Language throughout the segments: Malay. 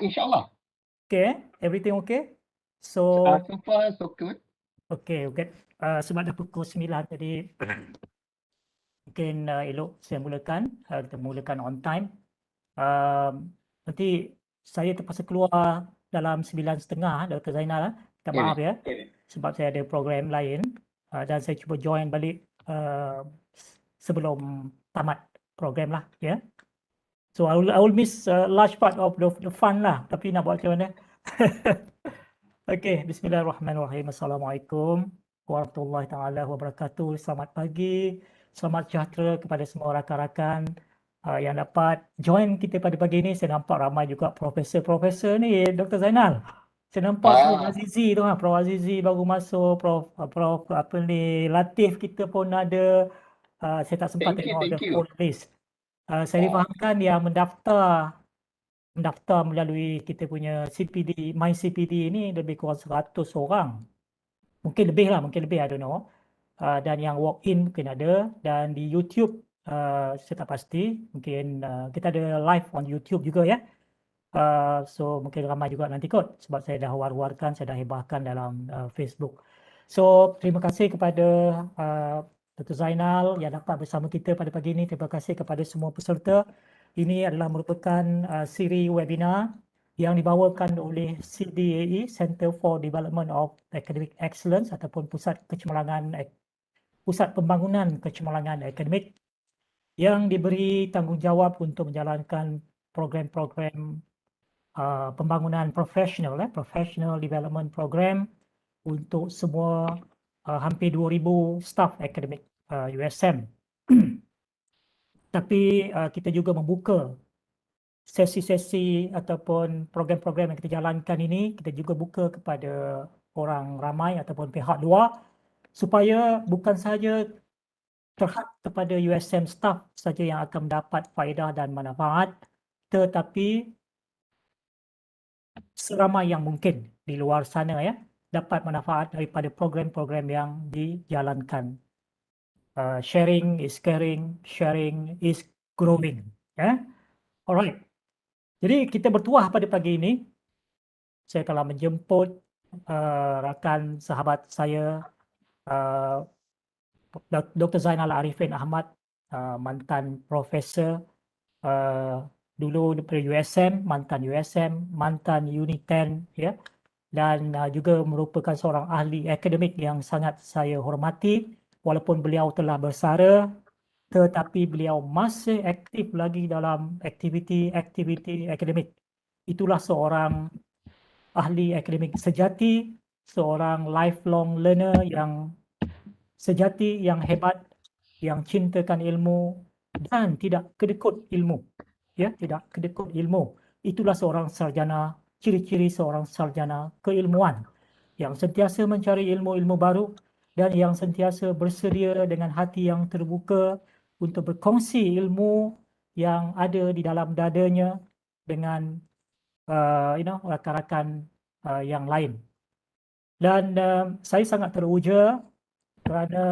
InsyaAllah. Okay, everything okay? So So, far, so good. okay. Sebab dah pukul 9 tadi, mungkin elok saya mulakan. Kita mulakan on time. Nanti saya terpaksa keluar dalam 9:30, Dr. Zainal. Minta Ya, maaf ya, sebab saya ada program lain dan saya cuba join balik sebelum tamat program lah, ya. So I will miss a large part of the fun lah, tapi nak buat macam mana? Okey, bismillahirrahmanirrahim. Assalamualaikum warahmatullahi taala wabarakatuh. Selamat pagi, selamat sejahtera kepada semua rakan-rakan yang dapat join kita pada pagi ini. Saya nampak ramai juga profesor-profesor ni, Dr. Zainal. Saya nampak Prof Azizi tu, Prof Azizi baru masuk, Prof apa ni, Latif kita pun ada. Saya tak sempat tengok the full list. Saya difahamkan yang mendaftar melalui kita punya CPD, MySTIE ini lebih kurang 100 orang. Mungkin lebih, I don't know. Dan yang walk in mungkin ada, dan di YouTube saya tak pasti, mungkin kita ada live on YouTube juga ya. So mungkin ramai juga nanti kot, sebab saya dah war-warkan, saya dah hebahkan dalam Facebook. So terima kasih kepada Dr. Zainal yang dapat bersama kita pada pagi ini. Terima kasih kepada semua peserta. Ini adalah merupakan siri webinar yang dibawakan oleh CDAE, Center for Development of Academic Excellence, ataupun Pusat Pembangunan Kecemerlangan Akademik, yang diberi tanggungjawab untuk menjalankan program-program pembangunan profesional, Professional Development Program untuk semua hampir 2,000 staf akademik USM. Tapi kita juga membuka sesi-sesi ataupun program-program yang kita jalankan ini, kita juga buka kepada orang ramai ataupun pihak luar, supaya bukan sahaja terhad kepada USM staff saja yang akan mendapat faedah dan manfaat, tetapi seramai yang mungkin di luar sana ya dapat manfaat daripada program-program yang dijalankan. Sharing is caring, sharing is growing. Alright. Jadi kita bertuah pada pagi ini. Saya telah menjemput rakan sahabat saya, Dr. Zainal Arifin Ahmad, mantan profesor, dulu daripada USM, mantan Uniten, ya, dan juga merupakan seorang ahli akademik yang sangat saya hormati. Walaupun beliau telah bersara, tetapi beliau masih aktif lagi dalam aktiviti akademik. Itulah seorang ahli akademik sejati, seorang lifelong learner yang sejati, yang hebat, yang cintakan ilmu dan tidak kedekut ilmu. Ya, tidak kedekut ilmu. Itulah seorang sarjana, ciri-ciri seorang sarjana keilmuan yang sentiasa mencari ilmu-ilmu baru dan yang sentiasa bersedia dengan hati yang terbuka untuk berkongsi ilmu yang ada di dalam dadanya dengan rakan-rakan yang lain. Dan saya sangat teruja kerana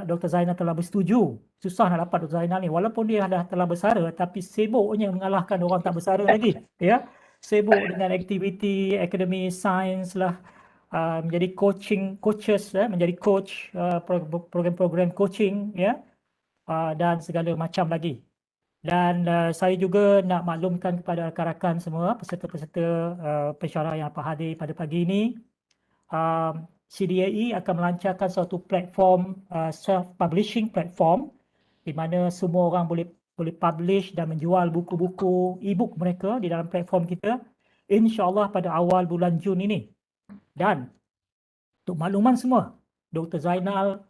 Dr. Zainal telah bersetuju. Susah nak dapat Dr. Zainal ni, walaupun dia dah telah bersara, tapi sibuknya mengalahkan orang tak bersara lagi. Ya, sibuk dengan aktiviti akademi sains lah, menjadi coaches, menjadi coach, program-program coaching, ya, dan segala macam lagi. Dan saya juga nak maklumkan kepada rakan-rakan semua, peserta-peserta pensyarah yang hadir pada pagi ini, CDAE akan melancarkan suatu platform, self-publishing platform, di mana semua orang boleh publish dan menjual buku-buku e-book mereka di dalam platform kita, insya-Allah pada awal bulan Jun ini. Dan untuk makluman semua, Dr. Zainal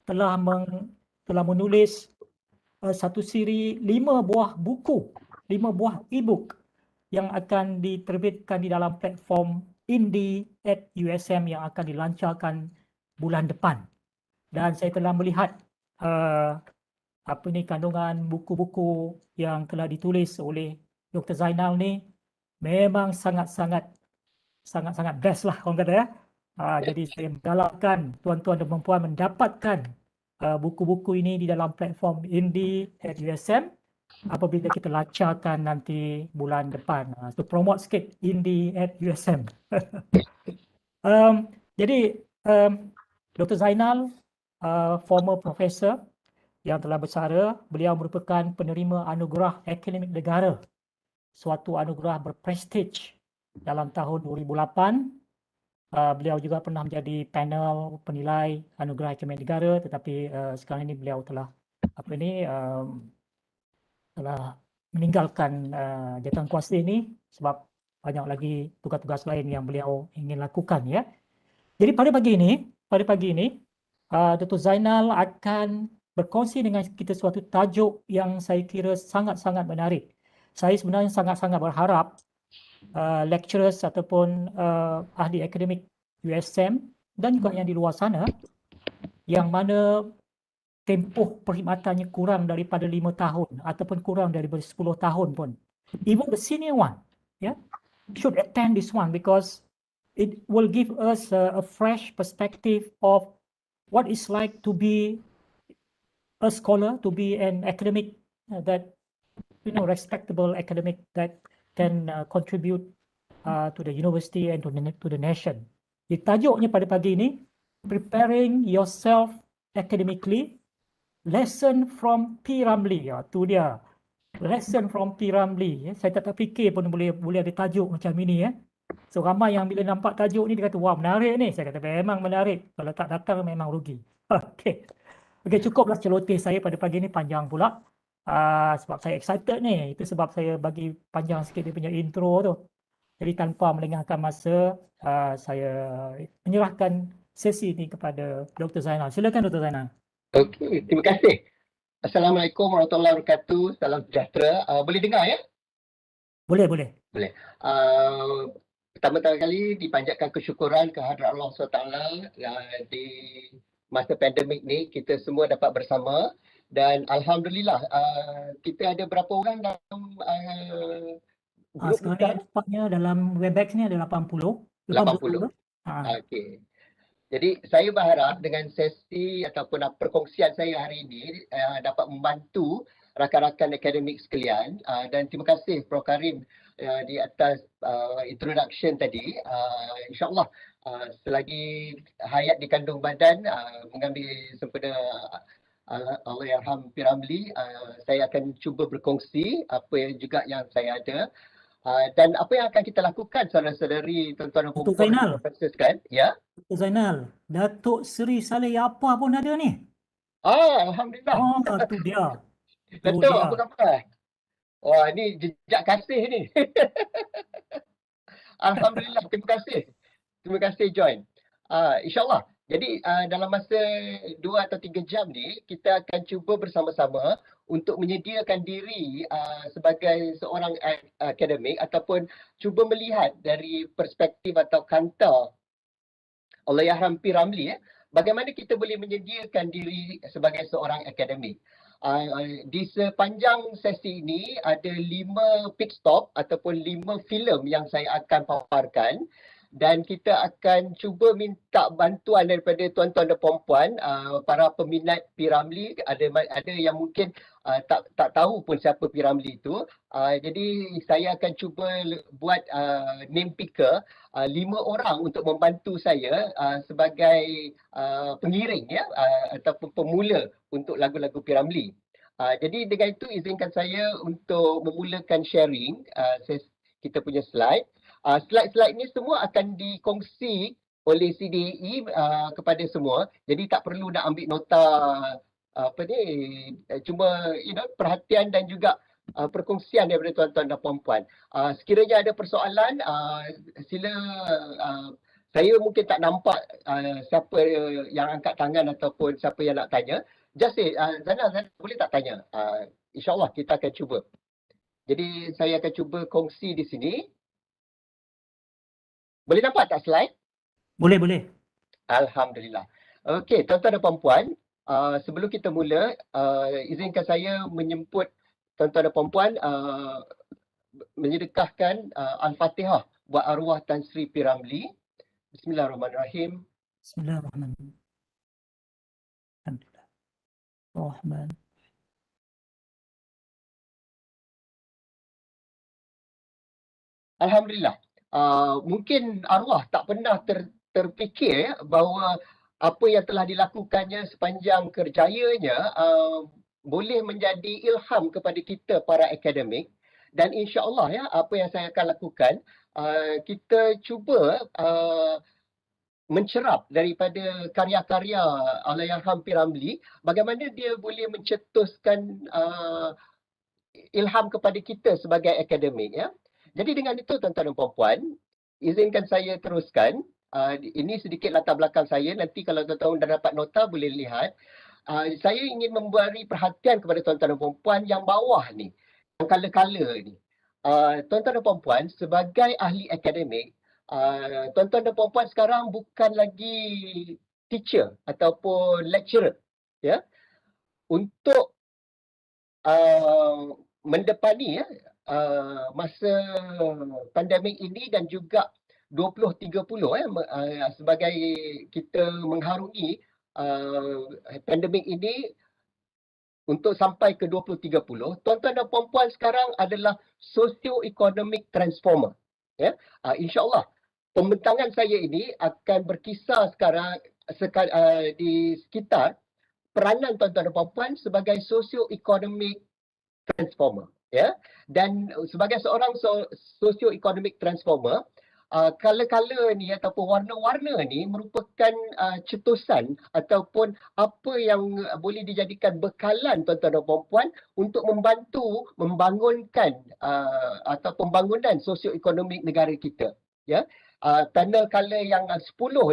telah menulis satu siri 5 buah buku, 5 buah e-book yang akan diterbitkan di dalam platform Indie@USM yang akan dilancarkan bulan depan. Dan saya telah melihat kandungan buku-buku yang telah ditulis oleh Dr. Zainal ni, memang sangat-sangat best lah orang kata ya. Jadi saya menggalakkan tuan-tuan dan puan-puan mendapatkan buku-buku ini di dalam platform Indie@USM apabila kita lancarkan nanti bulan depan. To promote sikit Indie at USM. Jadi Dr. Zainal, former professor yang telah bersara, beliau merupakan penerima anugerah akademik negara, suatu anugerah berprestij dalam tahun 2008. Beliau juga pernah menjadi panel penilai anugerah akademik negara, tetapi sekarang ini beliau telah telah meninggalkan jawatan kuasa ini sebab banyak lagi tugas-tugas lain yang beliau ingin lakukan, ya. Jadi pada pagi ini Dr. Zainal akan berkongsi dengan kita suatu tajuk yang saya kira sangat-sangat menarik. Saya sebenarnya sangat-sangat berharap lecturers ataupun ahli akademik USM dan juga yang di luar sana yang mana tempoh perkhidmatannya kurang daripada 5 tahun ataupun kurang daripada 10 tahun pun, even the senior one, yeah, should attend this one because it will give us a fresh perspective of what it's like to be a scholar, to be an academic that, respectable academic that can contribute to the university and to the nation. Jadi tajuknya pada pagi ini, preparing yourself academically, lesson from P. Ramlee. Tu dia. Lesson from P. Ramlee. Saya tak terfikir pun boleh ada tajuk macam ini, ya. So ramai yang bila nampak tajuk ni dia kata, wah menarik ni. Saya kata memang menarik. Kalau tak datang memang rugi. Okey. Okey, cukuplah celoteh saya pada pagi ni, panjang pula. Sebab saya excited ni. Itu sebab saya bagi panjang sikit dia punya intro tu. Jadi tanpa melengahkan masa, saya menyerahkan sesi ini kepada Dr. Zainal. Silakan Dr. Zainal. Okey, terima kasih. Assalamualaikum warahmatullahi wabarakatuh. Salam sejahtera. Boleh dengar, ya? Boleh. Boleh. Pertama-tama kali dipanjatkan kesyukuran kehadrat Allah SWT di masa pandemik ni kita semua dapat bersama dan alhamdulillah kita ada berapa orang dalam grup sekarang nampaknya dalam Webex ni ada 80. 80. Okey. Jadi saya berharap dengan sesi ataupun perkongsian saya hari ini dapat membantu rakan-rakan akademik sekalian dan terima kasih Prof Karim di atas introduction tadi. InsyaAllah selagi hayat di kandung badan mengambil sempena Allahyarham P. Ramlee, saya akan cuba berkongsi apa yang saya ada. Dan apa yang akan kita lakukan saudara-saudari, tuan-tuan dan puan-puan profesor sekalian, ya? Dr. Zainal, Datuk Seri Saleh apa pun ada ni. Alhamdulillah. Tu dia. Datuk, apa khabar? Wah, ni jejak kasih ni. Alhamdulillah, terima kasih. Terima kasih join. InsyaAllah. Jadi dalam masa 2 atau 3 jam ni, kita akan cuba bersama-sama untuk menyediakan diri sebagai seorang akademik ataupun cuba melihat dari perspektif atau kanta Allahyarham P. Ramlee, bagaimana kita boleh menyediakan diri sebagai seorang akademik. Di sepanjang sesi ini ada 5 pit stop ataupun 5 filem yang saya akan paparkan dan kita akan cuba minta bantuan daripada tuan-tuan dan puan-puan para peminat P. Ramlee. Ada yang mungkin tak tahu pun siapa P. Ramlee itu. Jadi saya akan cuba buat name picker 5 orang untuk membantu saya sebagai pengiring, ya, ataupun pemula untuk lagu-lagu P. Ramlee. Jadi dengan itu izinkan saya untuk memulakan sharing kita punya slide. Slide-slide ni semua akan dikongsi oleh CDAE kepada semua. Jadi tak perlu nak ambil nota cuma perhatian dan juga perkongsian daripada tuan-tuan dan puan-puan. Sekiranya ada persoalan, sila. Saya mungkin tak nampak siapa yang angkat tangan ataupun siapa yang nak tanya. Just say, Zainal boleh tak tanya? InsyaAllah kita akan cuba. Jadi saya akan cuba kongsi di sini. Boleh nampak tak slide? Boleh. Alhamdulillah. Okey, tuan-tuan dan puan-puan, sebelum kita mula, izinkan saya menyemput tuan-tuan dan puan-puan menyedekahkan Al-Fatihah buat arwah Tan Sri P. Ramlee. Bismillahirrahmanirrahim. Bismillahirrahmanirrahim. Alhamdulillah. Alhamdulillah. Mungkin arwah tak pernah terfikir bahawa apa yang telah dilakukannya sepanjang kerjayanya boleh menjadi ilham kepada kita para akademik, dan insya-Allah ya, apa yang saya akan lakukan, kita cuba mencerap daripada karya-karya Allahyarham P. Ramlee, bagaimana dia boleh mencetuskan ilham kepada kita sebagai akademik ya. Jadi dengan itu tuan-tuan dan puan-puan, izinkan saya teruskan. Ini sedikit latar belakang saya. Nanti kalau tuan-tuan dah dapat nota boleh lihat. Saya ingin memberi perhatian kepada tuan-tuan dan puan-puan yang bawah ni, yang color-color ni. Tuan-tuan dan puan-puan, sebagai ahli akademik, tuan-tuan dan puan-puan sekarang bukan lagi teacher ataupun lecturer ya. Untuk mendepani masa pandemik ini dan juga 2030 sebagai kita mengharungi pandemik ini untuk sampai ke 2030, tuan-tuan dan puan-puan sekarang adalah socio-economic transformer ya. InsyaAllah pembentangan saya ini akan berkisar sekarang di sekitar peranan tuan-tuan dan puan-puan sebagai socio-economic transformer ya. Dan sebagai seorang socio-economic transformer, color-color ni ataupun warna-warna ni merupakan cetusan ataupun apa yang boleh dijadikan bekalan tuan-tuan dan puan-puan untuk membantu membangunkan atau pembangunan socio-ekonomik negara kita ya. Tanda color yang 10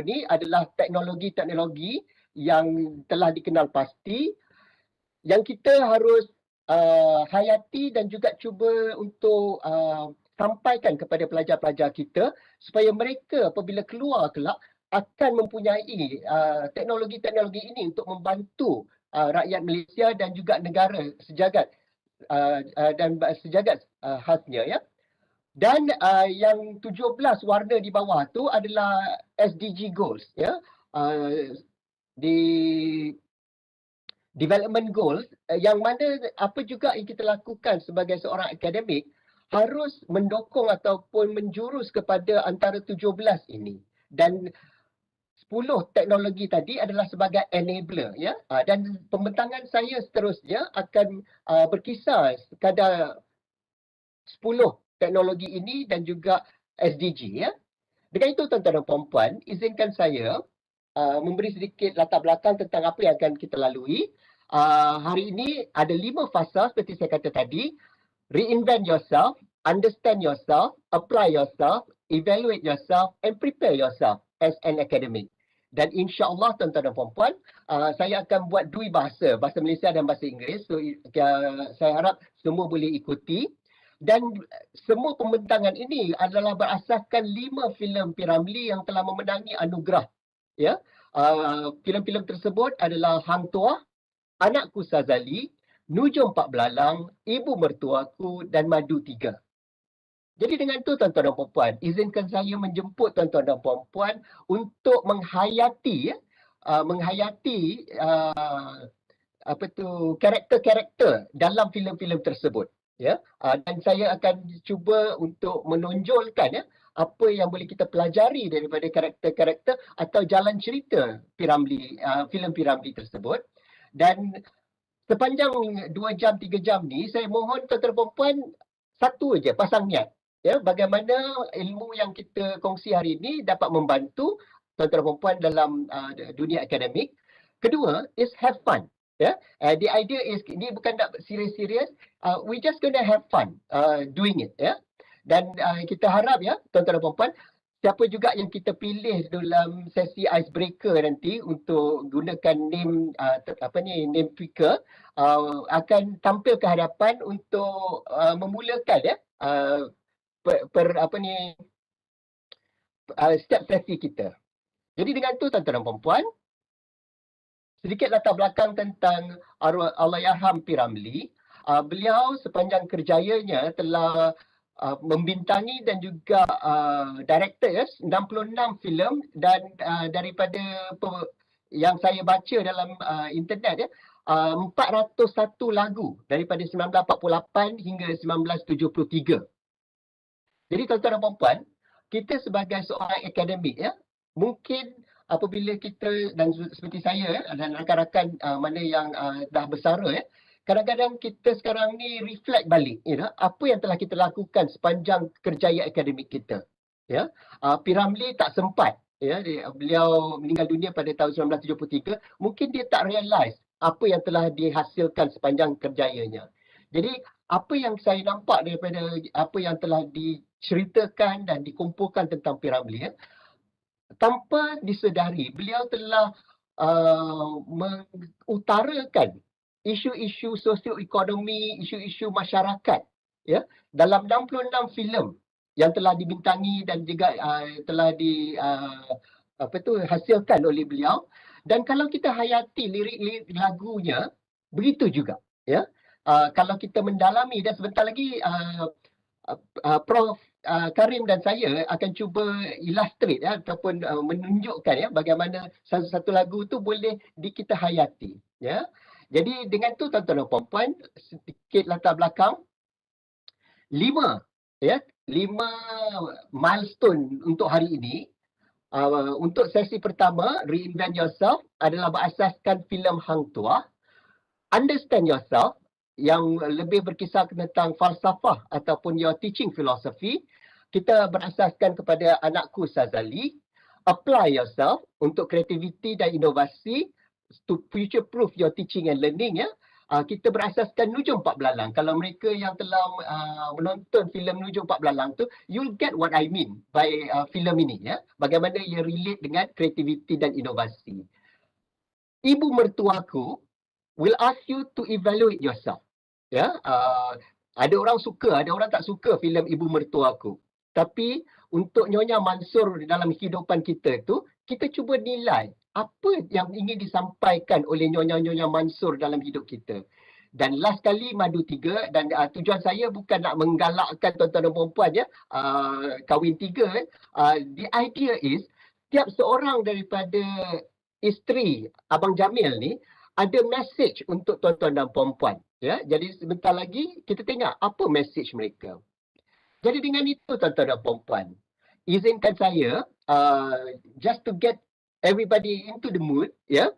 ni adalah teknologi-teknologi yang telah dikenal pasti, yang kita harus hayati dan juga cuba untuk sampaikan kepada pelajar-pelajar kita supaya mereka apabila keluar kelak akan mempunyai teknologi-teknologi ini untuk membantu rakyat Malaysia dan juga negara sejagat dan sejagat khasnya ya. Dan yang 17 warna di bawah tu adalah SDG goals ya. Di development goals, yang mana apa juga yang kita lakukan sebagai seorang akademik harus mendokong ataupun menjurus kepada antara 17 ini. Dan 10 teknologi tadi adalah sebagai enabler ya. Dan pembentangan saya seterusnya akan berkisar sekadar 10 teknologi ini dan juga SDG ya. Dengan itu tuan-tuan dan puan-puan, izinkan saya memberi sedikit latar belakang tentang apa yang akan kita lalui. Hari ini ada 5 fasa seperti saya kata tadi. Reinvent yourself, understand yourself, apply yourself, evaluate yourself and prepare yourself as an academic. Dan insya-Allah tuan-tuan dan puan-puan, saya akan buat dua bahasa Malaysia dan bahasa Inggeris. So saya harap semua boleh ikuti. Dan semua pembentangan ini adalah berasaskan 5 filem P. Ramlee yang telah memenangi anugerah ya. Filem-filem tersebut adalah Hang Tuah, Anakku Sazali, Nujum Pak Belalang, Ibu Mertuaku dan Madu 3. Jadi dengan itu tuan-tuan dan puan-puan, izinkan saya menjemput tuan-tuan dan puan-puan untuk menghayati karakter-karakter dalam filem-filem tersebut ya. Dan saya akan cuba untuk menonjolkan ya apa yang boleh kita pelajari daripada karakter-karakter atau jalan cerita P. Ramlee, filem P. Ramlee tersebut. Dan sepanjang 2 jam 3 jam ni saya mohon tuan-tuan dan puan satu aja pasang niat ya, bagaimana ilmu yang kita kongsi hari ini dapat membantu tuan-tuan dan puan dalam dunia akademik. Kedua is have fun ya. The idea is ini bukan nak serius-serius, we just gonna have fun doing it ya. Dan kita harap ya tuan-tuan dan puan, siapa juga yang kita pilih dalam sesi icebreaker nanti untuk gunakan name name tweaker, akan tampil ke hadapan untuk memulakan ya setiap sesi kita. Jadi dengan tu tuan-tuan dan puan, sedikit latar belakang tentang Allahyarham P. Ramlee. Beliau sepanjang kerjayanya telah membintangi dan juga directors 66 filem dan daripada yang saya baca dalam internet ya, 401 lagu daripada 1948 hingga 1973. Jadi tuan-tuan dan puan-puan, kita sebagai seorang akademik ya, mungkin apabila kita dan seperti saya dan rakan-rakan mana yang dah bersara ya, kadang-kadang kita sekarang ni reflect balik apa yang telah kita lakukan sepanjang kerjaya akademik kita. Ya, P. Ramlee tak sempat beliau meninggal dunia pada tahun 1973, mungkin dia tak realise apa yang telah dihasilkan sepanjang kerjayanya. Jadi apa yang saya nampak daripada apa yang telah diceritakan dan dikumpulkan tentang P. Ramlee tanpa disedari beliau telah mengutarakan isu-isu socio-ekonomi, isu-isu masyarakat ya dalam 66 filem yang telah dibintangi dan juga telah hasilkan oleh beliau. Dan kalau kita hayati lirik-lirik lagunya, begitu juga ya. Kalau kita mendalami, dan sebentar lagi Prof Karim dan saya akan cuba illustrate ataupun menunjukkan bagaimana satu-satu lagu tu boleh kita hayati ya. Jadi dengan tu tuan-tuan dan puan-puan, sedikit latar belakang, 5 milestone untuk hari ini. Untuk sesi pertama, Reinvent Yourself, adalah berasaskan filem Hang Tuah. Understand Yourself, yang lebih berkisar tentang falsafah ataupun your teaching philosophy, kita berasaskan kepada Anakku Sazali. Apply Yourself, untuk kreativiti dan inovasi, to future proof your teaching and learning ya. Kita berasaskan Nujum Pak Belalang. Kalau mereka yang telah menonton filem Nujum Pak Belalang tu, you'll get what I mean by filem ini ya. Bagaimana ia relate dengan kreativiti dan inovasi. Ibu Mertuaku will ask you to evaluate yourself. Ya, ada orang suka, ada orang tak suka filem Ibu Mertuaku. Tapi untuk Nyonya Mansur dalam kehidupan kita itu, kita cuba nilai apa yang ingin disampaikan oleh Nyonya-Nyonya Mansur dalam hidup kita. Dan last kali Madu 3, dan tujuan saya bukan nak menggalakkan tuan-tuan dan puan-puan kahwin 3. The idea is, tiap seorang daripada isteri Abang Jamil ni ada message untuk tuan-tuan dan puan-puan. Ya, jadi sebentar lagi kita tengok apa message mereka. Jadi dengan itu tuan-tuan dan puan-puan, izinkan saya just to get everybody into the mood ya.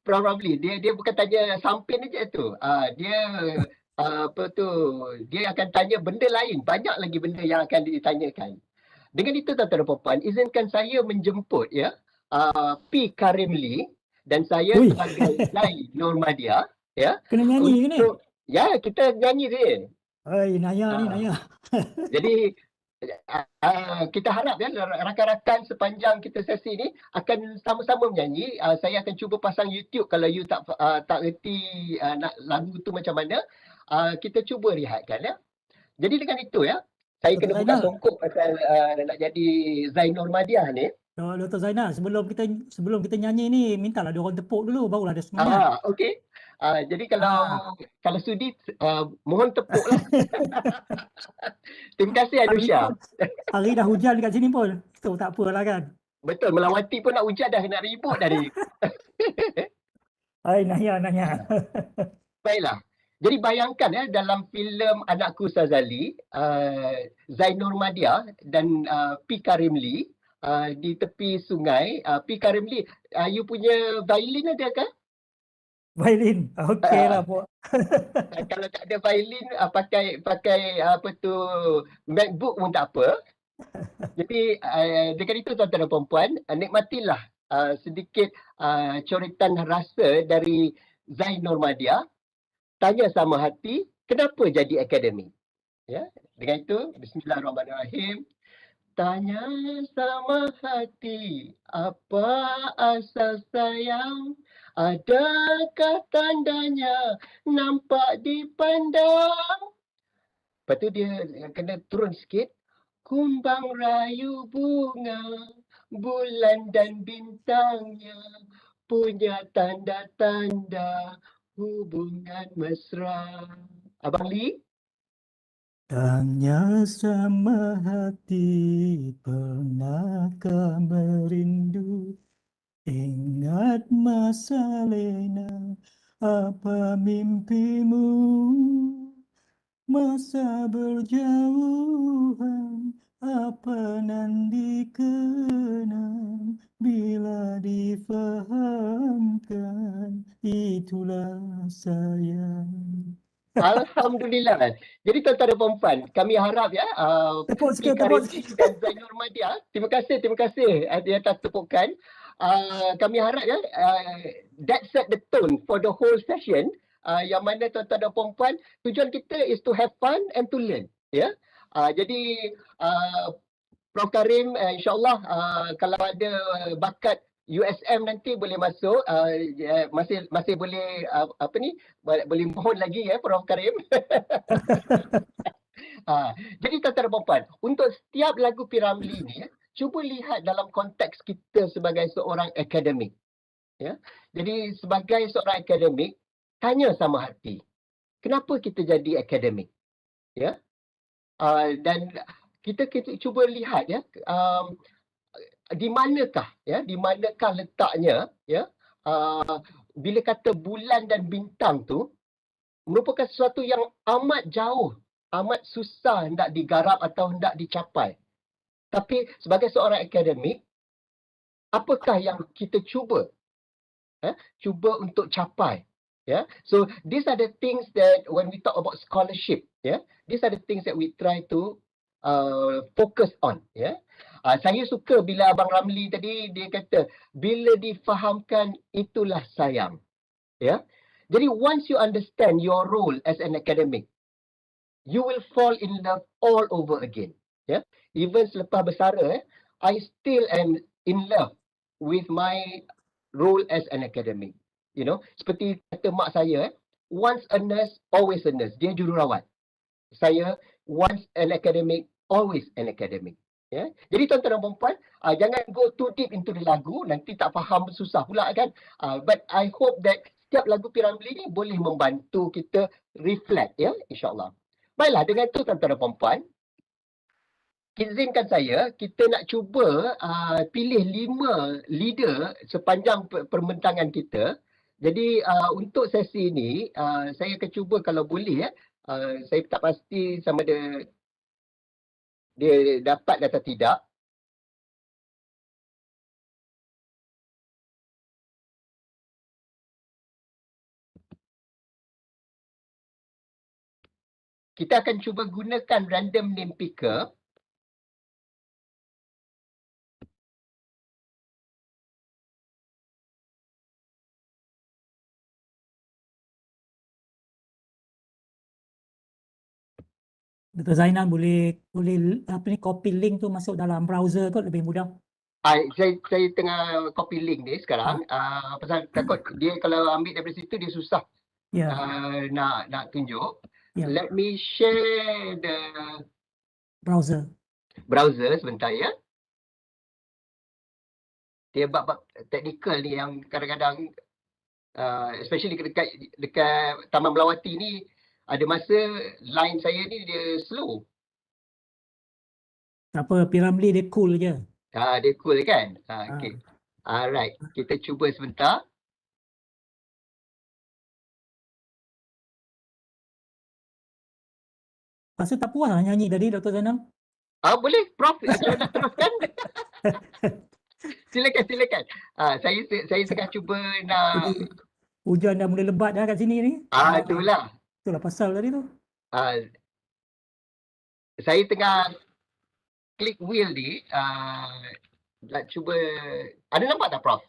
Probably dia bukan tanya sampin aja tu. Dia dia akan tanya benda lain, banyak lagi benda yang akan ditanyakan. Dengan itu tuan-tuan dan puan-puan, izinkan saya menjemput P. Karimli dan saya sebagai Zai Normadia ya. Kena nyanyi ke ni? Ya, kita nyanyi dia. Naya ni, Naya. Jadi kita harap rakan-rakan sepanjang kita sesi ni akan sama-sama menyanyi. Saya akan cuba pasang YouTube kalau you tak reti nak lagu tu macam mana. Kita cuba rehatkan ya. Jadi dengan itu ya, saya kena buka songkok pasal nak jadi Zai Normadia ni. Dr. Zainal, sebelum kita nyanyi ni, mintalah dia orang tepuk dulu, barulah ada semangat. Okey. Jadi kalau sudi, mohon tepuklah. Terima kasih Anusha. Hari dah hujan dekat sini pun, so tak apalah kan. Betul, Melawati pun nak hujan dah, nak ribut dah ni. Hai Naya. Baiklah. Jadi bayangkan dalam filem Anakku Sazali, Zai Normadia dan P. Karimli di tepi sungai. P. Karimli, you punya violin ada ke? Violin, okeylah Pak. Kalau tak ada violin, pakai MacBook pun tak apa. Jadi dengan itu tuan-tuan dan puan-puan, nikmatilah sedikit coretan rasa dari Zai Normadia. Tanya sama hati, kenapa jadi akademik? Ya, dengan itu, bismillahirrahmanirrahim. Tanya sama hati, apa asal sayang? Adakah tandanya nampak dipandang? Lepas tu dia kena turun sikit. Kumbang rayu bunga, bulan dan bintangnya punya tanda-tanda hubungan mesra. Abang Lee? Tanya sama hati, pernahkah merindu? Ingat masa lena, apa mimpimu? Masa berjauhan, apa nan dikenang, bila difahamkan, itulah sayang. Alhamdulillah. Jadi tuan-tuan dan puan-puan, kami harap ya Tepuk P. sikit, tepuk Karim sikit. dan Zainur Madia, terima kasih di atas tepukan. Kami harap ya that set the tone for the whole session, yang mana tuan-tuan dan puan-puan, tujuan kita is to have fun and to learn, ya. Jadi Prof Karim, insyaAllah kalau ada bakat USM nanti boleh masuk, masih boleh boleh mohon lagi ya Prof Karim. Jadi tuan-tuan dan puan-puan, untuk setiap lagu P. Ramlee ni, cuba lihat dalam konteks kita sebagai seorang akademik. Ya. Jadi sebagai seorang akademik, tanya sama hati, kenapa kita jadi akademik? Ya. Dan kita cuba lihat ya, di manakah letaknya ya, bila kata bulan dan bintang tu merupakan sesuatu yang amat jauh, amat susah hendak digarap atau hendak dicapai. Tapi sebagai seorang akademik, apakah yang kita cuba untuk capai? So these are the things that when we talk about scholarship, these are the things that we try to focus on. Saya suka bila Abang Ramlee tadi dia kata bila difahamkan itulah sayang. Jadi once you understand your role as an academic, you will fall in love all over again. Even selepas bersara, I still am in love with my role as an academic. Seperti kata mak saya, once a nurse, always a nurse. Dia jururawat. Saya, once an academic, always an academic. Jadi tuan-tuan dan puan-puan, jangan go too deep into the lagu, nanti tak faham susah pula kan. But I hope that setiap lagu P. Ramlee ni boleh membantu kita reflect, insyaAllah. Baiklah, dengan tu tuan-tuan dan puan-puan, izinkan saya, kita nak cuba pilih 5 leader sepanjang perbincangan kita. Jadi untuk sesi ini, saya akan cuba kalau boleh saya tak pasti sama ada dia dapat atau tidak. Kita akan cuba gunakan random name picker. Dr. Zainal boleh copy link tu masuk dalam browser tu lebih mudah. Saya tengah copy link ni sekarang. Pasal takut dia kalau ambil daripada situ dia susah nak tunjuk. Let me share the browser sebentar ya. Dia bab-bab teknikal ni yang kadang-kadang especially dekat Taman Melawati ni ada masa line saya ni dia slow. Tak apa, P. Ramlee dia cool je. Dia cool kan? Okay. Alright, kita cuba sebentar. Pasal tak puas lah nyanyi tadi, Dr. Zainal? Boleh, Prof. Kalau nak teruskan. Silakan. Saya tengah cuba nak... Hujan dah mula lebat dah kat sini ni. Itulah. Itulah pasal tadi tu. Saya tengah klik wheel ni. Nak cuba... Ada nampak tak, Prof?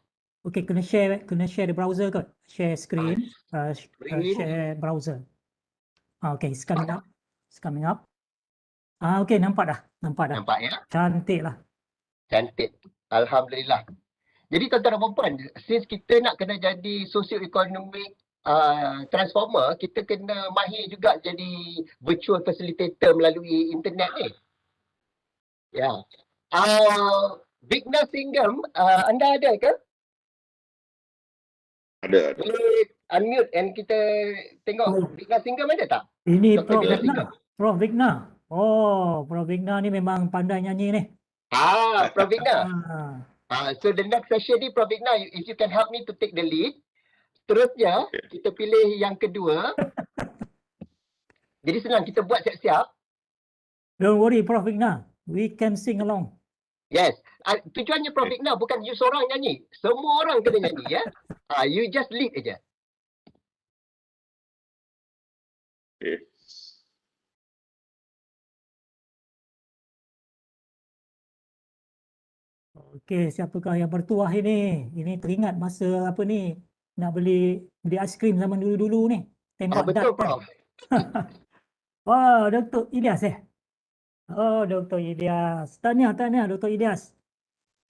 Okay, kena share the browser kot. Share screen. Share browser. Okay, it's coming up. Okay, nampak dah. Nampak ya? Cantik lah. Cantik. Alhamdulillah. Jadi tuan-tuan dan puan-puan, since kita nak kena jadi socio-economic transformer, kita kena mahir juga jadi virtual facilitator melalui internet ni. Ya. Vigna Singham, anda ada ke? Ada. Boleh unmute and kita tengok Vigna Singham ada tak? Ini Prof Vigna. Prof Vigna ni memang pandai nyanyi ni. Prof Vigna. So the next session ni Prof Vigna, if you can help me to take the lead. Terusnya kita pilih yang kedua. Jadi senang, kita buat siap-siap. Don't worry, Prof. Igna. We can sing along. Yes. Tujuannya Prof. Igna bukan you seorang nyanyi. Semua orang kena nyanyi ya. You just lead aja. Okey, siapakah yang bertuah ini? Ini teringat masa apa ni? Nak beli aiskrim zaman dulu-dulu ni. Tembak Betul dart kan? Prof. Wah, Dr. Ilyas Oh, Dr. Ilyas. Tahniah, Dr. Ilyas.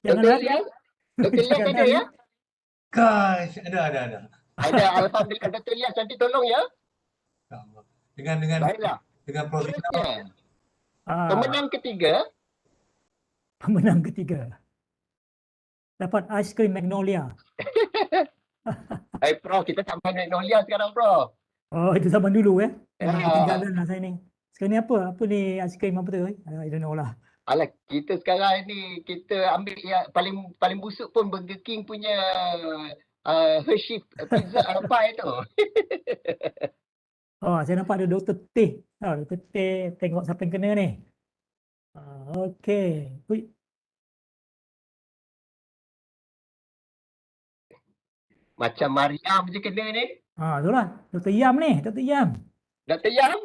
Jangan Dr. lari. Ilyas? Dr. Ilyas Jangan ada lari. ya? Gosh, ada. Ada, alhamdulillah. Dr. Ilyas nanti tolong ya. Baiklah. Dengan Prof. Igna. Seterusnya, Ah, pemenang ketiga. pemenang ketiga. Dapat aiskrim Magnolia. Prof, kita tak main Magnolia sekarang Prof. Oh, itu zaman dulu Memang Ya. ketinggalan lah saya ni. Sekarang ni apa? Apa ni aiskrim apa tu? I don't know lah. Alah, kita sekarang ni kita ambil yang paling busuk pun Burger King punya Hershey pizza pie tu. Oh, saya nampak ada Dr. Teh. Dr. Teh tengok siapa yang kena ni. Okey. Ui, Macam Mariam je kena ni. itulah. Dr. Yam ni. Dr. Yam. Dr. Yang.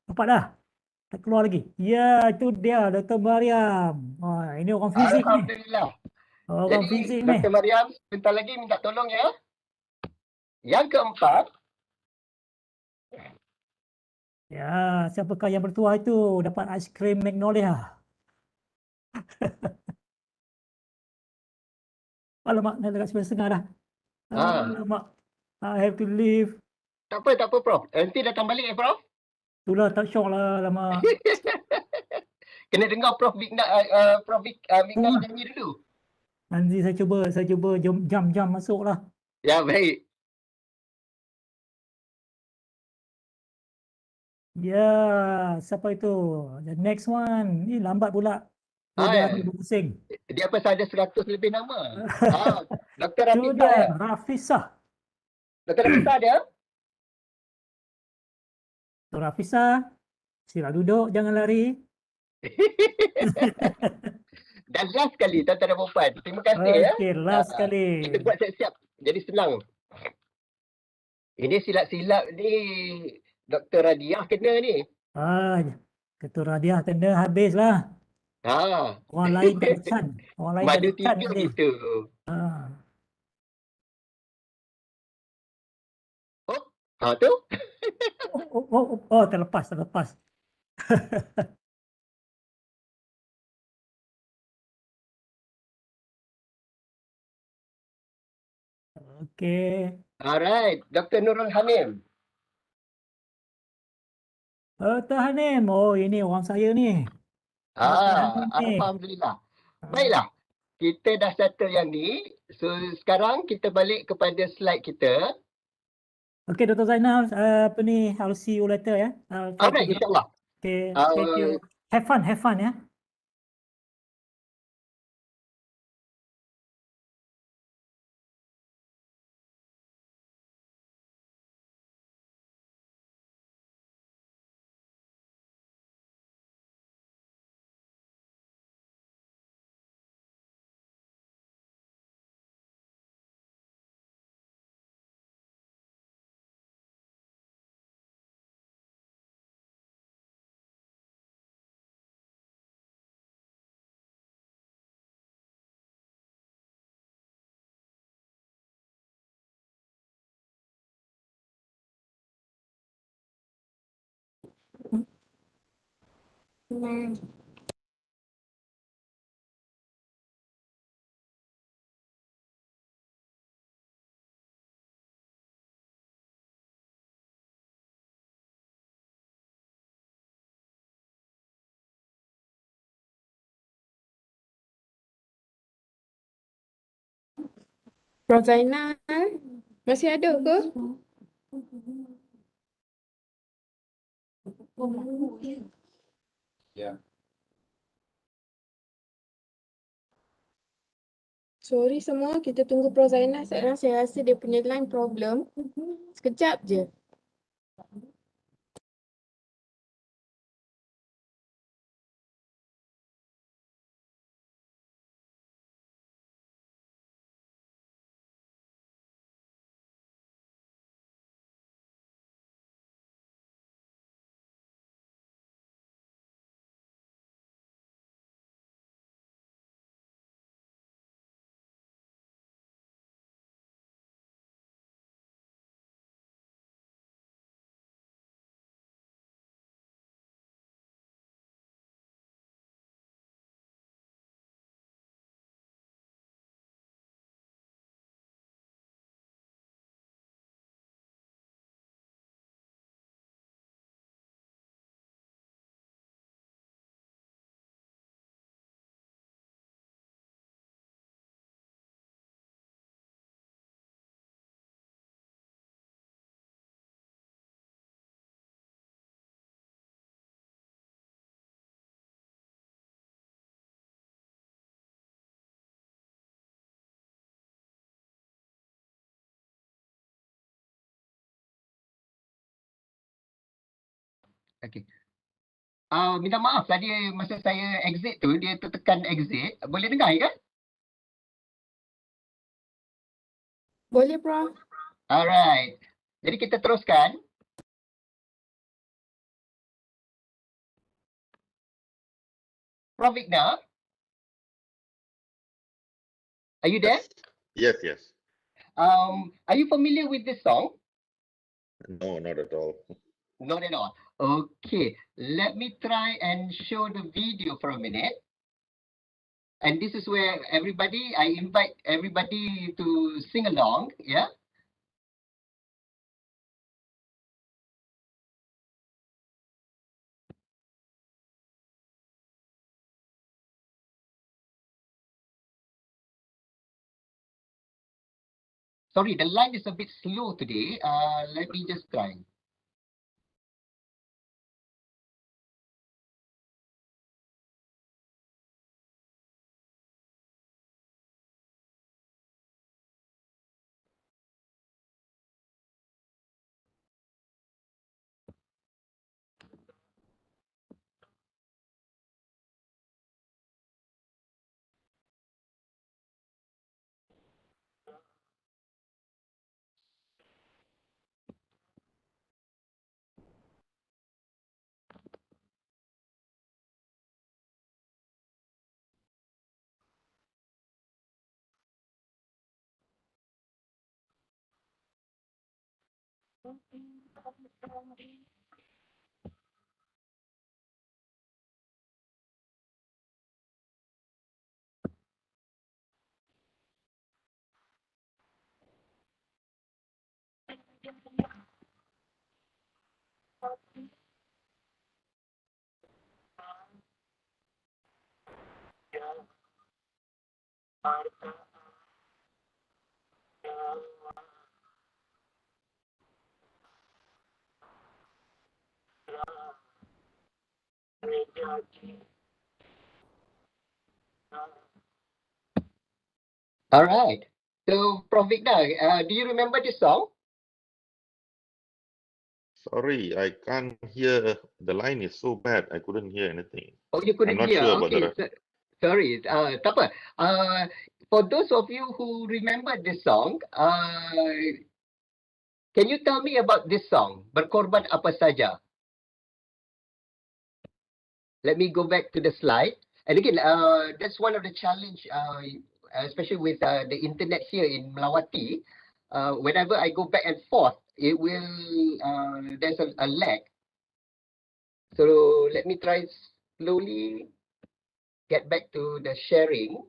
Dapat dah. Tak keluar lagi. Ya, itu dia Dr. Mariam. Ini orang fizik ni. Alhamdulillah. Orang Jadi fizik ni. Dr. Mariam sebentar lagi minta tolong ya. Yang keempat. Ya, siapakah yang bertuah itu dapat aiskrim Magnolia? Alamak, dah dekat 9:30 dah. Alamak, I have to leave. Tak apa Prof. Nanti datang balik Prof. Itulah tak syok lah, lama. Kena dengar Prof. Vigna nyanyi dulu. Nanti saya cuba jam masuk lah. Ya, baik. Ya, siapa itu? The next one. Ni lambat pula. Dia dah berpusing. Dia pasal ada 100 lebih nama. Dr. Itu Rafisa ya. dia, Rafisah. Dr. Rafisa ada? Dr. Rafisah, sila duduk, jangan lari. Dan last sekali, tuan-tuan dan puan. Terima kasih ya. Okey, last sekali. Kita buat siap-siap. Jadi senang. Ini silap-silap ni Dr. Radiah kena ni. Ketua Radiah kena habis lah. Orang lain tak ada can. Orang lain tak Madu ada can tiga nanti. gitu. Tu. Terlepas. Okey. Alright, Dr. Nurul Hamim. Dr. Hanim. Ini orang saya ni. Alhamdulillah. Baiklah. Kita dah settle yang ni. So sekarang kita balik kepada slide kita. Okey, Dr. Zainal, apa ni? I'll see you later ya. Alright, insyaAllah. Okay, thank you. Have fun ya. Prof. Zainal, masih ada ke? Ya. Sorry semua, kita tunggu Prof. Zainal. Sekarang saya rasa dia punya line problem. Sekejap je. Okay. Minta maaf tadi masa saya exit tu, dia tertekan exit. Boleh dengar kan? Boleh, Prof. Alright. Jadi kita teruskan. Prof Igna, are you there? Yes, yes. Are you familiar with this song? No, not at all. Not at all. Okay, let me try and show the video for a minute. And this is where I invite everybody to sing along, yeah? Sorry, the line is a bit slow today. Let me just try. All right. So, Prof. Victor, do you remember this song? Sorry, I can't hear. The line is so bad. I couldn't hear anything. Oh, you couldn't not hear. sure about the Okay, sorry. Tak apa. For those of you who remember this song, can you tell me about this song? Berkorban apa saja? Let me go back to the slide. And again, that's one of the challenge, especially with the internet here in Melawati. Whenever I go back and forth, it will there's a lag. So let me try slowly get back to the sharing.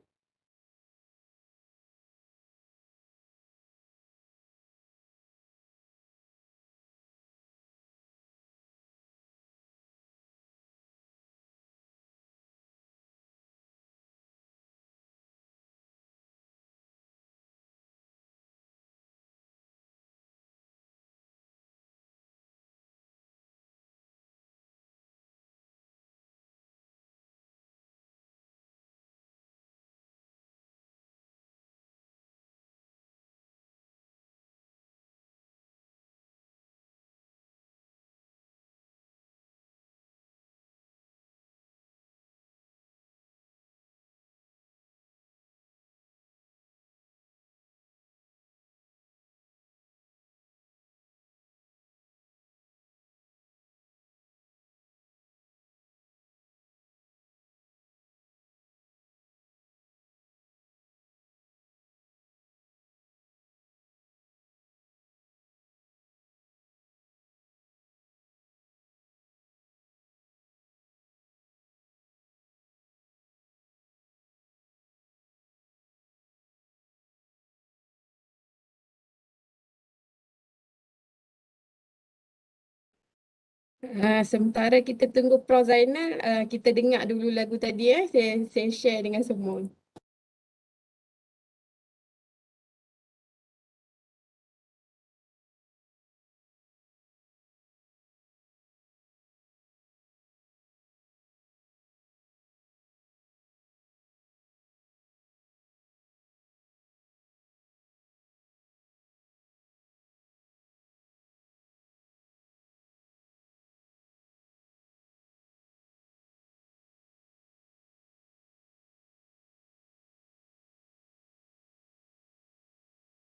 Sementara kita tunggu Prof Zainal, kita dengar dulu lagu tadi saya share dengan semua.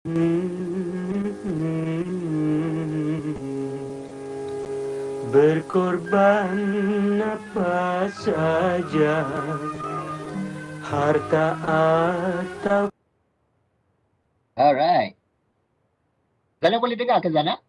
Berkorban apa saja, harta atau Alright. Zana boleh dengar ke Zana?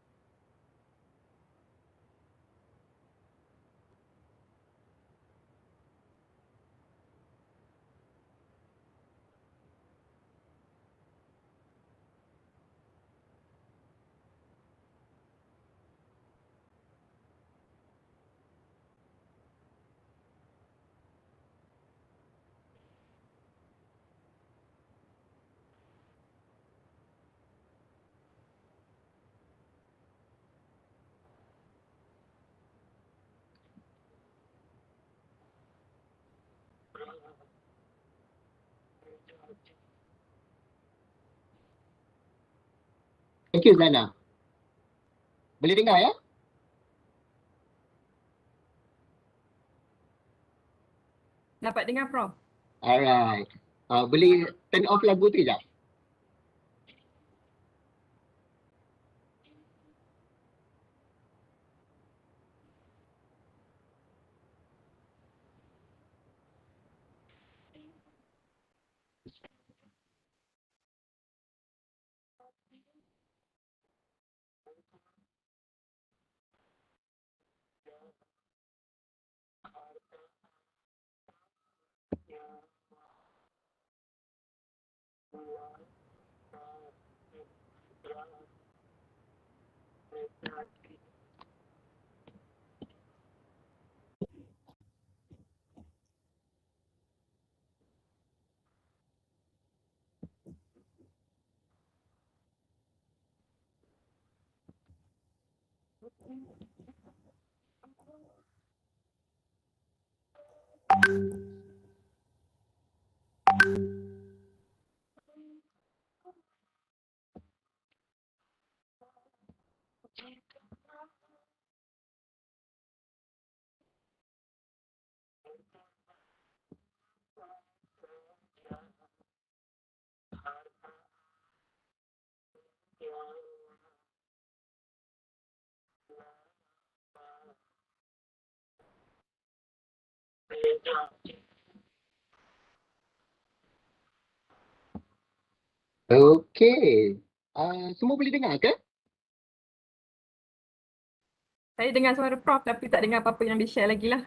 Thank you Zana. Boleh dengar ya? Dapat dengar Prof? Alright. Boleh turn off lagu tu sekejap? Okey. Semua boleh dengar ke? Saya dengar suara Prof tapi tak dengar apa-apa yang di-share lagi lah.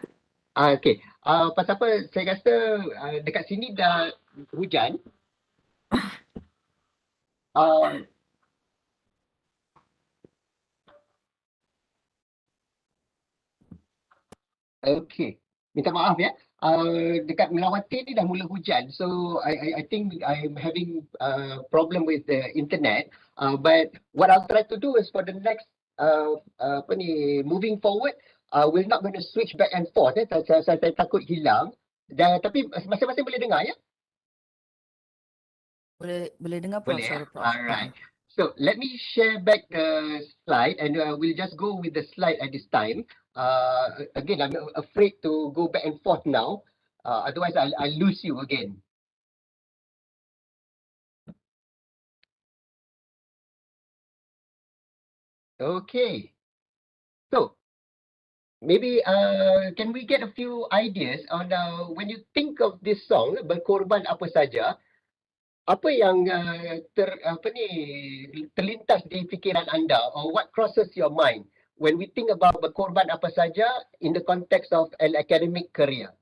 Okey. Pasal apa saya rasa dekat sini dah hujan. Uh, Okey. Minta maaf ya. Dekat Melawati ni dah mula hujan. So I think I'm having problem with the internet. But what I'll try to do is for the next moving forward, we're not going to switch back and forth. Saya takut hilang. Tapi masing-masing boleh dengar ya? Boleh dengar Prof, Boleh ya? suara Prof. Alright. So let me share back the slide and we'll just go with the slide at this time. Again, I'm afraid to go back and forth now. Otherwise, I'll lose you again. Okay. So maybe can we get a few ideas on when you think of this song, Berkorban Apa Saja, apa yang terlintas di fikiran anda or what crosses your mind when we think about berkorban apa saja in the context of an academic career?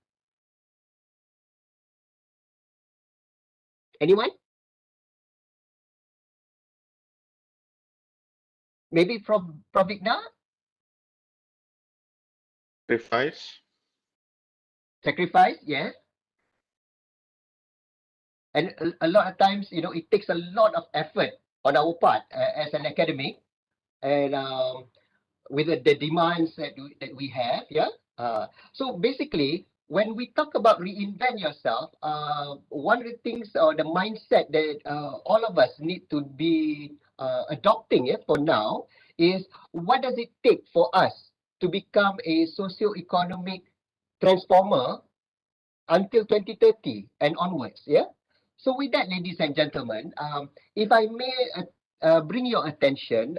Anyone? Maybe from Vigna? Sacrifice, yes. And a lot of times, you know, it takes a lot of effort on our part as an academic, and with the demands that we have, yeah. So basically, when we talk about reinvent yourself, one of the things or the mindset that all of us need to be adopting for now is what does it take for us to become a socio-economic transformer until 2030 and onwards, yeah. So with that, ladies and gentlemen, if I may bring your attention,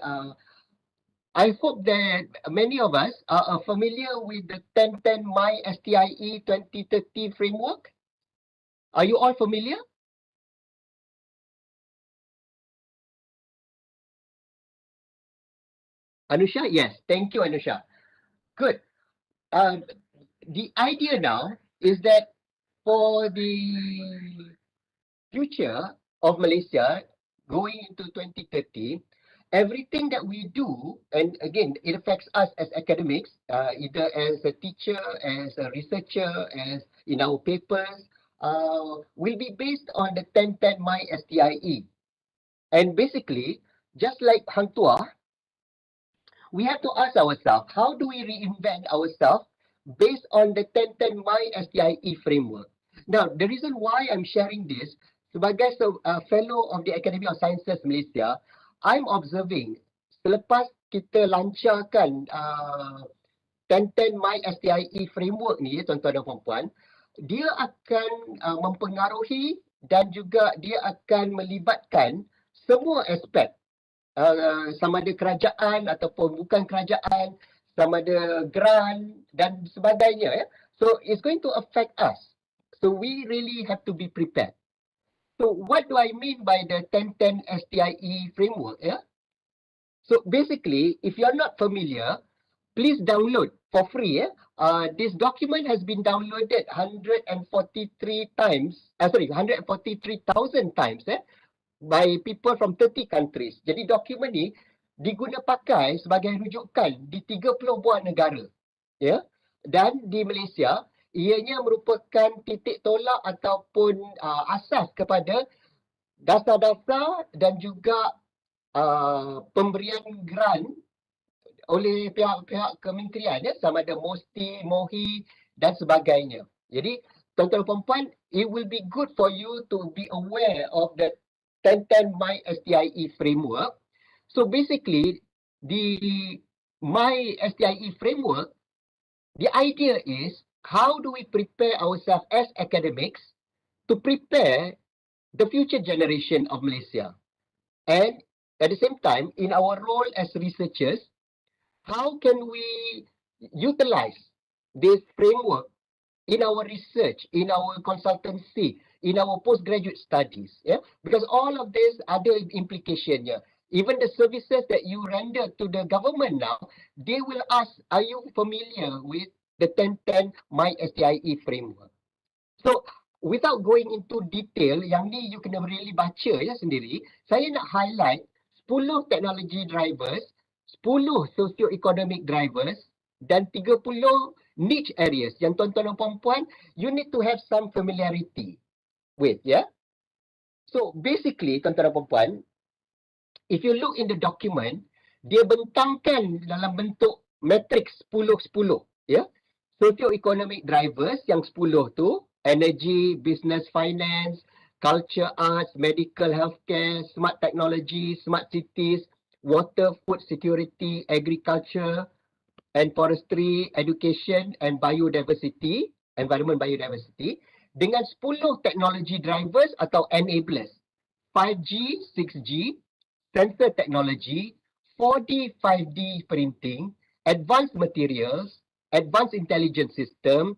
I hope that many of us are familiar with the 1010 MySTIE 2030 framework. Are you all familiar? Anusha? Yes. Thank you, Anusha. Good. The idea now is that for the future of Malaysia going into 2030, everything that we do, and again, it affects us as academics, either as a teacher, as a researcher, as in our papers, will be based on the 1010 MySTIE. And basically, just like Hang Tuah, we have to ask ourselves, how do we reinvent ourselves based on the 1010 MySTIE framework? Now, the reason why I'm sharing this, sebagai fellow of the Academy of Sciences Malaysia, I'm observing selepas kita lancarkan 1010 MySTIE framework ni, tuan-tuan dan puan-puan, dia akan mempengaruhi dan juga dia akan melibatkan semua aspek, sama ada kerajaan ataupun bukan kerajaan, sama ada grant dan sebagainya. So it's going to affect us. So we really have to be prepared. So what do I mean by the 1010 STIE framework? So basically, if you're not familiar, please download for free. This document has been downloaded 143 times, 143,000 times by people from 30 countries. Jadi dokumen ni diguna pakai sebagai rujukan di 30 buah negara. Dan di Malaysia, ianya merupakan titik tolak ataupun asas kepada dasar-dasar dan juga pemberian grant oleh pihak-pihak kementerian, sama ada MySTIE, MOHI dan sebagainya. Jadi, tuan-tuan dan puan-puan, it will be good for you to be aware of the 1010 MySTIE framework. So basically, the MySTIE framework, the idea is how do we prepare ourselves as academics to prepare the future generation of Malaysia. And at the same time, in our role as researchers, how can we utilize this framework in our research, in our consultancy, in our postgraduate studies? Because all of this ada implication. Even the services that you render to the government now, they will ask, are you familiar with the 1010 MySTIE framework? So, without going into detail, yang ni you kena really baca sendiri, saya nak highlight 10 technology drivers, 10 socio-economic drivers dan 30 niche areas yang tuan-tuan dan puan-puan, you need to have some familiarity with. So basically, tuan-tuan dan puan-puan, if you look in the document, dia bentangkan dalam bentuk matrix 10-10. Socio-economic drivers yang 10 tu, energy, business, finance, culture, arts, medical, healthcare, smart technology, smart cities, water, food security, agriculture, and forestry, education, and biodiversity, environment biodiversity, dengan 10 technology drivers atau enablers. 5G, 6G, sensor technology, 4D, 5D printing, advanced materials, advanced intelligence system,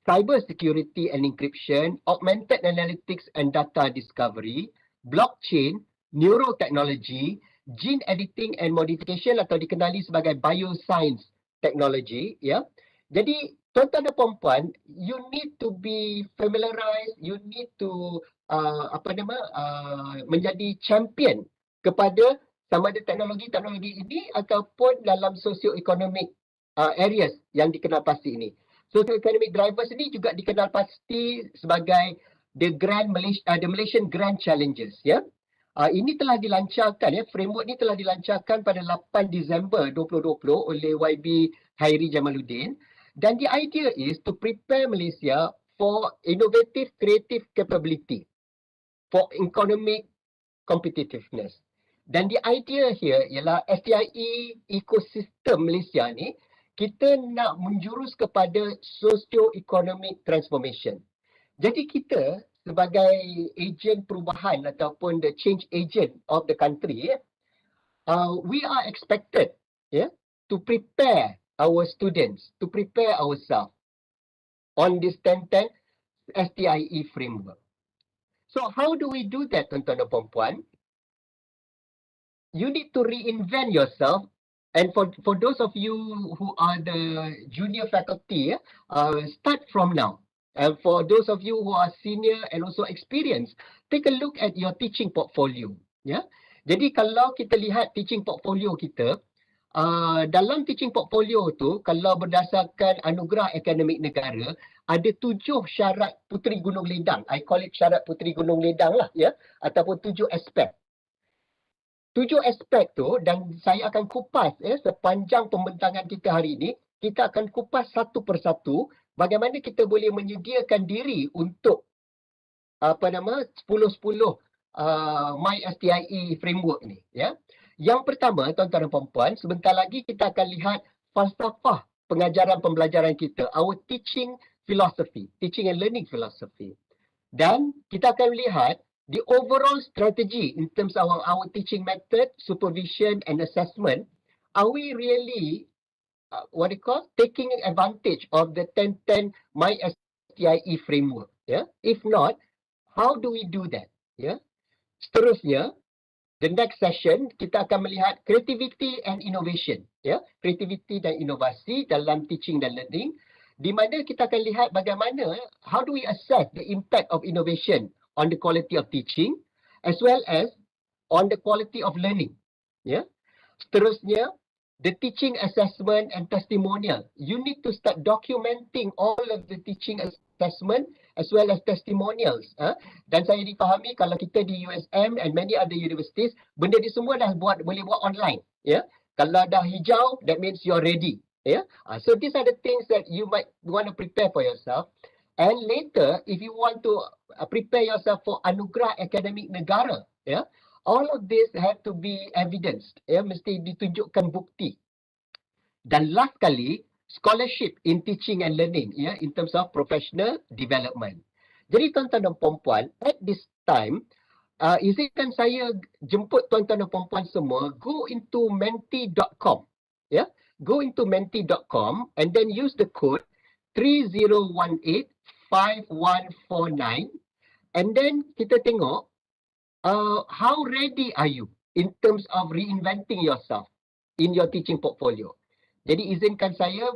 cyber security and encryption, augmented analytics and data discovery, blockchain, neurotechnology, gene editing and modification atau dikenali sebagai bioscience technology. Jadi tuan-tuan dan puan-puan, you need to be familiarized, you need to menjadi champion kepada sama ada teknologi-teknologi ini ataupun dalam socio-economic areas yang dikenal pasti ini. Socio-economic drivers ini juga dikenal pasti sebagai the Malaysian Grand Challenges. Ini telah dilancarkan, framework ini telah dilancarkan pada 8 Disember 2020 oleh YB Hairi Jamaluddin. Dan the idea is to prepare Malaysia for innovative creative capability, for economic competitiveness. Dan the idea here ialah STIE ekosistem Malaysia ni, kita nak menjurus kepada socio-economic transformation. Jadi kita sebagai ejen perubahan ataupun the change agent of the country, we are expected to prepare our students, to prepare ourselves on this 10-10 STIE framework. So how do we do that, tuan-tuan dan puan-puan? You need to reinvent yourself. And for those of you who are the junior faculty, start from now. And for those of you who are senior and also experienced, take a look at your teaching portfolio. Jadi kalau kita lihat teaching portfolio kita, dalam teaching portfolio tu, kalau berdasarkan anugerah akademik negara, ada 7 syarat Puteri Gunung Ledang. I call it syarat Puteri Gunung Ledang lah, ataupun 7 aspek. 7 aspek tu, dan saya akan kupas sepanjang pembentangan kita hari ini, kita akan kupas satu persatu bagaimana kita boleh menyediakan diri untuk 10-10 MySTIE framework ni. Yang pertama, tuan-tuan dan puan-puan, sebentar lagi kita akan lihat falsafah pengajaran pembelajaran kita, our teaching philosophy, teaching and learning philosophy. Dan kita akan lihat the overall strategy in terms of our teaching method, supervision and assessment. Are we really, taking advantage of the 10-10 MySTIE framework? If not, how do we do that? Seterusnya, the next session, kita akan melihat creativity and innovation. Creativity dan inovasi dalam teaching dan learning, di mana kita akan lihat bagaimana, how do we assess the impact of innovation on the quality of teaching as well as on the quality of learning. Seterusnya, the teaching assessment and testimonial. You need to start documenting all of the teaching assessment as well as testimonials. Dan saya difahami kalau kita di USM and many other universities, benda ni semua dah boleh buat online. Kalau dah hijau, that means you're ready. So these are the things that you might want to prepare for yourself. And later, if you want to prepare yourself for anugerah akademik negara, all of this have to be evidenced. Mesti ditunjukkan bukti. Dan last kali, scholarship in teaching and learning, in terms of professional development. Jadi tuan-tuan dan puan-puan, at this time, izinkan saya jemput tuan-tuan dan puan-puan semua, go into menti.com. Go into menti.com and then use the code 3018-5149, and then kita tengok how ready are you in terms of reinventing yourself in your teaching portfolio. Jadi izinkan saya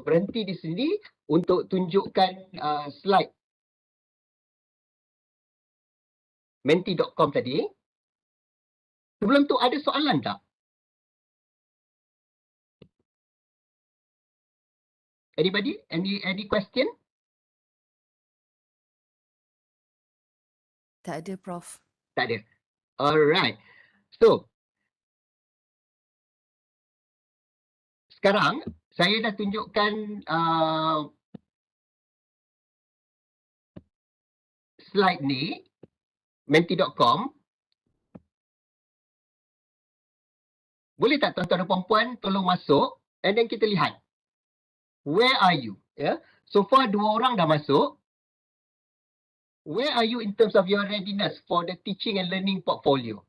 berhenti di sini untuk tunjukkan slide menti.com tadi. Sebelum tu ada soalan tak? Anybody? Any question? Tak ada, Prof. Tak ada. Alright. So, sekarang saya dah tunjukkan slide ni, menti.com. Boleh tak tuan-tuan dan puan-puan tolong masuk and then kita lihat. Where are you? So far 2 orang dah masuk. Where are you in terms of your readiness for the teaching and learning portfolio?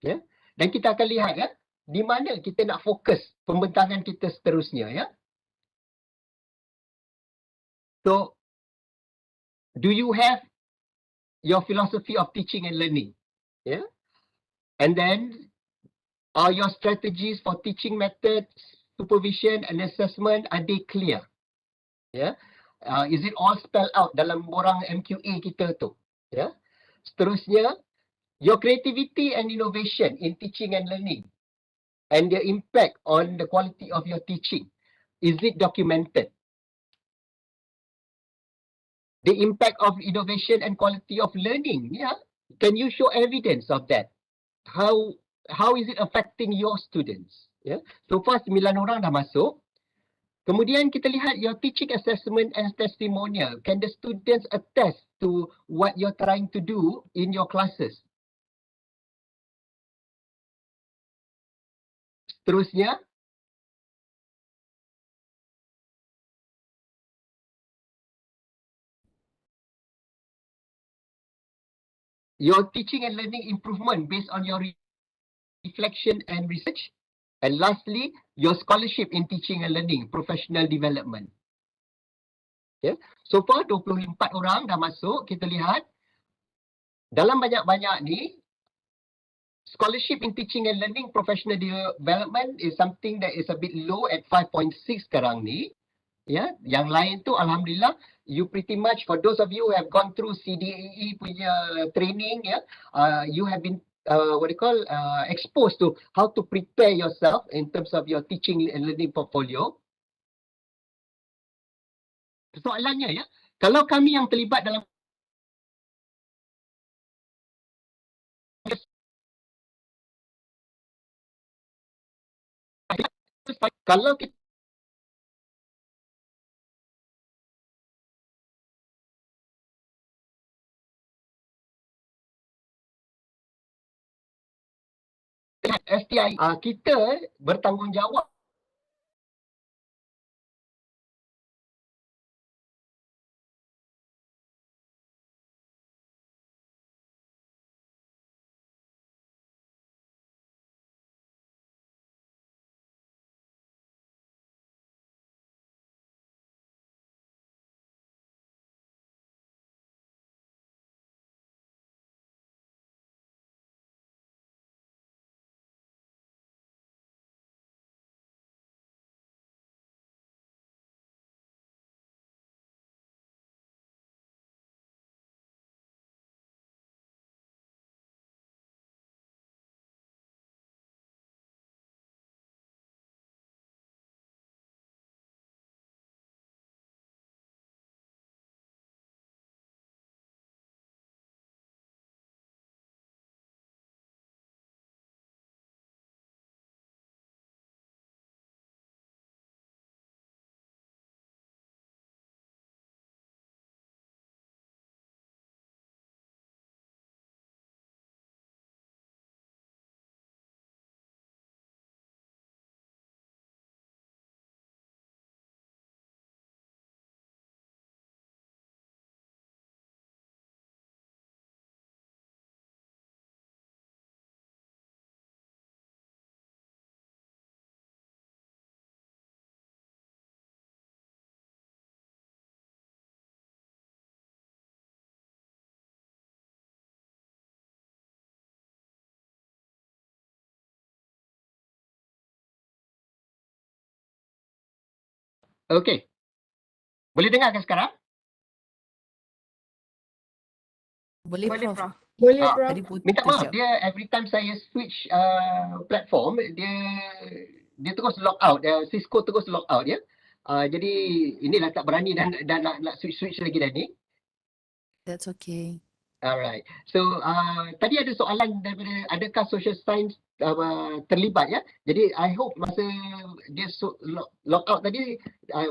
Dan kita akan lihat di mana kita nak fokus pembentangan kita seterusnya. So, do you have your philosophy of teaching and learning? And then, are your strategies for teaching methods, supervision and assessment, are they clear? Is it all spelled out dalam borang MQA kita tu? Seterusnya, your creativity and innovation in teaching and learning and their impact on the quality of your teaching, is it documented? The impact of innovation and quality of learning, can you show evidence of that? How is it affecting your students? So far 9 orang dah masuk. Kemudian kita lihat your teaching assessment and testimonial. Can the students attest to what you're trying to do in your classes? Seterusnya, your teaching and learning improvement based on your reflection and research. And lastly, your scholarship in teaching and learning, professional development. Okay. So far 24 orang dah masuk, kita lihat. Dalam banyak-banyak ni, scholarship in teaching and learning, professional development is something that is a bit low at 5.6 sekarang ni. Ya, yang lain tu alhamdulillah you pretty much, for those of you who have gone through CDAE punya training, ya, you have been exposed to how to prepare yourself in terms of your teaching and learning portfolio. Soalannya, ya, kalau kami yang terlibat dalam kalau kita STI, kita bertanggungjawab okey. Boleh dengar kan sekarang? Boleh, Prof. Boleh, Ah, Prof. Tadi putus Minta maaf, jap. dia every time saya switch platform, dia terus log out, Cisco terus log out, ya. Jadi inilah tak berani dan nak switch lagi dah ni. That's okay. Alright. So tadi ada soalan daripada adakah social science terlibat, ya. Jadi I hope masa dia log out tadi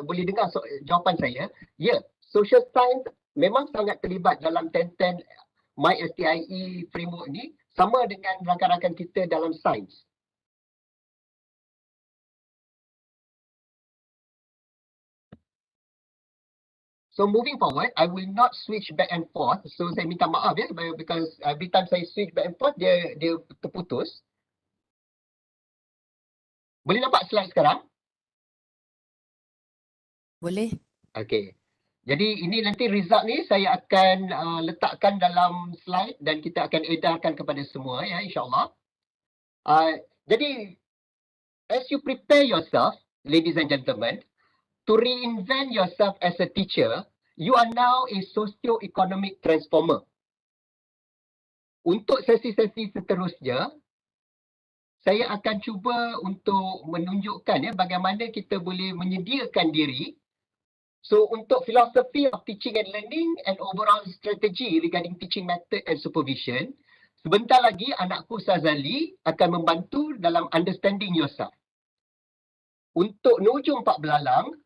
boleh dengar jawapan saya. Ya, social science memang sangat terlibat dalam 10-10 MySTIE framework ni, sama dengan rakan-rakan kita dalam sains. So moving forward, I will not switch back and forth. So saya minta maaf, ya, because every time saya switch back and forth, dia terputus. Boleh nampak slide sekarang? Boleh? Okay. Jadi ini nanti result ni saya akan letakkan dalam slide dan kita akan edarkan kepada semua, ya, insyaAllah. Jadi, as you prepare yourself, ladies and gentlemen, to reinvent yourself as a teacher, you are now a socio-economic transformer. Untuk sesi-sesi seterusnya, saya akan cuba untuk menunjukkan, ya, bagaimana kita boleh menyediakan diri. So untuk philosophy of teaching and learning and overall strategy regarding teaching method and supervision, sebentar lagi anakku Sazali akan membantu dalam understanding yourself. Untuk Nujung Pak Belalang,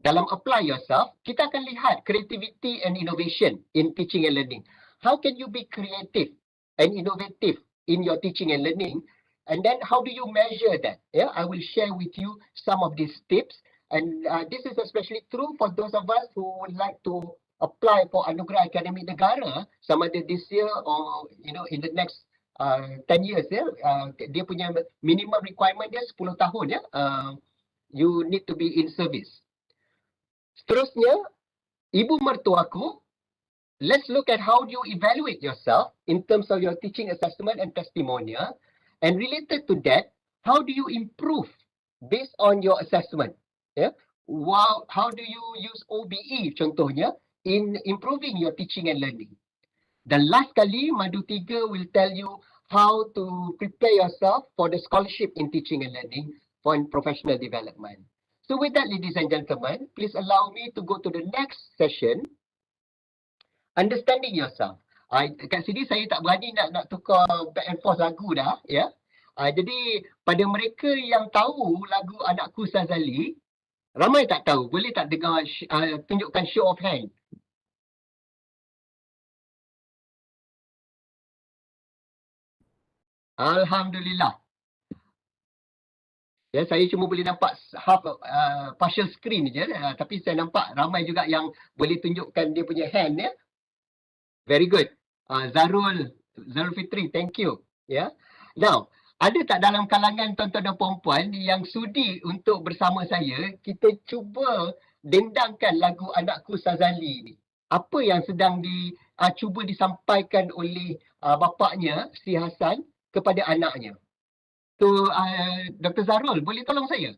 dalam apply yourself, kita akan lihat creativity and innovation in teaching and learning. How can you be creative and innovative in your teaching and learning? And then how do you measure that? Yeah, I will share with you some of these tips. And this is especially true for those of us who would like to apply for anugerah akademik negara sama ada this year or in the next 10 years ya, dia punya minimum requirement dia 10 tahun ya, you need to be in service. Seterusnya, ibu mertuaku, let's look at how you evaluate yourself in terms of your teaching assessment and testimonial, and related to that, how do you improve based on your assessment? Yeah, how do you use OBE contohnya in improving your teaching and learning? Dan last kali, Madu 3 will tell you how to prepare yourself for the scholarship in teaching and learning for professional development. So with that, ladies and gentlemen, please allow me to go to the next session, understanding yourself. Kat sini saya tak berani nak tukar back and forth lagu dah, ya. Jadi pada mereka yang tahu lagu Anakku Sazali, ramai tak tahu. Boleh tak dengar tunjukkan show of hand? Alhamdulillah. Ya, saya cuma boleh nampak partial screen je, tapi saya nampak ramai juga yang boleh tunjukkan dia punya hand ya. Very good. Zarul Fitri, thank you. Ya. Now, ada tak dalam kalangan tuan-tuan dan puan-puan yang sudi untuk bersama saya kita cuba dendangkan lagu Anakku Sazali ni? Apa yang sedang cuba disampaikan oleh bapaknya si Hasan kepada anaknya? So, Dr. Zarul, boleh tolong saya?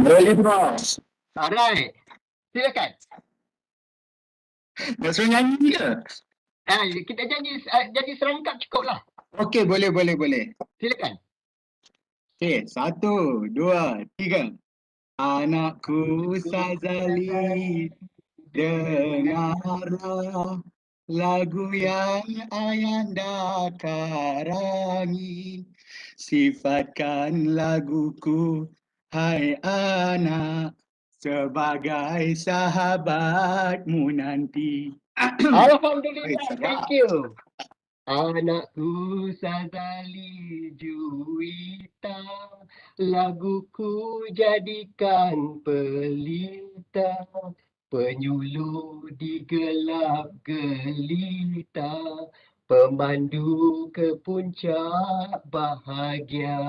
Boleh, Prof. Alright. Silakan. Nak suruh nyanyi ke? Kita jadi serangkap cukup lah. Okey, boleh. Silakan. Okey, 1, 2, 3. Anakku Sazali, dengarlah lagu yang ayanda karangi. Sifatkan laguku, hai anak, sebagai sahabatmu nanti. Alhamdulillah, thank you. Anakku Sazali Juwita, laguku jadikan pelita, penyuluh di gelap gelita, pemandu ke puncak bahagia.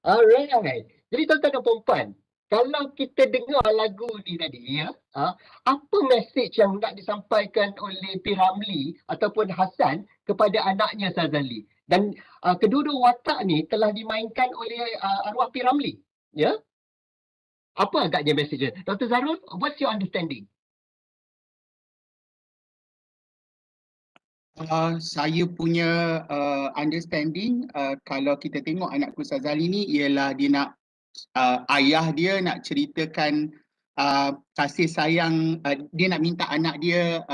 Alright. Jadi tuan-tuan dan puan-puan, kalau kita dengar lagu ni tadi ya, apa message yang nak disampaikan oleh P. Ramlee ataupun Hasan kepada anaknya Sazali? Dan kedua-dua watak ni telah dimainkan oleh arwah P. Ramlee. Ya? Apa agaknya message? Dr. Zarul, what's your understanding? Saya punya understanding, kalau kita tengok Anakku Sazali ni ialah dia nak ayah dia nak ceritakan kasih sayang, dia nak minta anak dia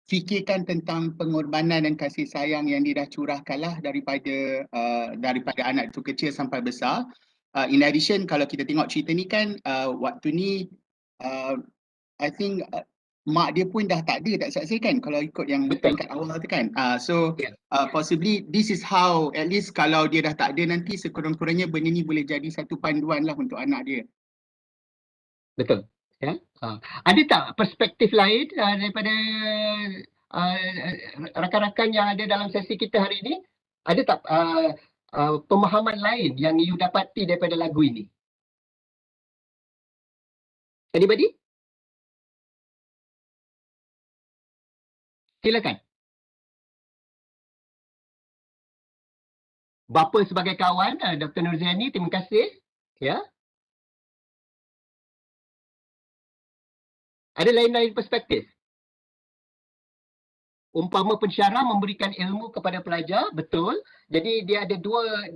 fikirkan tentang pengorbanan dan kasih sayang yang dia dah curahkanlah daripada anak tu kecil sampai besar. In addition, kalau kita tengok cerita ni kan, waktu ni I think mak dia pun dah tak ada, tak saksi kan, kalau ikut yang tingkat awal tu kan. Possibly this is how, at least kalau dia dah tak ada nanti, sekurang-kurangnya benda ni boleh jadi satu panduan lah untuk anak dia. Betul. Ya. Ada tak perspektif lain daripada rakan-rakan yang ada dalam sesi kita hari ini? Ada tak pemahaman lain yang you dapati daripada lagu ini? Anybody? Silakan. Bapa sebagai kawan, Dr. Nurziani, terima kasih. Ya. Ada lain-lain perspektif? Umpama pensyarah memberikan ilmu kepada pelajar, betul. Jadi dia ada dua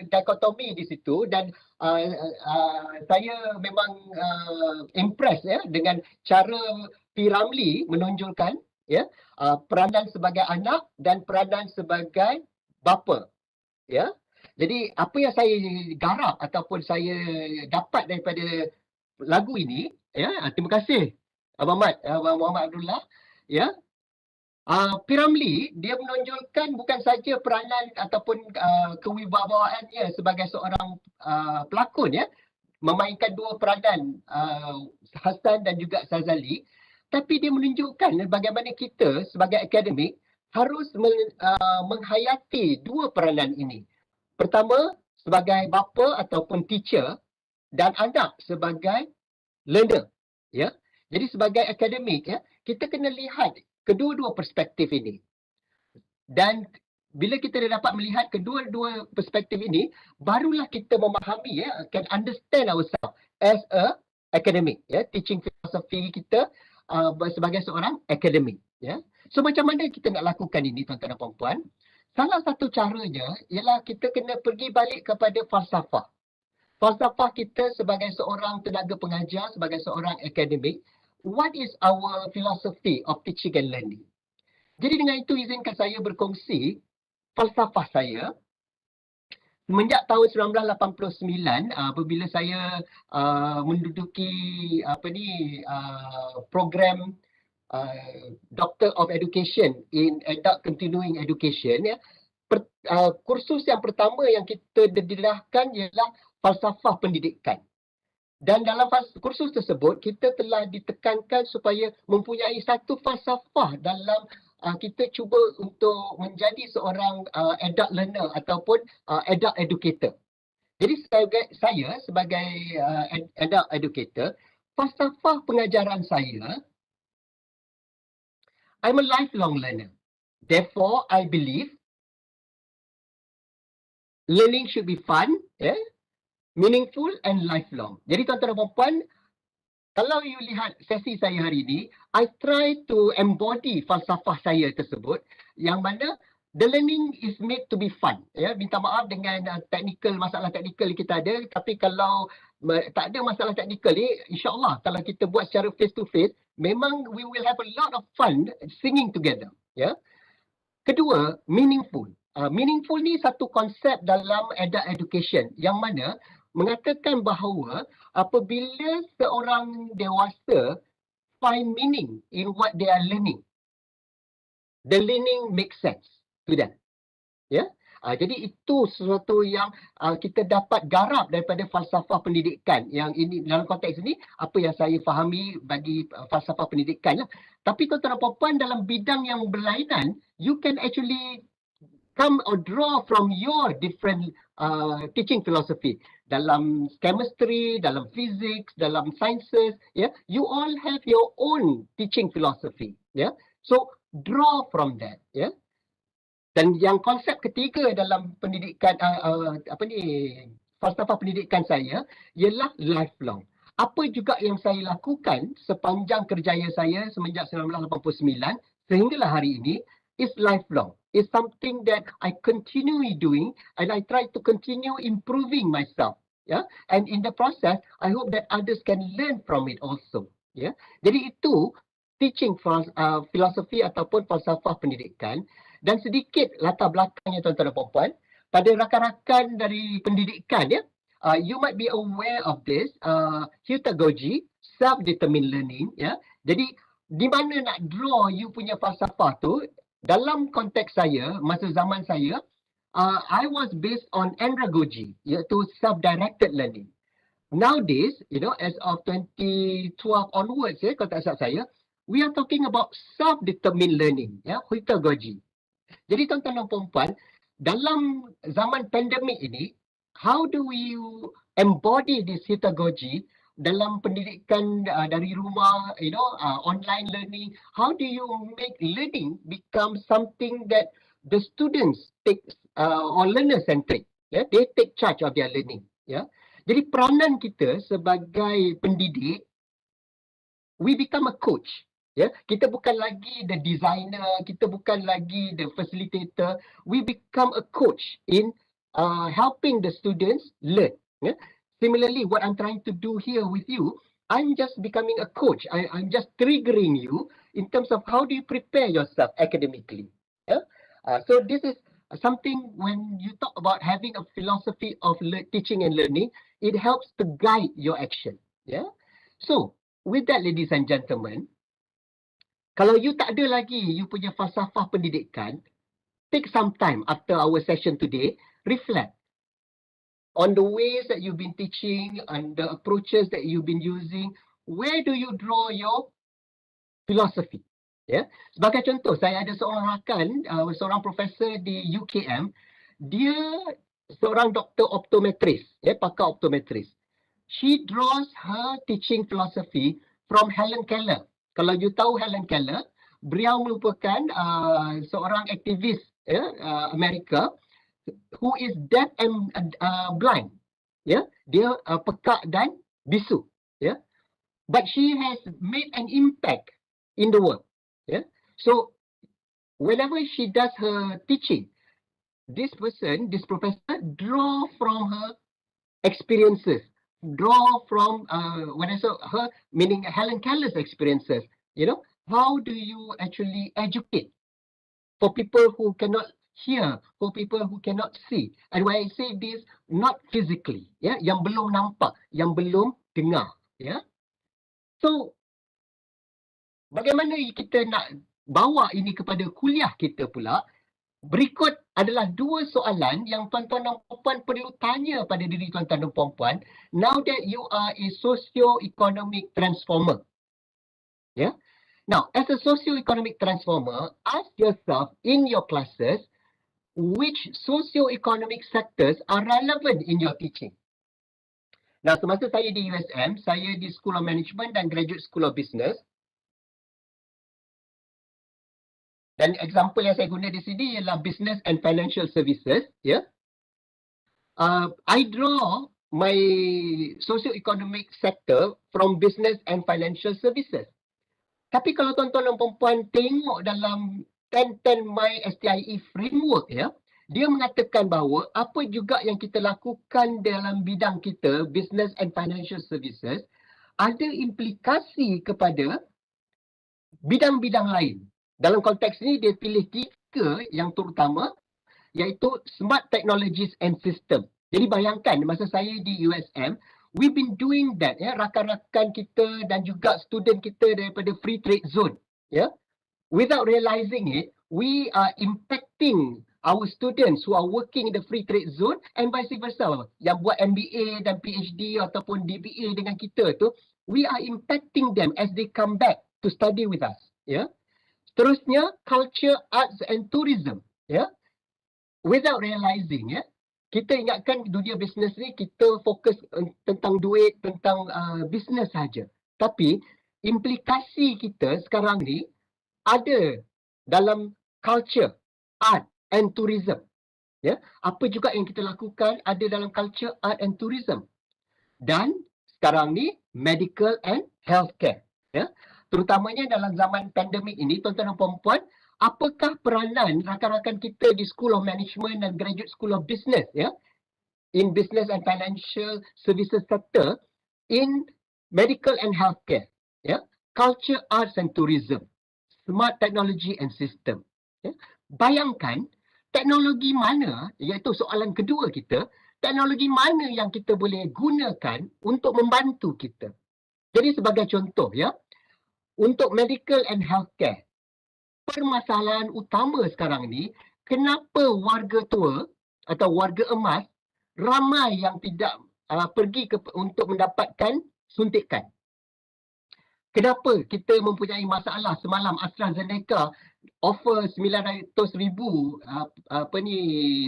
dikotomi di situ dan saya memang impress ya dengan cara P. Ramlee menonjolkan ya peranan sebagai anak dan peranan sebagai bapa. Ya. Jadi apa yang saya garap ataupun saya dapat daripada lagu ini, ya, terima kasih Abang Muhammad Abdullah, ya. P. Ramlee dia menonjolkan bukan saja peranan ataupun kewibawaannya sebagai seorang pelakon ya, memainkan dua peranan Hassan dan juga Sazali, tapi dia menunjukkan bagaimana kita sebagai akademik harus menghayati dua peranan ini. Pertama, sebagai bapa ataupun teacher dan anak sebagai learner. Ya. Jadi sebagai akademik, ya, kita kena lihat kedua-dua perspektif ini. Dan bila kita dah dapat melihat kedua-dua perspektif ini, barulah kita memahami, ya, can understand ourselves as a academic, ya, teaching philosophy kita sebagai seorang akademik, ya. So macam mana kita nak lakukan ini, tuan-tuan dan puan-puan? Salah satu caranya ialah kita kena pergi balik kepada falsafah. Falsafah kita sebagai seorang tenaga pengajar, sebagai seorang akademik, what is our philosophy of teaching and learning? Jadi dengan itu izinkan saya berkongsi falsafah saya semenjak tahun 1989 apabila saya menduduki program Doctor of Education in Adult Continuing Education, ya. Kursus yang pertama yang kita dedahkan ialah falsafah pendidikan. Dan dalam kursus tersebut kita telah ditekankan supaya mempunyai satu falsafah dalam kita cuba untuk menjadi seorang adult learner ataupun adult educator. Jadi saya sebagai adult educator, falsafah pengajaran saya, I'm a lifelong learner. Therefore, I believe learning should be fun, meaningful and lifelong. Jadi tuan-tuan dan puan-puan, kalau you lihat sesi saya hari ini, I try to embody falsafah saya tersebut yang mana the learning is made to be fun. Ya, minta maaf dengan masalah teknikal kita ada, tapi kalau tak ada masalah teknikal ni, insya-Allah kalau kita buat secara face to face, memang we will have a lot of fun singing together. Ya. Kedua, meaningful. Meaningful ni satu konsep dalam adult education yang mana mengatakan bahawa apabila seorang dewasa find meaning in what they are learning, the learning makes sense to them. Ya, jadi itu sesuatu yang kita dapat garap daripada falsafah pendidikan. Yang ini dalam konteks ini apa yang saya fahami bagi falsafah pendidikan lah. Tapi tuan-tuan dan puan-puan, dalam bidang yang berlainan, you can actually come or draw from your different teaching philosophy. Dalam chemistry, dalam physics, dalam sciences, ya, you all have your own teaching philosophy, ya. So draw from that, ya. Dan yang konsep ketiga dalam pendidikan falsafah pendidikan saya ialah lifelong. Apa juga yang saya lakukan sepanjang kerjaya saya semenjak 1989 sehinggalah hari ini is lifelong. It's something that I continue doing and I try to continue improving myself. Yeah? And in the process, I hope that others can learn from it also. Yeah? Jadi itu teaching philosophy ataupun falsafah pendidikan. Dan sedikit latar belakangnya tuan-tuan dan puan-puan. Pada rakan-rakan dari pendidikan, ya, you might be aware of this, heutagogy, self-determined learning. Ya. Jadi di mana nak draw you punya falsafah tu? Dalam konteks saya, masa zaman saya, I was based on andragogy, iaitu self-directed learning. Nowadays, as of 2012 onwards, kalau tak salah saya, we are talking about self-determined learning, heutagogy. Jadi tuan-tuan dan puan-puan, dalam zaman pandemik ini, how do we embody this heutagogy dalam pendidikan dari rumah, online learning? How do you make learning become something that the students take or learner centric? They take charge of their learning. Jadi peranan kita sebagai pendidik, we become a coach. Kita bukan lagi the designer, kita bukan lagi the facilitator. We become a coach in helping the students learn. Similarly, what I'm trying to do here with you, I'm just becoming a coach. I'm just triggering you in terms of how do you prepare yourself academically. So this is something when you talk about having a philosophy of teaching and learning, it helps to guide your action. So with that, ladies and gentlemen, kalau you tak ada lagi you punya falsafah pendidikan, take some time after our session today, reflect. on the ways that you've been teaching and the approaches that you've been using, where do you draw your philosophy? Ya, sebagai contoh, saya ada seorang rakan, seorang profesor di UKM, dia seorang doktor optometris, ya, pakar optometris. She draws her teaching philosophy from Helen Keller. Kalau you tahu Helen Keller, beliau merupakan seorang aktivis, ya, Amerika who is deaf and blind. Ya, dia pekak dan bisu, ya. But she has made an impact in the world. Yeah. So whenever she does her teaching, this professor draw from her experiences, draw from when I say her, meaning Helen Keller's experiences. You know, how do you actually educate for people who cannot hear, for people who cannot see? And when I say this, not physically, yeah, yang belum nampak, yang belum dengar, yeah. So bagaimana kita nak bawa ini kepada kuliah kita pula? Berikut adalah dua soalan yang tuan-tuan dan puan perlu tanya pada diri tuan-tuan dan puan. Now that you are a socio-economic transformer. Yeah. Now, as a socio-economic transformer, ask yourself in your classes, which socio-economic sectors are relevant in your teaching? Nah, semasa saya di USM, saya di School of Management dan Graduate School of Business. Dan example yang saya guna di sini ialah business and financial services. Yeah. I draw my socio-economic sector from business and financial services. Tapi kalau tuan-tuan dan puan tengok dalam 10 MySTIE framework, ya, dia mengatakan bahawa apa juga yang kita lakukan dalam bidang kita, business and financial services, ada implikasi kepada bidang-bidang lain. Dalam konteks ini dia pilih 3 yang terutama, iaitu smart technologies and system. Jadi bayangkan masa saya di USM, we've been doing that, ya, rakan-rakan kita dan juga student kita daripada free trade zone, ya. Without realizing it, we are impacting our students who are working in the free trade zone and vice versa. Yang buat MBA dan PhD ataupun DBA dengan kita tu, we are impacting them as they come back to study with us, ya. Terusnya, culture, arts and tourism. Ya. Without realizing, ya, kita ingatkan dunia bisnes ni kita fokus tentang duit, tentang bisnes saja. Tapi implikasi kita sekarang ni ada dalam culture, art and tourism. Ya. Apa juga yang kita lakukan ada dalam culture, art and tourism. Dan sekarang ni medical and healthcare. Ya. Terutamanya dalam zaman pandemik ini, tuan-tuan dan puan-puan, apakah peranan rakan-rakan kita di School of Management dan Graduate School of Business, ya, in business and financial services sector, in medical and healthcare, ya, culture, arts and tourism, smart technology and system. Ya. Bayangkan teknologi mana, iaitu soalan kedua kita, teknologi mana yang kita boleh gunakan untuk membantu kita. Jadi sebagai contoh, ya, untuk medical and healthcare, permasalahan utama sekarang ni, kenapa warga tua atau warga emas ramai yang tidak pergi untuk mendapatkan suntikan? Kenapa kita mempunyai masalah semalam AstraZeneca offer 900,000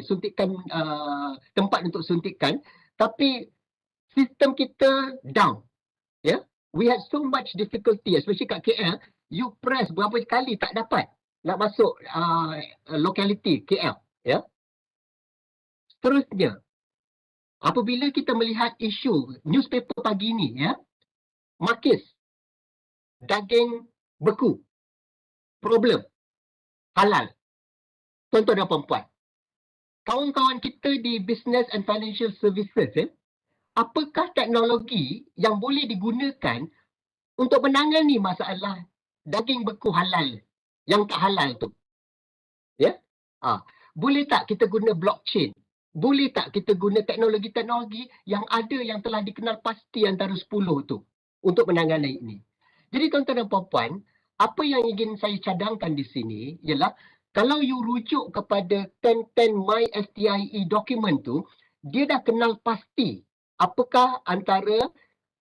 suntikan, tempat untuk suntikan, tapi sistem kita down, ya. We had so much difficulty, especially kat KL, you press berapa kali tak dapat nak masuk locality KL, ya. Seterusnya, apabila kita melihat isu newspaper pagi ni, ya, makis, daging beku, problem, halal. Tuan-tuan dan puan-puan, kawan-kawan kita di business and financial services, ya, apakah teknologi yang boleh digunakan untuk menangani masalah daging beku halal yang tak halal tu? Ya? Boleh tak kita guna blockchain? Boleh tak kita guna teknologi-teknologi yang ada yang telah dikenal pasti antara 10 tu untuk menangani ini? Jadi tuan-tuan dan puan-puan, apa yang ingin saya cadangkan di sini ialah kalau you rujuk kepada 10 MySTIE dokumen tu, dia dah kenal pasti apakah antara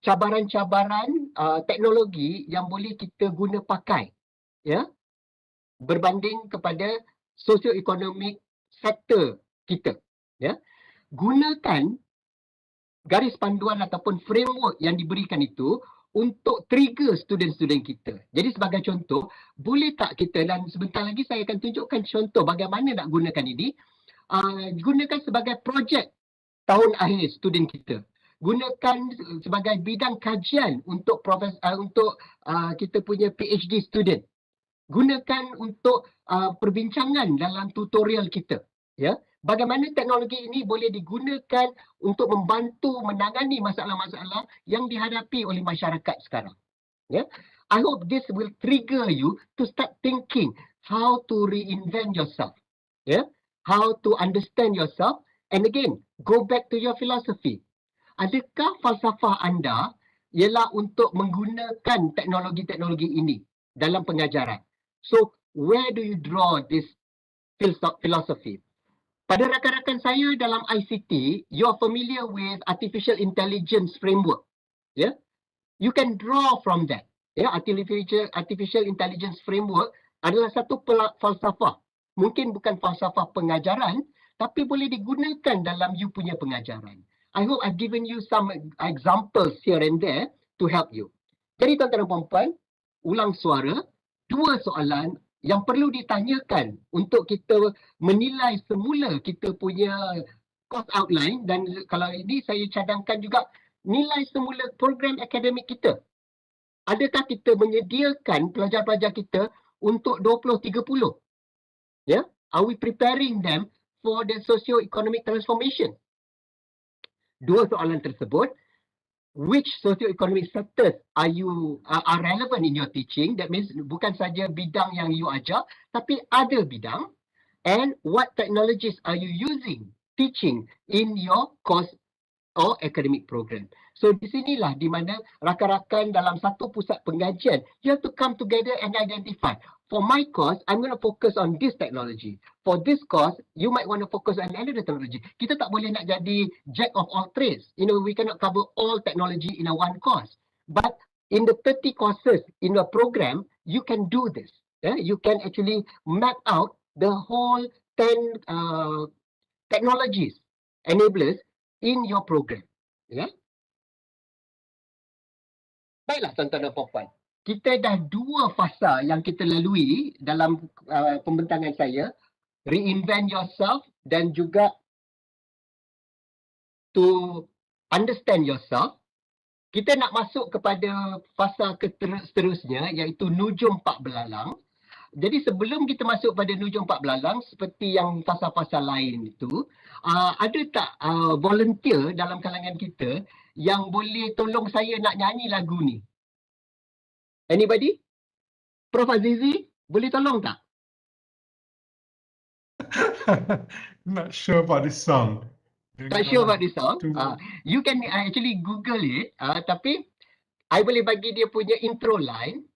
cabaran-cabaran teknologi yang boleh kita guna pakai, ya, berbanding kepada socio-economic sektor kita, ya. Gunakan garis panduan ataupun framework yang diberikan itu untuk trigger student-student kita. Jadi sebagai contoh, boleh tak kita, dan sebentar lagi saya akan tunjukkan contoh bagaimana nak gunakan ini, gunakan sebagai projek tahun akhir student kita. Gunakan sebagai bidang kajian untuk kita punya PhD student. Gunakan untuk perbincangan dalam tutorial kita, ya. Bagaimana teknologi ini boleh digunakan untuk membantu menangani masalah-masalah yang dihadapi oleh masyarakat sekarang. Ya. I hope this will trigger you to start thinking how to reinvent yourself. Ya. How to understand yourself, and again, go back to your philosophy. Adakah falsafah anda ialah untuk menggunakan teknologi-teknologi ini dalam pengajaran? So, where do you draw this philosophy? Pada rakan-rakan saya dalam ICT, you're familiar with artificial intelligence framework. Yeah? You can draw from that. Yeah? Artificial intelligence framework adalah satu falsafah. Mungkin bukan falsafah pengajaran, tapi boleh digunakan dalam you punya pengajaran. I hope I've given you some examples here and there to help you. Jadi tuan-tuan dan puan-puan, ulang suara, 2 soalan yang perlu ditanyakan untuk kita menilai semula kita punya course outline, dan kalau ini saya cadangkan juga nilai semula program akademik kita. Adakah kita menyediakan pelajar-pelajar kita untuk 20-30? Ya? Are we preparing them for the socio-economic transformation? 2 soalan tersebut. Which socio-economic sectors are relevant in your teaching? That means bukan saja bidang yang you ajar, tapi other bidang. And what technologies are you using teaching in your course or academic program? So di sinilah di mana rakan-rakan dalam satu pusat pengajian, you have to come together and identify. For my course, I'm going to focus on this technology. For this course, you might want to focus on another technology. Kita tak boleh nak jadi jack of all trades. You know, we cannot cover all technology in a one course. But in the 30 courses in a program, you can do this. Yeah? You can actually map out the whole 10 technologies, enablers in your program. Yeah? Baiklah tuan-tuan dan puan-puan. Kita dah 2 fasa yang kita lalui dalam pembentangan saya. Reinvent yourself dan juga to understand yourself. Kita nak masuk kepada fasa seterusnya, iaitu nujum pak belalang. Jadi sebelum kita masuk pada nujum pak belalang, seperti yang fasa-fasa lain itu, ada tak volunteer dalam kalangan kita yang boleh tolong saya nak nyanyi lagu ni? Anybody? Prof Azizi, boleh tolong tak? Not sure about this song. Not sure about this song? You can actually Google it, tapi I boleh bagi dia punya intro line.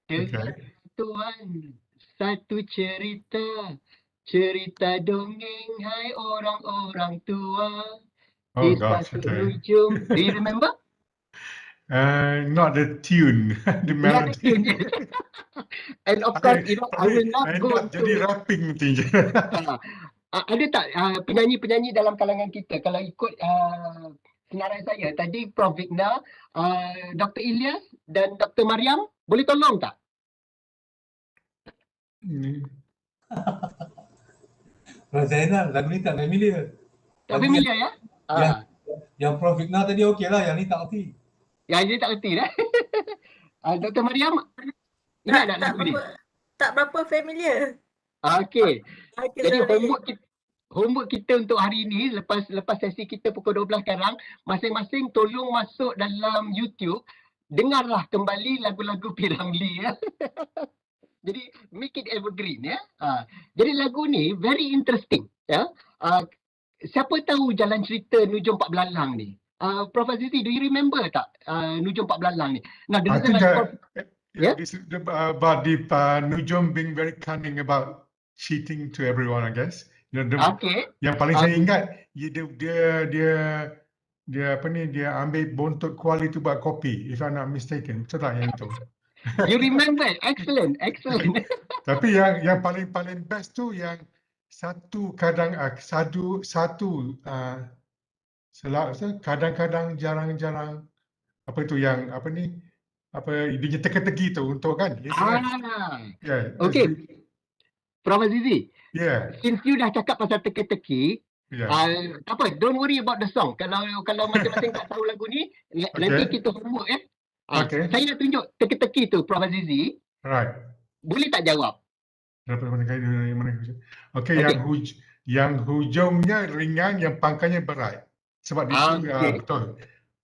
Okay. Tuan, satu cerita, cerita dongeng, hai orang-orang tua. Oh gosh, okay. Nujum. Do you remember? Not the tune, the melody. Not the tune, yes. And of course, you know, I will not go to... Jadi rapping nanti je. Ada tak penyanyi-penyanyi dalam kalangan kita? Kalau ikut senarai saya, tadi Prof Vigna, Dr. Ilyas dan Dr. Mariam, boleh tolong tak? Zainal, lagu ni tak familiar. Tak familiar ya? Yang Prof Vigna tadi okey lah, yang ni tak okey. Yang ini tak erti dah. Dr. Mariam, ingat tak lagu ni? Tak berapa familiar. Okey. Jadi sorry. homework kita untuk hari ini, lepas sesi kita pukul 12 sekarang, masing-masing tolong masuk dalam YouTube, dengarlah kembali lagu-lagu P. Ramlee ya. Jadi make it evergreen ya. Jadi lagu ni very interesting ya. Siapa tahu jalan cerita Nujum Pak Belalang ni? Prof Azizi, do you remember tak Nujum Pak Belalang ni? Now, the reason this is about the Nujum being very cunning about cheating to everyone, I guess. Okey. Yang paling saya ingat dia apa ni, dia ambil bontot kuali tu buat kopi, if I'm not mistaken. Betul tak yang itu? You remember? Excellent, excellent. Tapi yang paling best tu yang satu kadang kadang-kadang jarang-jarang apa tu yang apa ni, apa dia punya teka-teki tu untuk kan. Yeah, Okey. Prof Azizi, yeah, since you dah cakap pasal teka-teki, yeah. tak apa, don't worry about the song. Kalau masing-masing tak tahu lagu ni, nanti kita homework Okay. Saya nak tunjuk teka-teki tu, Prof Azizi. Right. Boleh tak jawab? Okey, yang hujungnya ringan, yang pangkalnya berat. Sebab itu betul.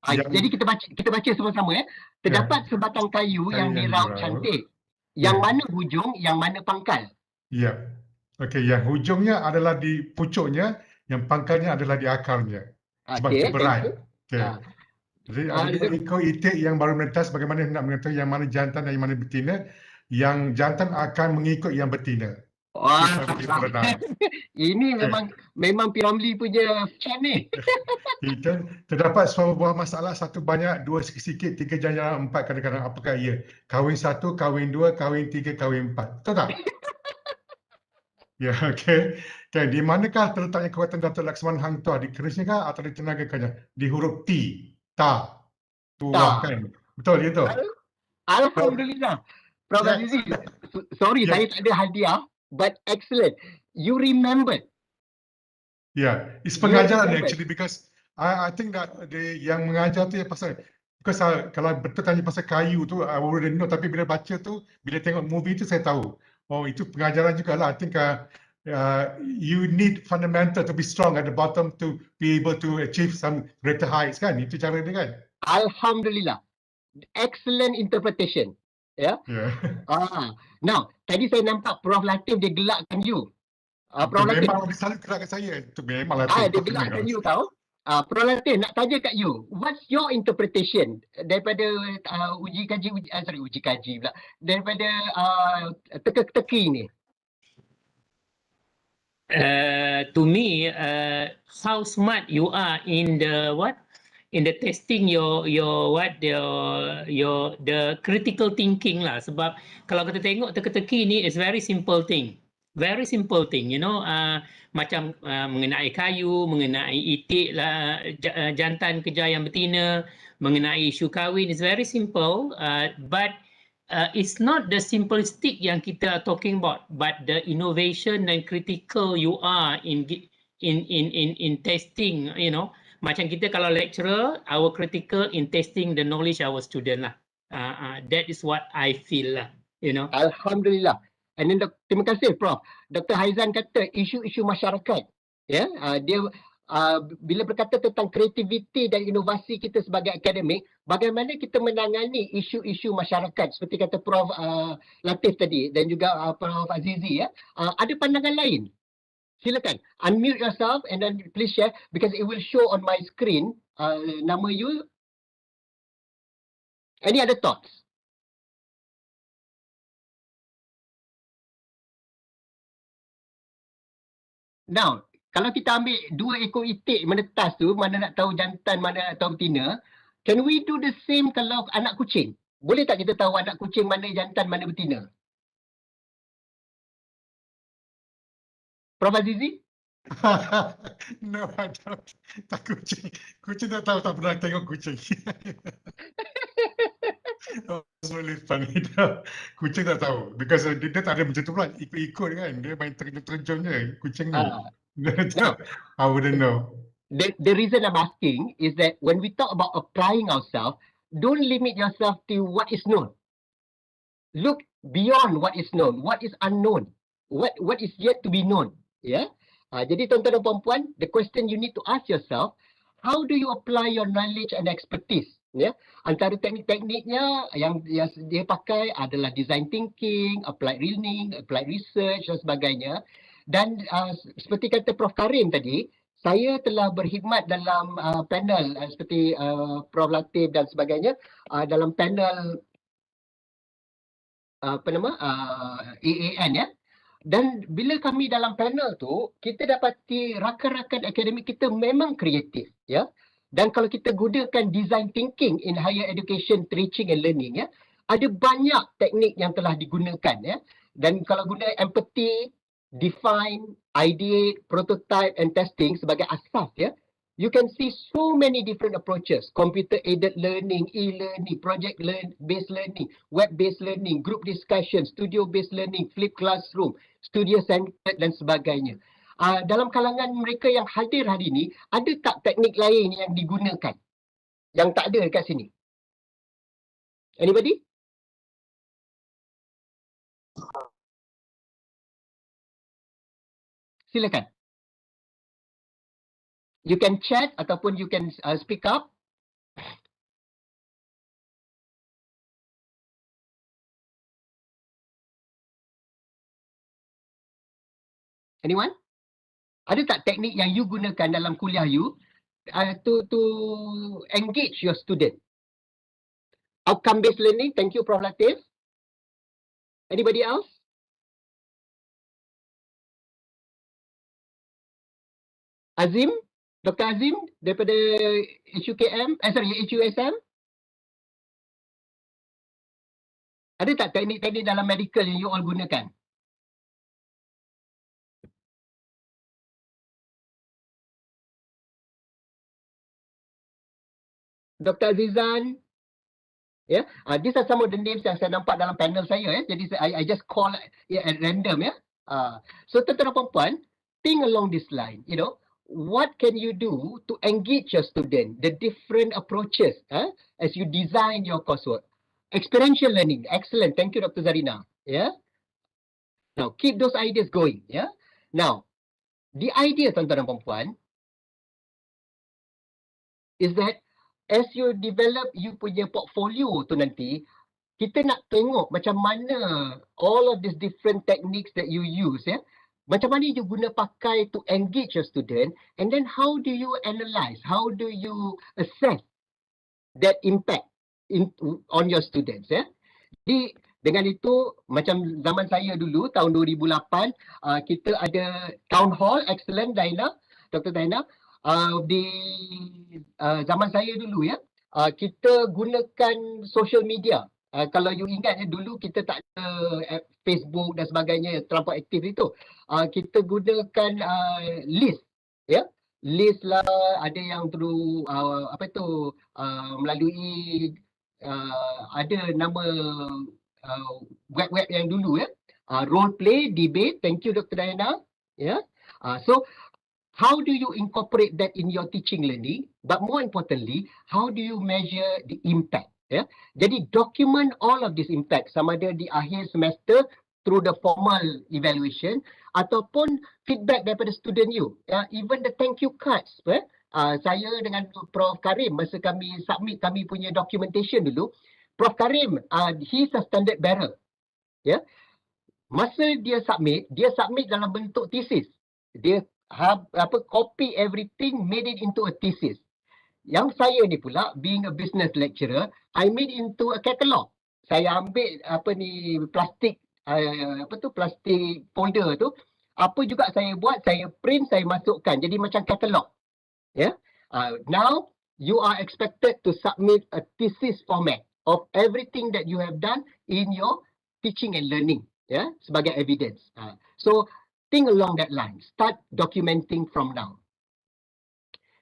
Jadi kita baca sama-sama Terdapat sebatang kayu yang diraut cantik. Yang mana hujung, yang mana pangkal? Ya. Okey, yang hujungnya adalah di pucuknya, yang pangkalnya adalah di akarnya. Sebab itu berat. Okey. Jadi ada dua ekor itik yang baru menetas, bagaimana nak mengetahui yang mana jantan dan yang mana betina? Yang jantan akan mengikut yang betina. Wah, ini memang Ramlee punya fan ni. Terdapat sebuah masalah, satu banyak, dua sikit, tiga jarang, empat kadang-kadang. Apakah ia? Kahwin satu, kahwin dua, kahwin tiga, kahwin empat. Betul tak? Ya, okey. Okay, di manakah terletaknya kekuatan Datuk Laksamana Hang Tuah? Di kerisnya kah atau di tenagakannya? Di huruf T. Ta. Tuah kan? Betul itu? Alhamdulillah. Prof Azizi, sorry saya tak ada hadiah, but excellent. You remembered. Yeah, it's pengajaran actually, because I think that yang mengajar tu pasal, because kalau betul tanya pasal kayu tu, I already know, tapi bila baca tu, bila tengok movie tu saya tahu. Oh, itu pengajaran juga lah. I think you need fundamental to be strong at the bottom to be able to achieve some greater heights kan? Itu cara dia kan? Alhamdulillah. Excellent interpretation. Ya. Yeah? Now, tadi saya nampak Prof Latif dia gelakkan you. Prof Latif memang dia selalu gelakkan saya. Itu memang Latif. Dia gelakkan you tahu. Prof Latif nak tanya kat you, what's your interpretation daripada uji kaji pula, daripada teka-teki ni? To me, how smart you are in the in the testing the critical thinking lah. Sebab kalau kita tengok teka-teki ni is very simple thing, you know, macam mengenai kayu, mengenai itik lah, jantan kejar yang betina, mengenai isu kahwin is very simple, but it's not the simplistic yang kita talking about, but the innovation and critical you are in testing, you know. Macam kita kalau lecturer, our critical in testing the knowledge our student lah. That is what I feel lah, you know. Alhamdulillah. And then terima kasih Prof. Dr. Haizan kata isu-isu masyarakat. Ya, dia bila berkata tentang kreativiti dan inovasi kita sebagai akademik, bagaimana kita menangani isu-isu masyarakat seperti kata Prof Latif tadi dan juga Prof Azizi ya. Ada pandangan lain? Silakan unmute yourself and then please share because it will show on my screen nama you. Any other thoughts? Now, kalau kita ambil dua ekor itik menetas tu, mana nak tahu jantan, mana nak tahu betina, can we do the same kalau anak kucing? Boleh tak kita tahu anak kucing mana jantan, mana betina? Prof Azizi? No, I don't. Tak kucing. Kucing tak tahu, tak pernah tengok kucing. Oh, it's really funny. Kucing tak tahu. Because dia tak ada macam tu pula. Ikut-ikut kan. Dia main terjun je. Kucing ni. No, I wouldn't know. The reason I'm asking is that when we talk about applying ourselves, don't limit yourself to what is known. Look beyond what is known. What is unknown? What is yet to be known? Yeah. Jadi tuan-tuan dan puan-puan, the question you need to ask yourself, how do you apply your knowledge and expertise? Ya, antara teknik-tekniknya yang dia pakai adalah design thinking, applied learning, applied research dan sebagainya. Dan seperti kata Prof Karim tadi, saya telah berkhidmat dalam panel seperti Prof Latif dan sebagainya dalam panel AAN ya. Dan bila kami dalam panel tu, kita dapati rakan-rakan akademik kita memang kreatif, ya. Dan kalau kita gunakan design thinking in higher education, teaching and learning, ya, ada banyak teknik yang telah digunakan, ya. Dan kalau guna empathy, define, ideate, prototype and testing sebagai asas, ya, you can see so many different approaches: computer aided learning, e-learning, based learning, web based learning, group discussion, studio based learning, flipped classroom, studio centered dan sebagainya. Dalam kalangan mereka yang hadir hari ini, ada tak teknik lain yang digunakan yang tak ada dekat sini? Anybody? Silakan. You can chat ataupun you can speak up. Anyone? Ada tak teknik yang you gunakan dalam kuliah you to engage your student? Outcome based learning. Thank you, Prof. Latif. Anybody else? Azim? Dr. Azim daripada HUKM, HUSM? Ada tak teknik-teknik dalam medical yang you all gunakan? Dr. Azizan? Yeah, these are some of the names yang saya nampak dalam panel saya. Jadi I just call at random. So tuan-tuan dan puan-puan, think along this line. You know, what can you do to engage your student? The different approaches as you design your coursework. Experiential learning, excellent. Thank you, Dr. Zarina. Yeah. Now keep those ideas going. Yeah. Now, the idea, tuan-tuan dan puan-puan, is that as you develop you punya portfolio tu nanti, kita nak tengok macam mana all of these different techniques that you use, ya. Macam mana you guna pakai to engage your student, and then how do you analyze, how do you assess that impact on your students, ya. Jadi dengan itu, macam zaman saya dulu tahun 2008, kita ada town hall, excellent Daina, Dr. Daina. Di zaman saya dulu, ya, kita gunakan social media. Kalau you ingat, dulu kita tak ada Facebook dan sebagainya terlampau aktif itu. Kita gunakan list, ya, list lah, ada yang through melalui ada nama web-web yang dulu, ya, role play, debate. Thank you, Dr. Diana. Ya, so how do you incorporate that in your teaching learning? But more importantly, how do you measure the impact? Yeah? Jadi document all of this impact, sama ada di akhir semester through the formal evaluation ataupun feedback daripada student you. Even the thank you cards. Saya dengan Prof. Karim, masa kami submit kami punya documentation dulu, Prof. Karim, he's a standard bearer. Yeah? Masa dia submit dalam bentuk thesis. Dia copy everything, made it into a thesis. Yang saya ni pula, being a business lecturer, I made into a catalog. Saya ambil plastik, plastik folder tu, apa juga saya buat, saya print, saya masukkan, jadi macam catalog. Yeah? Now you are expected to submit a thesis format of everything that you have done in your teaching and learning, yeah, sebagai evidence. So think along that line. Start documenting from now.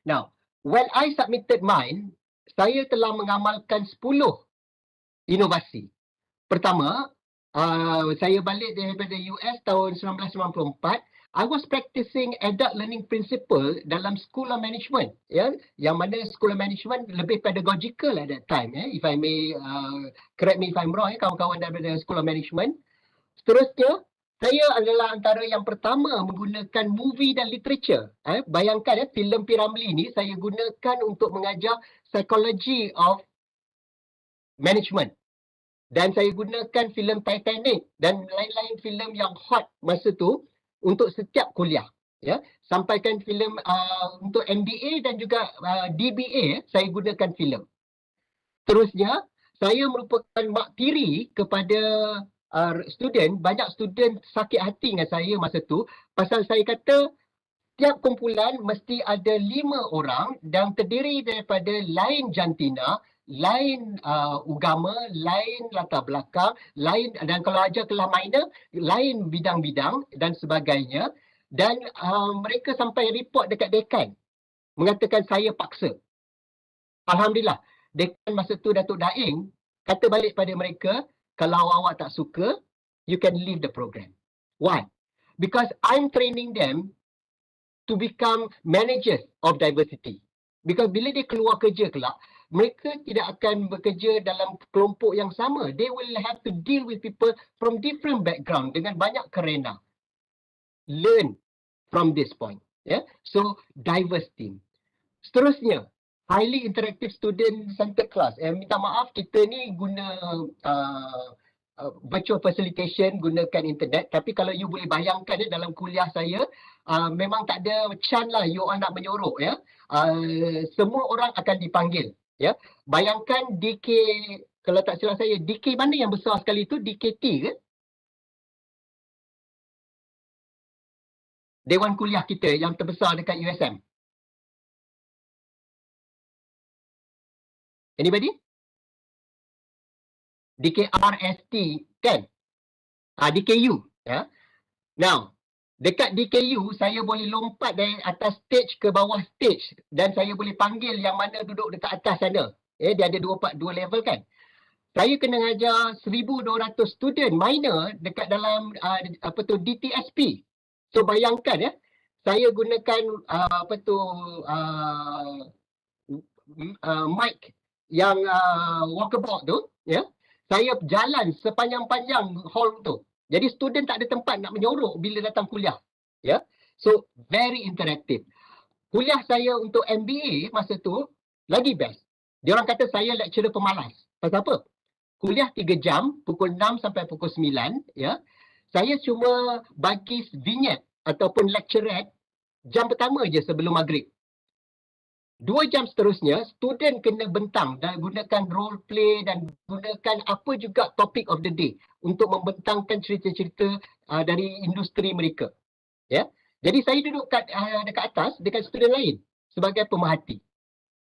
Now, when I submitted mine, saya telah mengamalkan 10 inovasi. Pertama, saya balik daripada US tahun 1994. I was practicing adult learning principle dalam School of Management. Ya, yang mana School of Management lebih pedagogical at that time. If I may, correct me if I'm wrong, kawan-kawan daripada School of Management. Seterusnya, saya adalah antara yang pertama menggunakan movie dan literature. Bayangkan, filem Ramlee ni saya gunakan untuk mengajar psychology of management. Dan saya gunakan filem Titanic dan lain-lain filem yang hot masa tu untuk setiap kuliah. Ya, sampaikan filem untuk MBA dan juga DBA, saya gunakan filem. Terusnya, saya merupakan mak tiri kepada banyak student sakit hati dengan saya masa tu pasal saya kata tiap kumpulan mesti ada 5 orang dan terdiri daripada lain jantina, lain agama, lain latar belakang, lain, dan kalau ajar kelas minor, lain bidang-bidang dan sebagainya. Dan mereka sampai report dekat dekan mengatakan saya paksa. Alhamdulillah, dekan masa tu Datuk Daeng kata balik pada mereka, kalau awak tak suka, you can leave the program. Why? Because I'm training them to become managers of diversity. Because bila dia keluar kerja kelak, mereka tidak akan bekerja dalam kelompok yang sama. They will have to deal with people from different background dengan banyak kerana. Learn from this point. Yeah? So, diverse team. Seterusnya, highly interactive student centered class. Minta maaf, kita ni guna virtual facilitation, gunakan internet. Tapi kalau you boleh bayangkan dalam kuliah saya, memang tak ada chance lah you nak menyorok. Ya. Semua orang akan dipanggil. Ya. Bayangkan DK, kalau tak silap saya, DK mana yang besar sekali tu? DKT ke? Dewan kuliah kita yang terbesar dekat USM. Anybody? DKRST kan? DKU. Ya. Now, dekat DKU, saya boleh lompat dari atas stage ke bawah stage dan saya boleh panggil yang mana duduk dekat atas sana. Dia ada dua level kan? Saya kena ngajar 1,200 student minor dekat dalam DTSP. So bayangkan ya, saya gunakan mic yang walkabout tu, ya. Saya jalan sepanjang-panjang hall tu. Jadi student tak ada tempat nak menyorok bila datang kuliah, ya. So very interactive. Kuliah saya untuk MBA masa tu lagi best. Dia orang kata saya lecturer pemalas. Pasal apa? Kuliah 3 jam, pukul 6 sampai pukul 9, ya. Saya cuma bagi vignette ataupun lecturette jam pertama je sebelum maghrib. 2 jam seterusnya, student kena bentang dan gunakan role play dan gunakan apa juga topic of the day untuk membentangkan cerita-cerita dari industri mereka. Ya. Jadi saya duduk dekat atas dengan student lain sebagai pemerhati.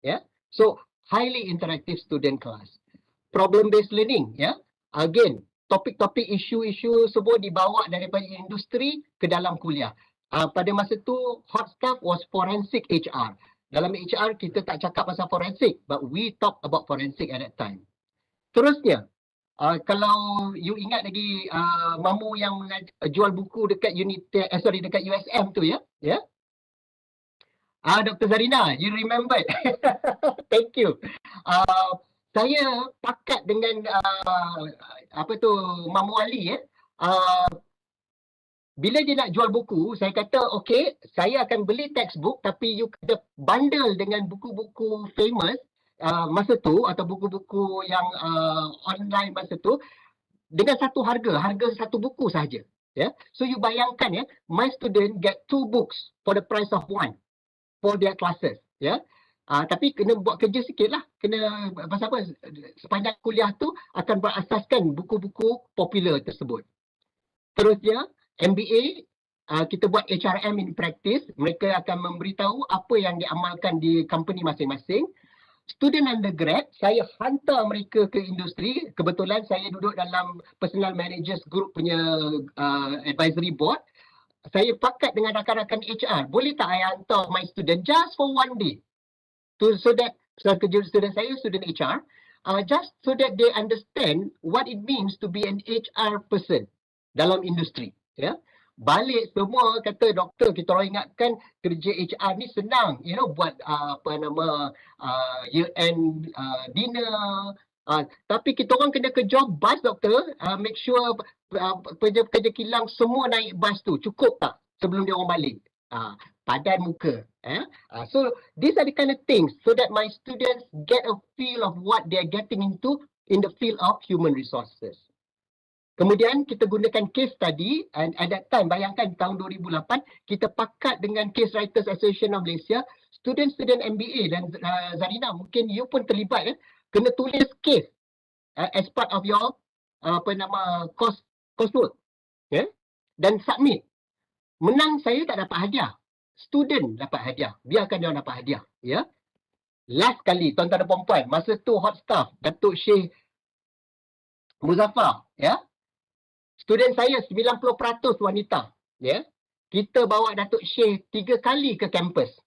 Ya. So, highly interactive student class. Problem-based learning. Ya. Again, topik-topik, isu-isu semua dibawa daripada industri ke dalam kuliah. Pada masa tu, hot stuff was forensic HR. Dalam HR, kita tak cakap pasal forensik, but we talk about forensic at that time. Terusnya, kalau you ingat lagi mamu yang jual buku dekat dekat USM tu ya. Ya. Dr. Zarina, you remember? Thank you. Saya pakat dengan Mamu Ali ya. Bila dia nak jual buku, saya kata, okay, saya akan beli textbook tapi you kena bundle dengan buku-buku famous masa tu atau buku-buku yang online masa tu dengan satu harga satu buku sahaja. Yeah? So you bayangkan ya, my student get 2 books for the price of 1 for their classes. Yeah? Tapi kena buat kerja sikit lah. Kena, pasal apa? Sepanjang kuliah tu akan berasaskan buku-buku popular tersebut. Terusnya, MBA, kita buat HRM in practice. Mereka akan memberitahu apa yang diamalkan di company masing-masing. Student undergrad, saya hantar mereka ke industri. Kebetulan saya duduk dalam personal managers group punya advisory board. Saya pakat dengan rakan-rakan HR. Boleh tak saya hantar my student just for 1 day? So that student saya, student HR, just so that they understand what it means to be an HR person dalam industri. Ya, balik semua kata doktor, kita orang ingatkan kerja HR ni senang, buat year end dinner, tapi kita orang kena ke job bus doktor, make sure kerja kilang semua naik bus tu cukup tak sebelum dia orang balik, padan muka. So these are the kind of things so that my students get a feel of what they are getting into in the field of human resources. Kemudian kita gunakan case study, and at that time, bayangkan tahun 2008, kita pakat dengan Case Writers Association of Malaysia, student-student MBA dan Zarina, mungkin you pun terlibat kena tulis case as part of your course coursework, ya, dan submit. Menang saya tak dapat hadiah. Student dapat hadiah. Biarkan dia dapat hadiah, ya. Last kali tuan-tuan dan puan-puan, masa tu hot staff Datuk Syekh Muzaffar, ya. Student saya 90% wanita, ya. Kita bawa Datuk Syekh 3 kali ke kampus,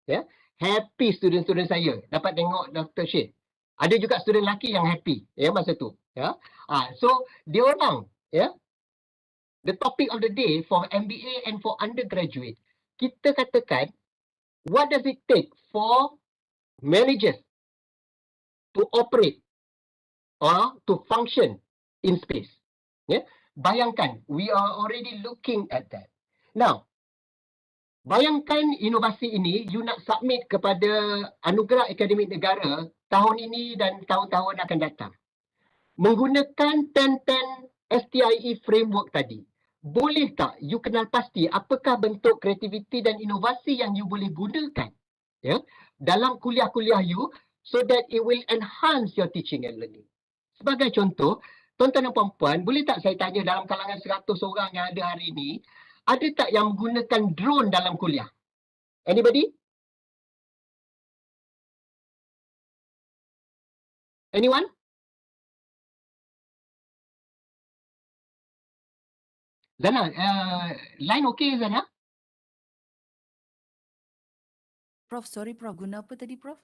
ya. Happy student-student saya dapat tengok Dr. Syekh. Ada juga student lelaki yang happy, ya, masa tu, ya. So dia orang, ya, the topic of the day for MBA and for undergraduate, kita katakan what does it take for managers to operate or to function in space, ya. Bayangkan, we are already looking at that. Now, bayangkan inovasi ini you nak submit kepada Anugerah Akademik Negara tahun ini dan tahun-tahun akan datang. Menggunakan 10-10 STIE framework tadi. Boleh tak you kenal pasti apakah bentuk kreativiti dan inovasi yang you boleh gunakan, ya, dalam kuliah-kuliah you so that it will enhance your teaching and learning. Sebagai contoh, tuan-tuan dan puan-puan, boleh tak saya tanya dalam kalangan 100 orang yang ada hari ini, ada tak yang menggunakan drone dalam kuliah? Anybody? Anyone? Zana, line okay Zana? Prof, sorry Prof, guna apa tadi Prof?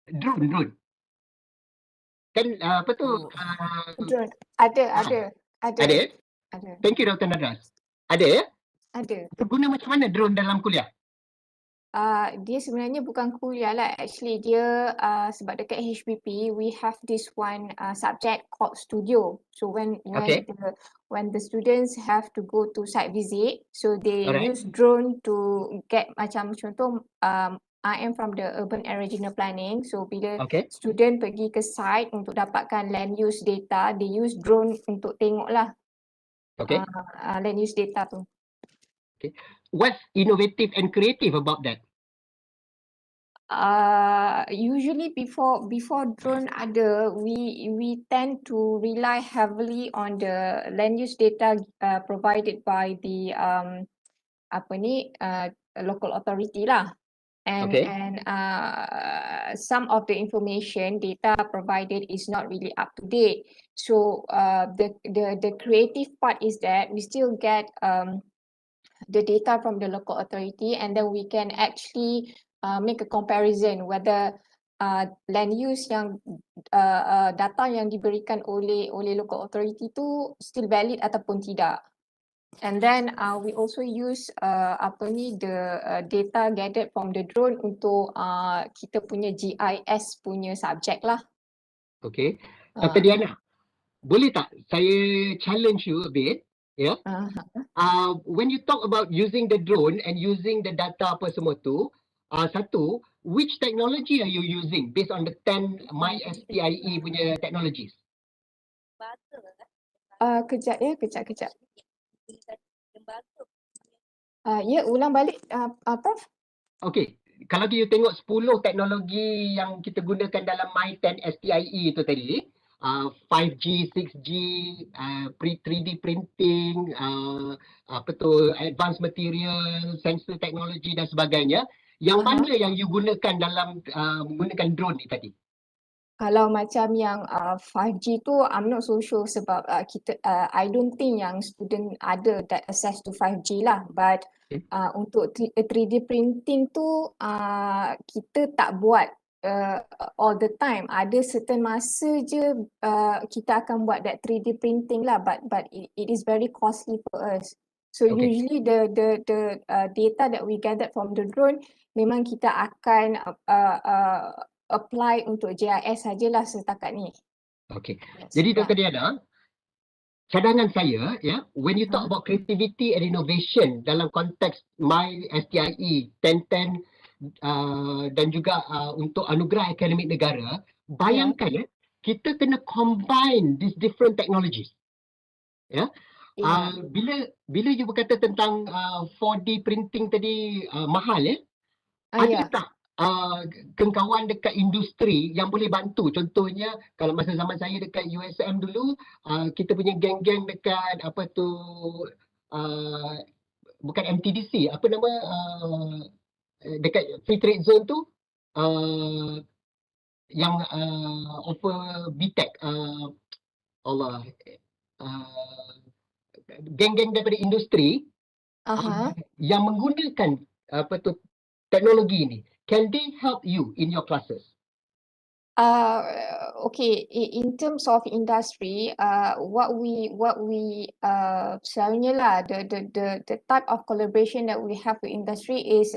Drone. Kan apa tu? Oh. Drone. Ada. Ada? Thank you Dr. Nadras. Ada ya? Ada. Guna macam mana drone dalam kuliah? Dia sebenarnya bukan kuliah lah. Actually dia sebab dekat HBP we have this one subject called studio. So when the students have to go to site visit, so they use drone to get macam contoh I am from the urban and regional planning. So bila student pergi ke site untuk dapatkan land use data, they use drone untuk tengok lah land use data tu. What's innovative and creative about that? Usually before drone ada, we tend to rely heavily on the land use data provided by the local authority lah. And some of the information data provided is not really up to date. So the creative part is that we still get the data from the local authority, and then we can actually make a comparison whether land use yang data yang diberikan oleh local authority tu still valid ataupun tidak. And then we also use the data gathered from the drone untuk kita punya GIS punya subjek lah. Okay. Dr. Diana, boleh tak saya challenge you a bit? Yeah. When you talk about using the drone and using the data apa semua tu, satu, which technology are you using based on the 10 MySTIE punya technologies? Kejap. Ulang balik Prof. Okay. Kalau you tengok 10 teknologi yang kita gunakan dalam My10 STIE itu tadi, 5G, 6G, 3D printing, advanced material, sensor technology dan sebagainya, yang mana yang you gunakan dalam menggunakan drone ni tadi? Kalau macam yang 5G tu I'm not so sure sebab I don't think yang student ada that access to 5G lah, but untuk 3D printing tu kita tak buat all the time. Ada certain masa je kita akan buat that 3D printing lah, but it is very costly for us. So usually the data that we gathered from the drone memang kita akan apply untuk JIS sajalah setakat ni. Okay. Jadi Dr. Diana, cadangan saya, when you talk about creativity and innovation dalam konteks MySTIE 10-10 dan juga untuk Anugerah Akademik Negara, bayangkan kita kena combine these different technologies. Bila you berkata tentang 4D printing tadi mahal, ada tak kawan dekat industri yang boleh bantu. Contohnya kalau masa zaman saya dekat USM dulu, kita punya geng-geng dekat apa tu, bukan MTDC, apa nama, dekat free trade zone tu, yang offer BTEC, Allah, geng-geng daripada industri yang menggunakan apa tu teknologi ni. Can they help you in your classes? Okay, in terms of industry, what we selalunya lah, the type of collaboration that we have with industry is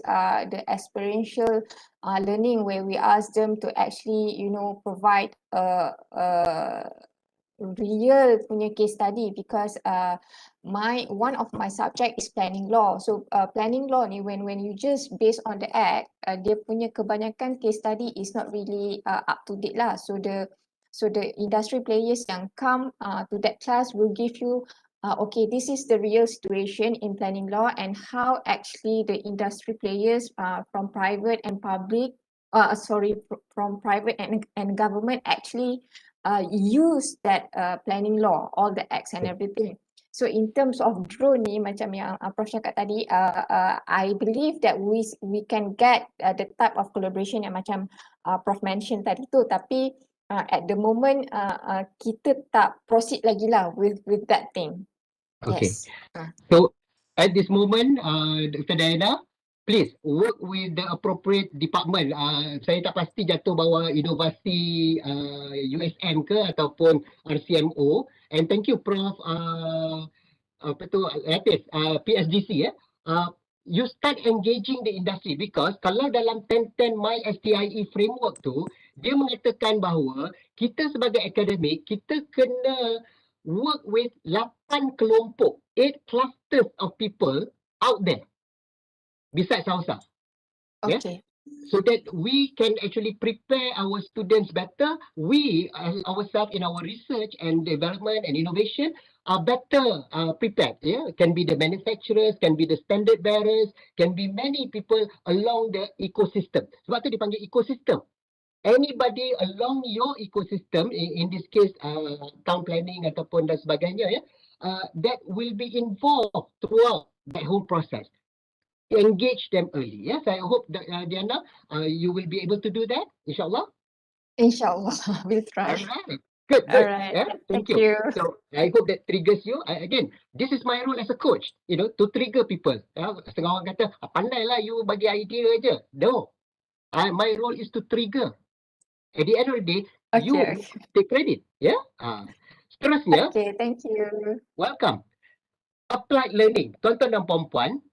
the experiential learning, where we ask them to actually, you know, provide a real punya case study, because one of my subject is planning law. So planning law ni, when you just based on the act, dia punya kebanyakan case study is not really up to date lah. So the industry players yang come to that class will give you okay, this is the real situation in planning law, and how actually the industry players from private and public, from private and government actually use that planning law, all the acts and everything. So in terms of drone ni, macam yang Prof cakap tadi, I believe that we can get the type of collaboration yang macam Prof mention tadi tu, tapi at the moment kita tak proceed lagi lah with that thing. Okay. Yes. So at this moment, Dr. Diana, please work with the appropriate department. Saya tak pasti jatuh bawah inovasi USN ke ataupun RCMO. And thank you Prof apa tu, PSDC you start engaging the industry, because kalau dalam 10-10 MySTIE framework tu, dia mengatakan bahawa kita sebagai akademik, kita kena work with 8 kelompok, 8 clusters of people out there besides Hausa. Okay. So that we can actually prepare our students better. We ourselves in our research and development and innovation are better prepared. Can be the manufacturers, can be the standard bearers, can be many people along the ecosystem. Sebab tu dipanggil ecosystem. Anybody along your ecosystem, in this case town planning ataupun dan sebagainya, that will be involved throughout that whole process. Engage them early. Yes, I hope that Diana, you will be able to do that, insyaAllah. Inshallah, we'll try. Alright, good. Alright, Yeah, thank thank you. you. So I hope that triggers you. Again, this is my role as a coach, to trigger people. Setengah orang kata, pandai lah you bagi idea je. No, my role is to trigger. At the end of the day, you take credit. Yeah. Seterusnya, Okay, thank you. welcome. Applied learning. Tuan-tuan dan puan-puan,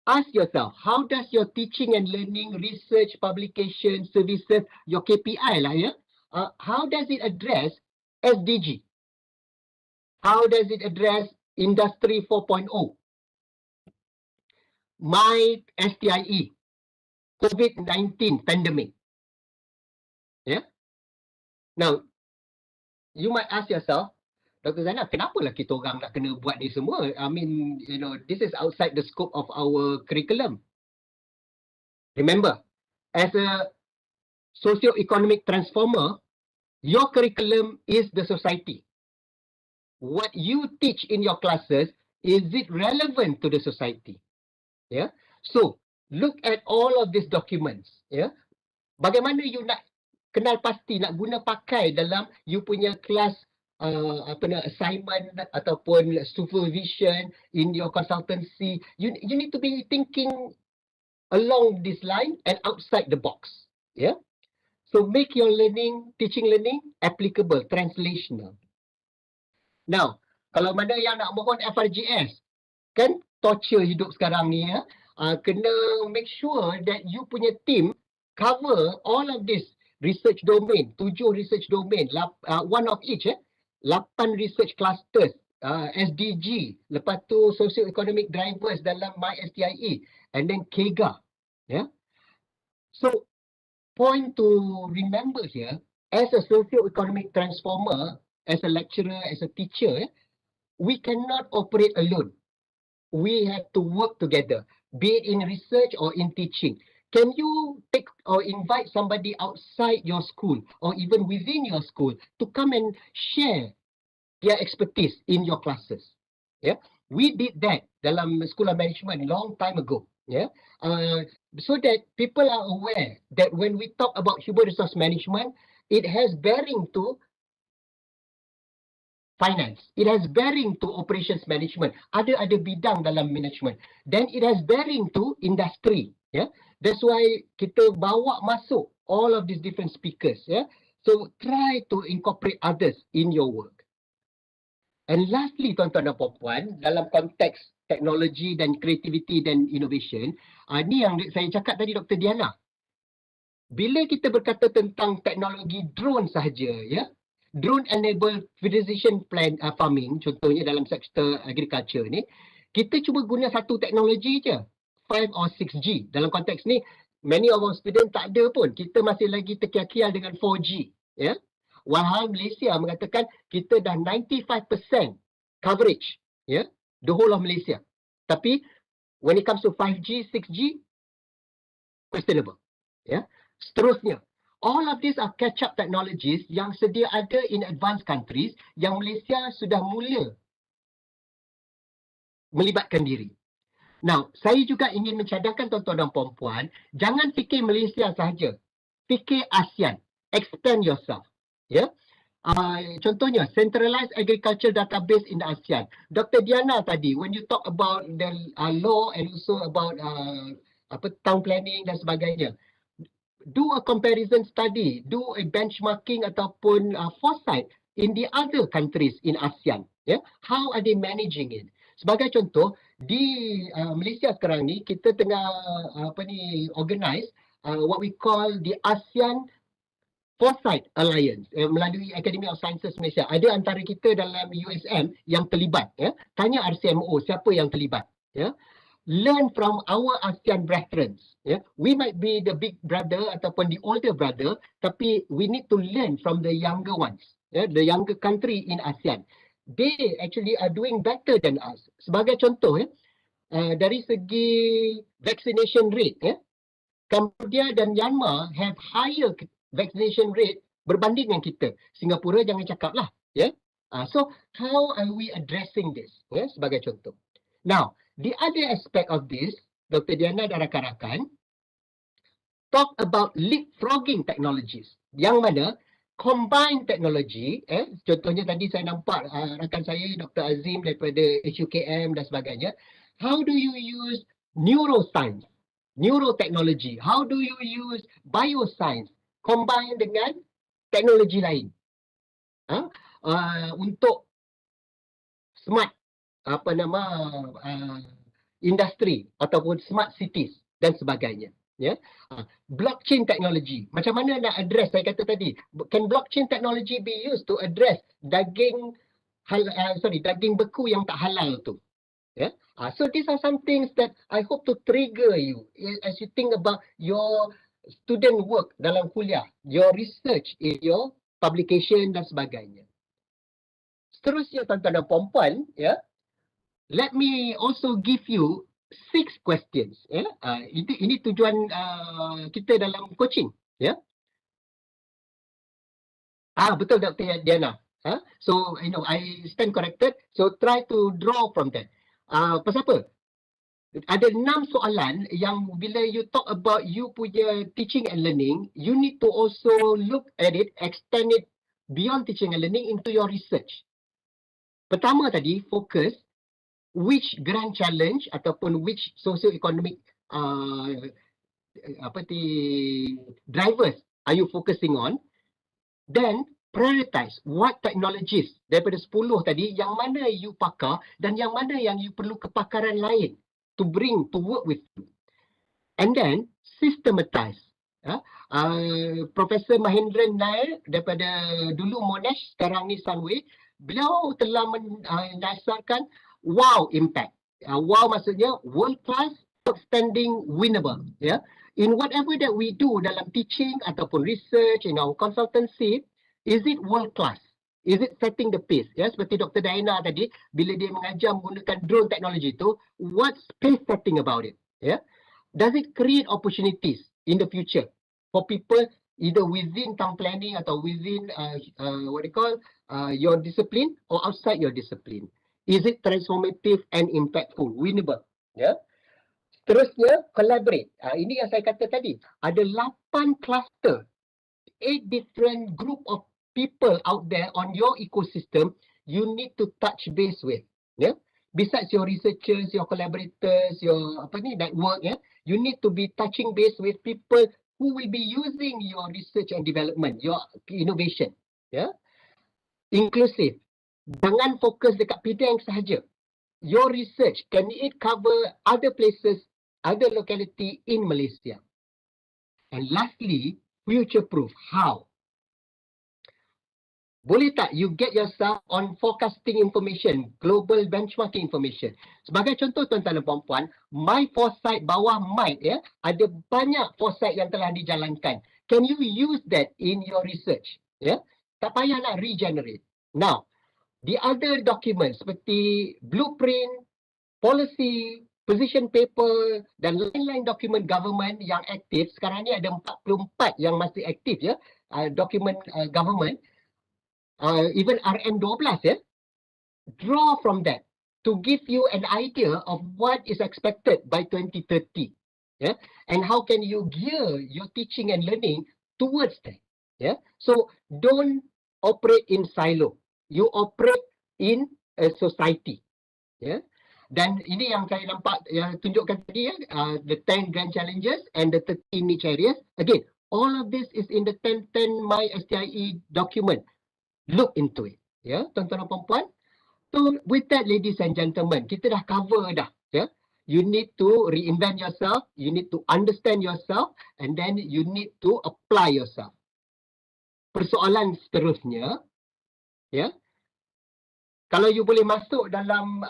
ask yourself, how does your teaching and learning, research, publication, services, your KPI lah, how does it address SDG? How does it address Industry 4.0? MySTIE, COVID-19 pandemic. Yeah. Now, you might ask yourself, Dr. Zainal, kenapalah kita orang nak kena buat ni semua? I mean, this is outside the scope of our curriculum. Remember, as a socio-economic transformer, your curriculum is the society. What you teach in your classes, is it relevant to the society? Yeah. So, look at all of these documents. Yeah. Bagaimana you nak kenal pasti, nak guna pakai dalam you punya kelas assignment ataupun supervision in your consultancy. You need to be thinking along this line and outside the box. Yeah. So make your teaching learning applicable, translational. Now, kalau mana yang nak mohon FRGS, kan torture hidup sekarang ni, kena make sure that you punya team cover all of this research domain, 7 research domain, one of each, 8 research clusters, SDG, lepas tu socio-economic drivers dalam MySTIE, and then KEGA. Yeah. So, point to remember here, as a socio-economic transformer, as a lecturer, as a teacher, we cannot operate alone. We have to work together, be it in research or in teaching. can you take or invite somebody outside your school or even within your school to come and share their expertise in your classes? Yeah, we did that dalam School of Management long time ago. Yeah, so that people are aware that when we talk about human resource management, it has bearing to finance, it has bearing to operations management, ada bidang dalam management, then it has bearing to industry. Yeah, that's why kita bawa masuk all of these different speakers. Yeah, so try to incorporate others in your work. And lastly, tuan-tuan dan puan-puan, dalam konteks teknologi dan creativity dan innovation, ni yang saya cakap tadi Dr. Diana. Bila kita berkata tentang teknologi drone sahaja, ya, drone enabled precision farming, contohnya dalam sektor agriculture ni, kita cuba guna satu teknologi je, 5 or 6G. Dalam konteks ni, many of our students tak ada pun. Kita masih lagi terkial-kial dengan 4G. Ya. Walhal Malaysia mengatakan kita dah 95% coverage, ya, the whole of Malaysia. Tapi when it comes to 5G, 6G, questionable. Ya. Seterusnya, all of these are catch-up technologies yang sedia ada in advanced countries yang Malaysia sudah mula melibatkan diri. Now, saya juga ingin mencadangkan tuan-tuan dan puan-puan, jangan fikir Malaysia sahaja. Fikir ASEAN. Extend yourself. Ya. Contohnya, centralized agriculture database in the ASEAN. Dr. Diana tadi, when you talk about the law and also about town planning dan sebagainya, do a comparison study, do a benchmarking ataupun foresight in the other countries in ASEAN. Yeah? How are they managing it? Sebagai contoh, di Malaysia sekarang ni, kita tengah organize what we call the ASEAN Foresight Alliance melalui Academy of Sciences Malaysia. Ada antara kita dalam USM yang terlibat. Ya? Tanya RCMO siapa yang terlibat. Ya? Learn from our ASEAN brethren. Yeah? We might be the big brother ataupun the older brother, tapi we need to learn from the younger ones, yeah? The younger country in ASEAN. They actually are doing better than us. Sebagai contoh, dari segi vaccination rate, Cambodia dan Myanmar have higher vaccination rate berbanding dengan kita. Singapura jangan cakap lah. Yeah? So how are we addressing this? Yeah? Sebagai contoh. Now, the other aspect of this, Dr. Diana dan rakan-rakan, talk about leapfrogging technologies. Yang mana combine technology, contohnya tadi saya nampak rakan saya Dr. Azim daripada HUKM dan sebagainya. How do you use neuroscience, neurotechnology? How do you use bioscience combine dengan teknologi lain? Untuk smart industri ataupun smart cities dan sebagainya. Ya, blockchain technology. Macam mana nak address, saya kata tadi, can blockchain technology be used to address daging beku yang tak halal tu? Yeah? So these are some things that I hope to trigger you as you think about your student work dalam kuliah, your research in your publication dan sebagainya. Seterusnya tuan-tuan dan puan-puan, ya, let me also give you 6 questions. Ya. Ini tujuan kita dalam coaching. Ya. Betul Dr. Diana. So, I stand corrected. So, try to draw from that. Pasal apa? Ada 6 soalan yang bila you talk about you punya teaching and learning, you need to also look at it, extend it beyond teaching and learning into your research. Pertama tadi, fokus which grand challenge ataupun which socio-economic drivers are you focusing on, then prioritize what technologies daripada 10 tadi yang mana you pakar dan yang mana yang you perlu kepakaran lain to bring to work with you, and then systematize. Profesor Mahendran Nair daripada dulu Monash, sekarang ni Sunway, beliau telah mendasarkan wow impact. Wow maksudnya world class, outstanding, winnable. Yeah? In whatever that we do dalam teaching ataupun research, consultancy, is it world class? Is it setting the pace? Ya, seperti Dr. Diana tadi, bila dia mengajar menggunakan drone teknologi itu, what's pace setting about it? Ya? Does it create opportunities in the future for people either within town planning atau within what they call your discipline or outside your discipline? Is it transformative and impactful, winnable? Ya. Seterusnya, collaborate. Ini yang saya kata tadi. Ada 8 cluster, 8 different group of people out there on your ecosystem you need to touch base with. Yeah? Besides your researchers, your collaborators, your network, yeah, you need to be touching base with people who will be using your research and development, your innovation. Yeah? Inclusive. Jangan fokus dekat Penang sahaja. Your research, can it cover other places, other locality in Malaysia? And lastly, future-proof. How? Boleh tak you get yourself on forecasting information, global benchmarking information. Sebagai contoh tuan-tuan dan puan-puan, My Foresight bawah Might, ya, ada banyak foresight yang telah dijalankan. Can you use that in your research? Ya? Tak payah nak regenerate. Now, the other documents seperti blueprint, policy, position paper dan lain-lain dokumen government yang aktif, sekarang ni ada 44 yang masih aktif, ya, dokumen government. Even RM12, yeah, draw from that to give you an idea of what is expected by 2030, yeah, and how can you gear your teaching and learning towards that, yeah. So don't operate in silo, you operate in a society, yeah. Dan ini yang saya nampak, yang tunjukkan tadi, ya, the 10 grand challenges and the 13 niche areas. Again, all of this is in the 10 MySTIE document. Look into it, ya, tuan-tuan dan puan-puan. So with that, ladies and gentlemen, kita dah cover dah, ya. You need to reinvent yourself, you need to understand yourself, and then you need to apply yourself. Persoalan seterusnya, ya, kalau you boleh masuk dalam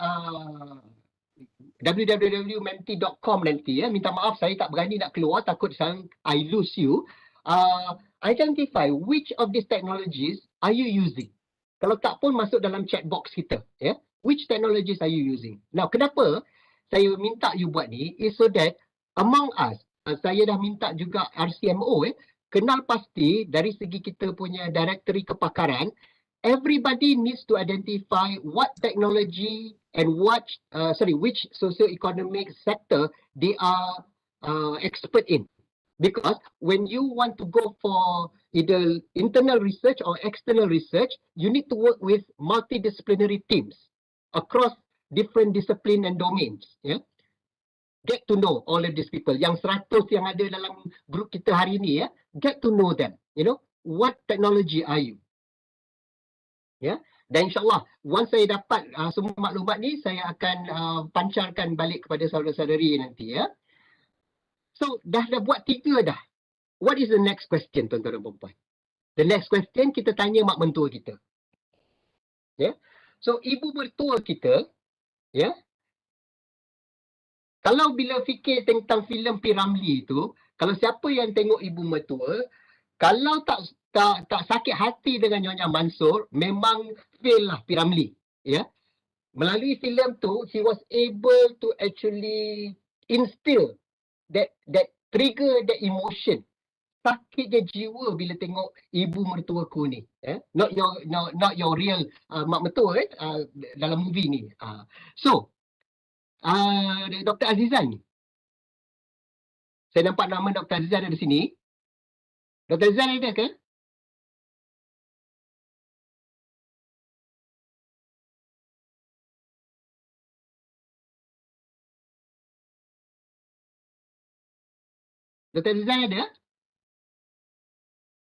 www.menti.com nanti, ya, minta maaf saya tak berani nak keluar, takut I lose you. Identify which of these technologies are you using. Kalau tak pun masuk dalam chat box kita, ya. Which technologies are you using? Now, kenapa saya minta you buat ni is so that among us, saya dah minta juga RCMO, kenal pasti dari segi kita punya directory kepakaran, everybody needs to identify what technology and which socio-economic sector they are expert in. Because when you want to go for either internal research or external research, you need to work with multidisciplinary teams across different discipline and domains. Yeah? Get to know all of these people. Yang 100 yang ada dalam grup kita hari ini, ya, get to know them. You know, what technology are you? Ya? Dan insyaAllah, once saya dapat semua maklumat ni, saya akan pancarkan balik kepada saudara-saudari nanti, ya. So, dah buat 3 dah. What is the next question, tuan-tuan dan puan-puan? The next question, kita tanya mak mentua kita. Yeah? So, ibu mertua kita, yeah, kalau bila fikir tentang filem P. Ramlee tu, kalau siapa yang tengok ibu mertua, kalau tak sakit hati dengan Nyonya Mansur, memang fail lah P. Ramlee. Yeah? Melalui filem tu, he was able to actually instill that trigger, that emotion. Sakitnya jiwa bila tengok ibu mertuaku ni. Not your real mak mertua dalam movie ni. So, Dr. Azizan. Saya nampak nama Dr. Azizan ada di sini. Dr. Azizan ada ke? Dr. Azizan ada?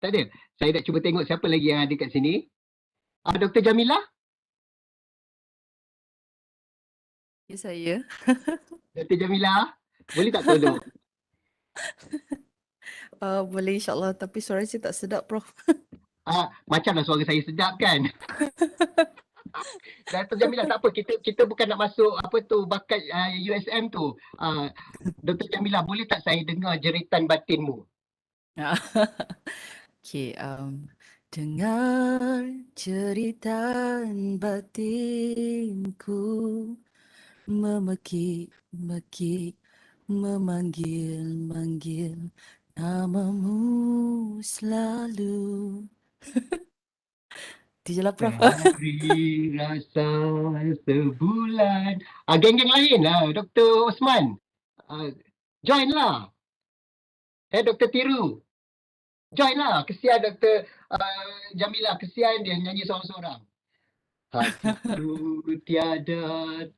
Tak ada? Saya nak cuba tengok siapa lagi yang ada kat sini. Dr. Jamila? Ya, saya. Dr. Jamila, boleh tak tolong? Boleh insyaAllah, tapi suara saya tak sedap, Prof. Macamlah suara saya sedap kan? Dr. Jamila, tak apa. Kita bukan nak masuk bakat USM tu. Dr. Jamila, boleh tak saya dengar jeritan batinmu? Okay, dengar jeritan batinku memekik-mekik memanggil-manggil namamu selalu. Itu je lah, Prof. Sehari rasa sebulan. Geng-geng lain lah, Dr. Osman. Join lah. Dr. Tiru. Join lah. Kesian Dr. Jamila. Kesian dia nyanyi seorang-seorang. Hatiku tiada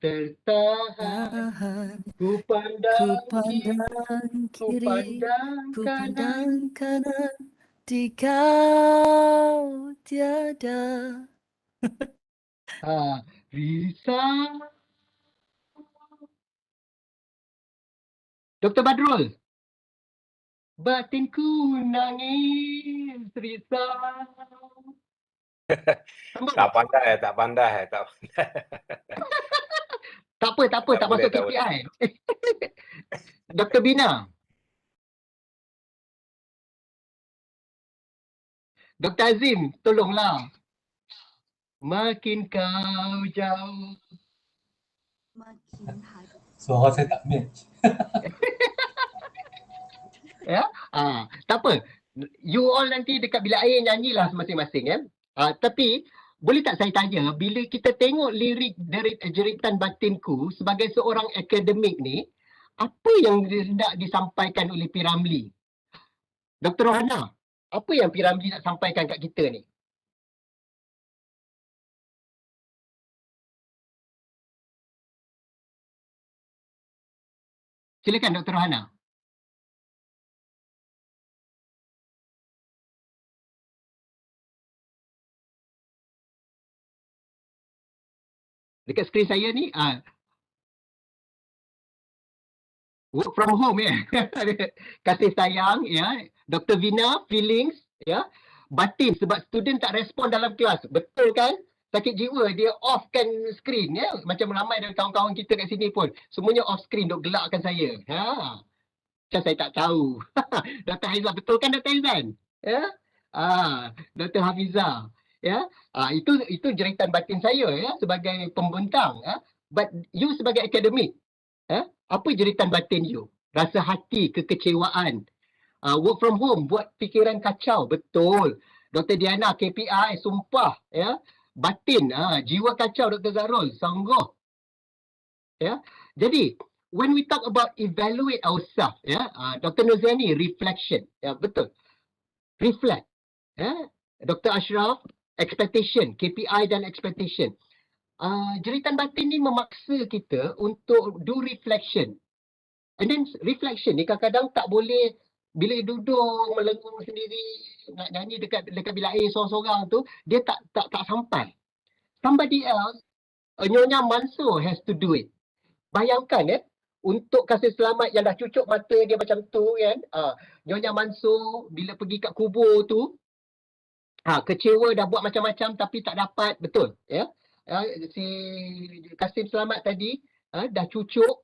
tertahan. Tahan, Ku ku pandang kiri, pandang ku kiri, pandang ku kanan. pandang kanan, di kau tiada. Risau. Dr. Badrul. Batinku nangis risau. Sambung. Tak pandai, tak pandai. Tak apa, tak Tak boleh, masuk tak boleh. KPI. Dr. Bina. Dr. Azim, tolonglah. Makin kau jauh. Suara saya tak match. Ya, tak apa. You all nanti dekat bilik air nyanyilah masing-masing ya. Tapi boleh tak saya tanya, bila kita tengok lirik dari jeritan batinku sebagai seorang akademik ni, apa yang hendak disampaikan oleh P. Ramlee? Dr. Rohana, apa yang P. Ramlee nak sampaikan kat kita ni? Silakan Dr. Rohana. Dekat skrin saya ni, work from home ya. Kasih sayang ya. Dr. Vina, feelings ya. Batin sebab student tak respon dalam kelas. Betul kan? Sakit jiwa dia offkan skrin ya. Macam ramai dari kawan-kawan kita kat sini pun. Semuanya off screen duk gelakkan saya. Macam saya tak tahu. Dr. Haizan, betul kan Dr. Haizan? Ya. Dr. Hafiza. Ya. Itu jeritan batin saya ya sebagai pembentang ya. But you sebagai akademik, apa jeritan batin you? Rasa hati, kekecewaan. Work from home, buat fikiran kacau. Betul. Dr. Diana, KPI, sumpah. Ya. Batin, jiwa kacau Dr. Zarul, sanggup. Ya. Jadi, when we talk about evaluate ourselves, ya, Dr. Nurziani, reflection. Ya, betul. Reflect. Ya. Dr. Ashraf, expectation, KPI dan expectation. Jeritan batin ni memaksa kita untuk do reflection. And then reflection ni kadang-kadang tak boleh bila duduk melengung sendiri nak nyanyi dekat bilik air seorang-seorang tu, dia tak sampai. Somebody else, Nyonya Mansur has to do it. Bayangkan untuk kasih selamat yang dah cucuk mata dia macam tu kan. Nyonya Mansur bila pergi kat kubur tu, kecewa dah buat macam-macam tapi tak dapat, betul ya. Si Kasim Selamat tadi dah cucuk,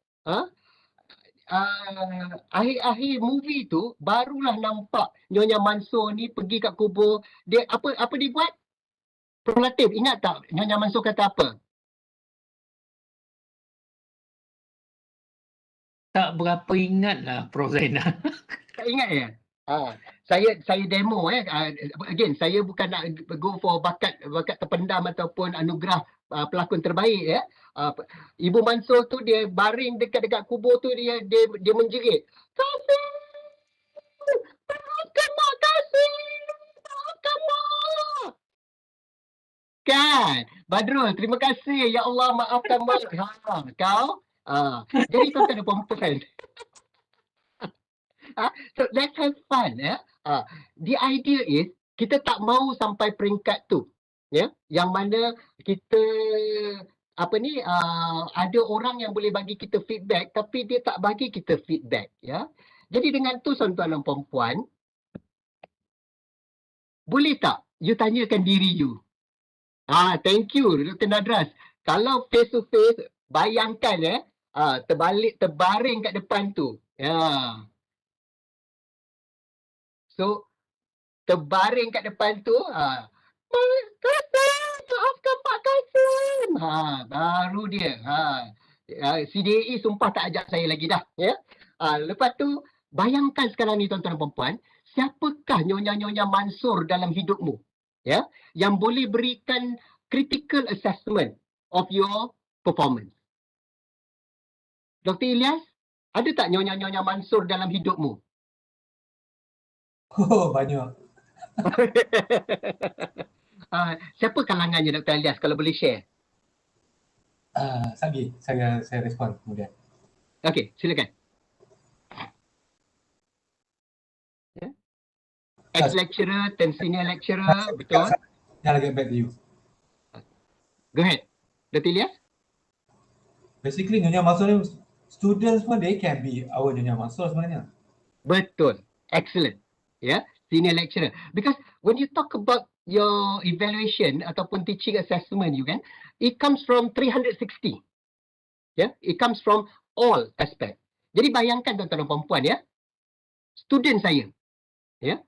akhir-akhir movie tu barulah nampak Nyonya Mansur ni pergi kat kubur. Dia apa dia buat? Superlatif. Ingat tak Nyonya Mansur kata apa? Tak berapa ingat lah Prof Zainal. Tak ingat ya? Saya demo again, saya bukan nak go for bakat terpendam ataupun anugerah pelakon terbaik ya. Ibu Mansur tu dia baring dekat kubur tu, dia menjerit. Kasih! Maafkan mak, Kasih! Maafkan mak! Kan? Badrul, terima kasih. Ya Allah, maafkan mak. Kau? Jadi kau tak ada perempuan. So let's have fun ya. The idea is kita tak mau sampai peringkat tu ya, yang mana kita ada orang yang boleh bagi kita feedback tapi dia tak bagi kita feedback ya. Jadi dengan tu tuan-tuan dan puan-puan, boleh tak you tanyakan diri you? Thank you Dr. Nadras. Kalau face to face, bayangkan terbaring kat depan tu. Ya. So, terbaring kat depan tu, Kasim, maafkan Pak Kasim. Baru dia. CDAE sumpah tak ajak saya lagi dah. Ya. Lepas tu, bayangkan sekarang ni tuan-tuan dan puan-puan, siapakah Nyonya-Nyonya Mansur dalam hidupmu? Ya, yang boleh berikan critical assessment of your performance. Dr. Ilyas, ada tak Nyonya-Nyonya Mansur dalam hidupmu? Oh, banyak. Siapa kalangannya Dr. Ilyas kalau boleh share? Sagi, saya respon kemudian. Okey, silakan. Ex-lecturer dan senior lecturer, betul? I'll get back to you. Go ahead. Dr. Ilyas? Basically, Nyonya Mansur ni, students pun they can be our Nyonya Mansur sebenarnya. Betul. Excellent. Yeah, senior lecturer. Because when you talk about your evaluation ataupun teaching assessment, you can, it comes from 360. Yeah, it comes from all aspect. Jadi bayangkan tuan-tuan dan puan-puan ya, student saya, ya,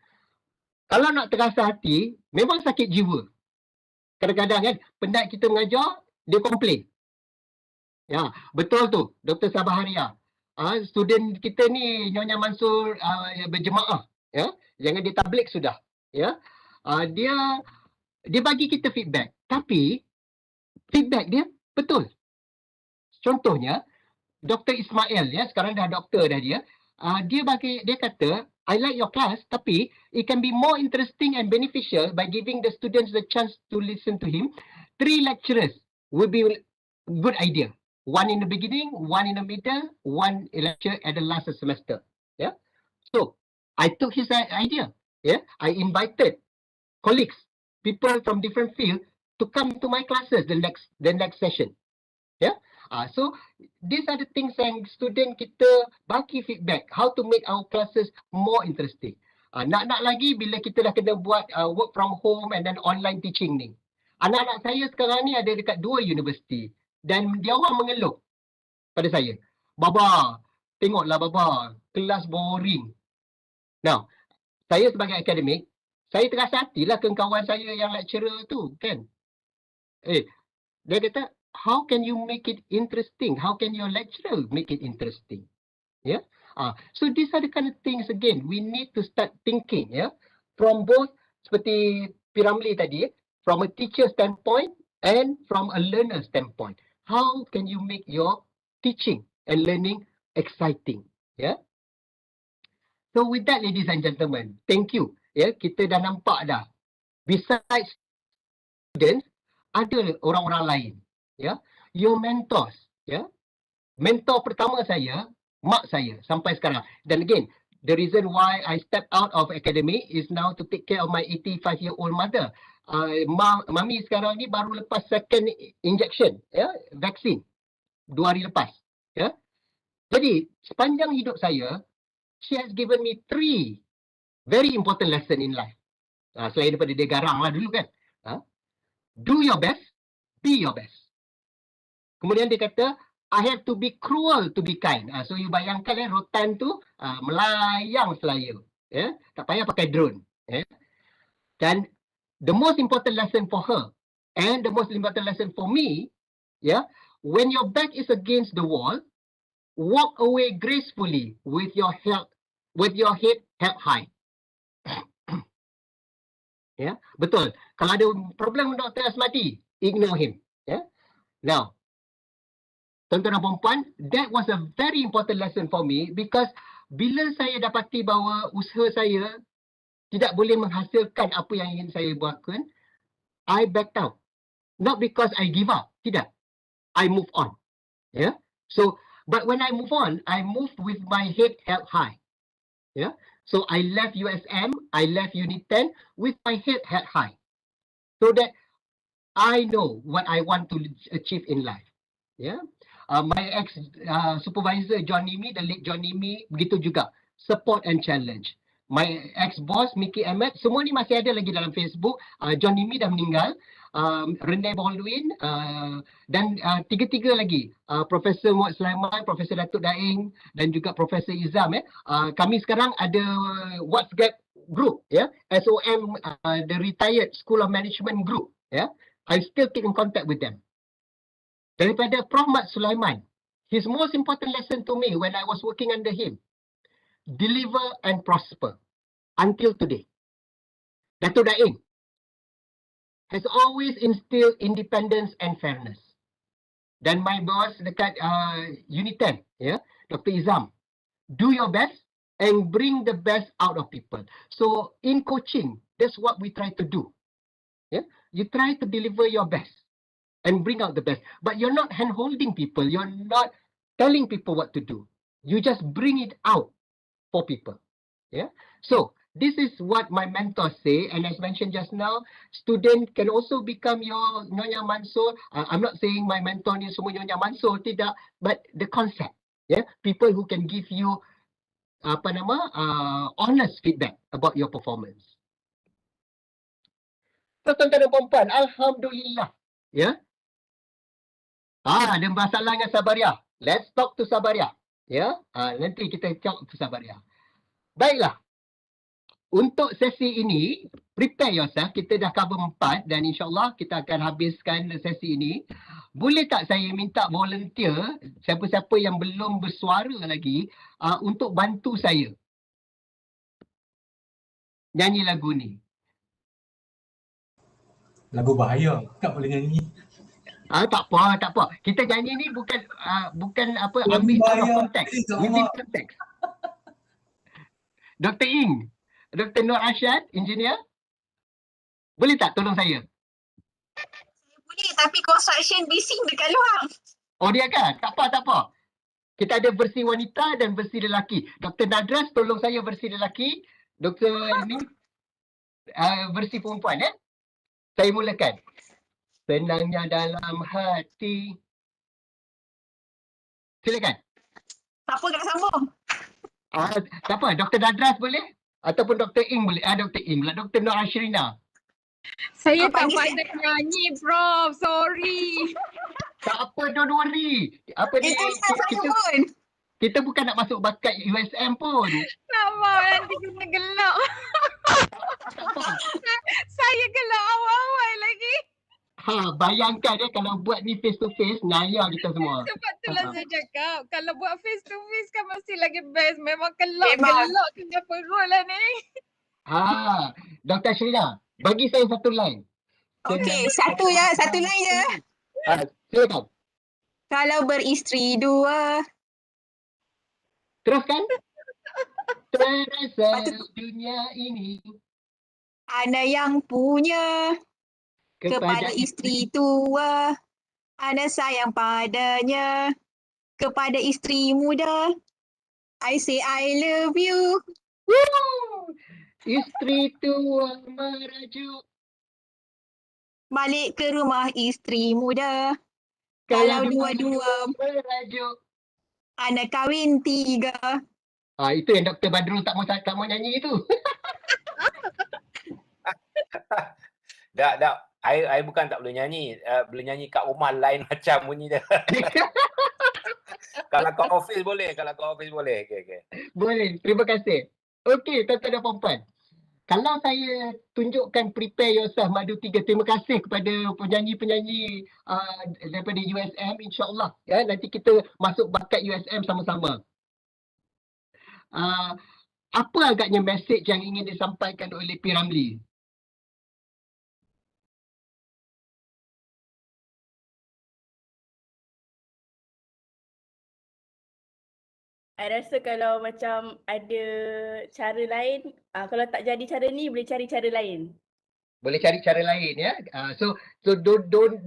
kalau nak terasa hati, memang sakit jiwa. Kadang-kadang kan, penat kita mengajar, dia komplain. Ya, betul tu, Dr. Sabaharia. Student kita ni, Nyonya Mansur berjemaah. Ya, jangan dia tablik sudah. Ya, dia bagi kita feedback. Tapi, feedback dia betul. Contohnya, Dr. Ismail, ya, sekarang dah doktor dah dia. Dia kata, I like your class, tapi it can be more interesting and beneficial by giving the students the chance to listen to him. 3 lecturers would be a good idea. 1 in the beginning, 1 in the middle, 1 lecture at the last semester. Yeah. So I took his idea. Yeah. I invited colleagues, people from different fields to come to my classes the next session. Yeah. So these are the things yang student kita bagi feedback how to make our classes more interesting. Nak lagi bila kita dah kena buat work from home and then online teaching ni. Anak-anak saya sekarang ni ada dekat 2 universiti dan dia orang mengeluh pada saya. Baba, tengoklah Baba, kelas boring. Now, saya sebagai akademik, saya terasa hatilah ke kawan saya yang lecturer tu kan. Dia kata, how can you make it interesting? How can your lecturer make it interesting? Yeah. So these are the kind of things again we need to start thinking, yeah, from both seperti Ramlee tadi, from a teacher standpoint and from a learner standpoint. How can you make your teaching and learning exciting? Yeah. So with that, ladies and gentlemen, thank you. Yeah, kita dah nampak dah. Besides students, ada orang-orang lain. Ya, your mentors, ya. Mentor pertama saya, mak saya sampai sekarang. Dan again, the reason why I step out of academy is now to take care of my 85-year-old mother. Mami sekarang ni baru lepas second injection, ya, vaksin 2 hari lepas, ya. Jadi sepanjang hidup saya, she has given me 3 very important lesson in life. Selain daripada dia garang lah dulu kan. Do your best, be your best. Kemudian dia kata, I have to be cruel to be kind. So you bayangkan rotan tu melayang selaya. Tak payah pakai drone. Dan the most important lesson for her and the most important lesson for me, when your back is against the wall, walk away gracefully with your head held high. Betul. Kalau ada problem Dr. Asmadi, ignore him. Now, tuan-tuan dan puan-puan, that was a very important lesson for me because bila saya dapati bahawa usaha saya tidak boleh menghasilkan apa yang ingin saya buatkan, I backed out. Not because I give up, tidak. I move on. So, but when I move on, I moved with my head held high. So I left USM, I left Unit 10 with my head held high. So that I know what I want to achieve in life. My ex-supervisor John Nimi, the late John Nimi, begitu juga. Support and challenge. My ex-boss Mickey Ahmed, semua ni masih ada lagi dalam Facebook. John Nimi dah meninggal. Renee Baldwin dan 3 lagi. Profesor Muhammad Sulaiman, Profesor Datuk Daeng dan juga Profesor Izam. Kami sekarang ada WhatsApp group. SOM, the Retired School of Management Group. I still keep in contact with them. Daripada Prof. Mat Sulaiman, his most important lesson to me when I was working under him, deliver and prosper until today. Dato' Daeng has always instilled independence and fairness. Dan my boss dekat Unit 10, Dr. Izam, do your best and bring the best out of people. So in coaching, that's what we try to do. You try to deliver your best and bring out the best, but you're not hand-holding people. You're not telling people what to do. You just bring it out for people. So this is what my mentors say, and as mentioned just now, student can also become your Nyonya Mansur. I'm not saying my mentor ni semua Nyonya Mansur, tidak, but the concept. People who can give you honest feedback about your performance. So tuan-tuan dan puan-puan, alhamdulillah. Ada masalah dengan Sabariah. Let's talk to Sabariah. Nanti kita talk to Sabariah. Baiklah. Untuk sesi ini, prepare yourself. Kita dah cover 4 dan insyaAllah kita akan habiskan sesi ini. Boleh tak saya minta volunteer, siapa-siapa yang belum bersuara lagi, untuk bantu saya nyanyi lagu ni? Lagu bahaya, tak boleh nyanyi. Tak apa. Kita nyanyi ni bukan ambil out of context. Within context. Dr. Ing, Dr. Nur Arsyad, engineer, boleh tak tolong saya? Boleh, tapi construction bising dekat luar. Oh dia kan? Tak apa. Kita ada versi wanita dan versi lelaki. Dr. Nadras tolong saya versi lelaki. Dr. ni versi perempuan. Saya mulakan. Senangnya dalam hati. Silakan. Siapa nak sambung? Tak apa, Dr. Nadras boleh? Ataupun Dr. Ing boleh? Dr. Ing pula, Dr. Nur Ashrina. Saya tak pandai nyanyi, Prof. Sorry. Tak apa, don't worry. Kita bukan nak masuk bakat USM pun. Tak mau, nanti kena gelak. Saya gelak awal-awal lagi. Bayangkan kalau buat ni face to face, naya kita semua. Sebab itulah saya cakap, kalau buat face to face kan mesti lagi best. Memang gelak kena perut lah ni. Dr. Shrina, bagi saya satu line. Okey, satu line je. Silakan. Kalau beristeri 2. Teruskan. Terasa dunia ini. Ana yang punya. Kepada isteri tua, ana sayang padanya. Kepada isteri muda, I say I love you. Woo! Isteri tua merajuk. Balik ke rumah isteri muda. Kalau dua-dua merajuk, ana kahwin 3. Itu yang Dr. Badrul tak mau nyanyi itu. Tak. I bukan tak boleh nyanyi. Boleh nyanyi kat rumah lain macam bunyi dia. Kalau kat office boleh. Okay. Boleh. Terima kasih. Okey, tuan-tuan dan puan-puan. Kalau saya tunjukkan prepare yourself Madu 3, terima kasih kepada penyanyi-penyanyi daripada USM, insyaAllah. Nanti kita masuk bakat USM sama-sama. Apa agaknya message yang ingin disampaikan oleh P. Ramlee? I rasa kalau macam ada cara lain, kalau tak jadi cara ni boleh cari cara lain. Boleh cari cara lain ya. So don't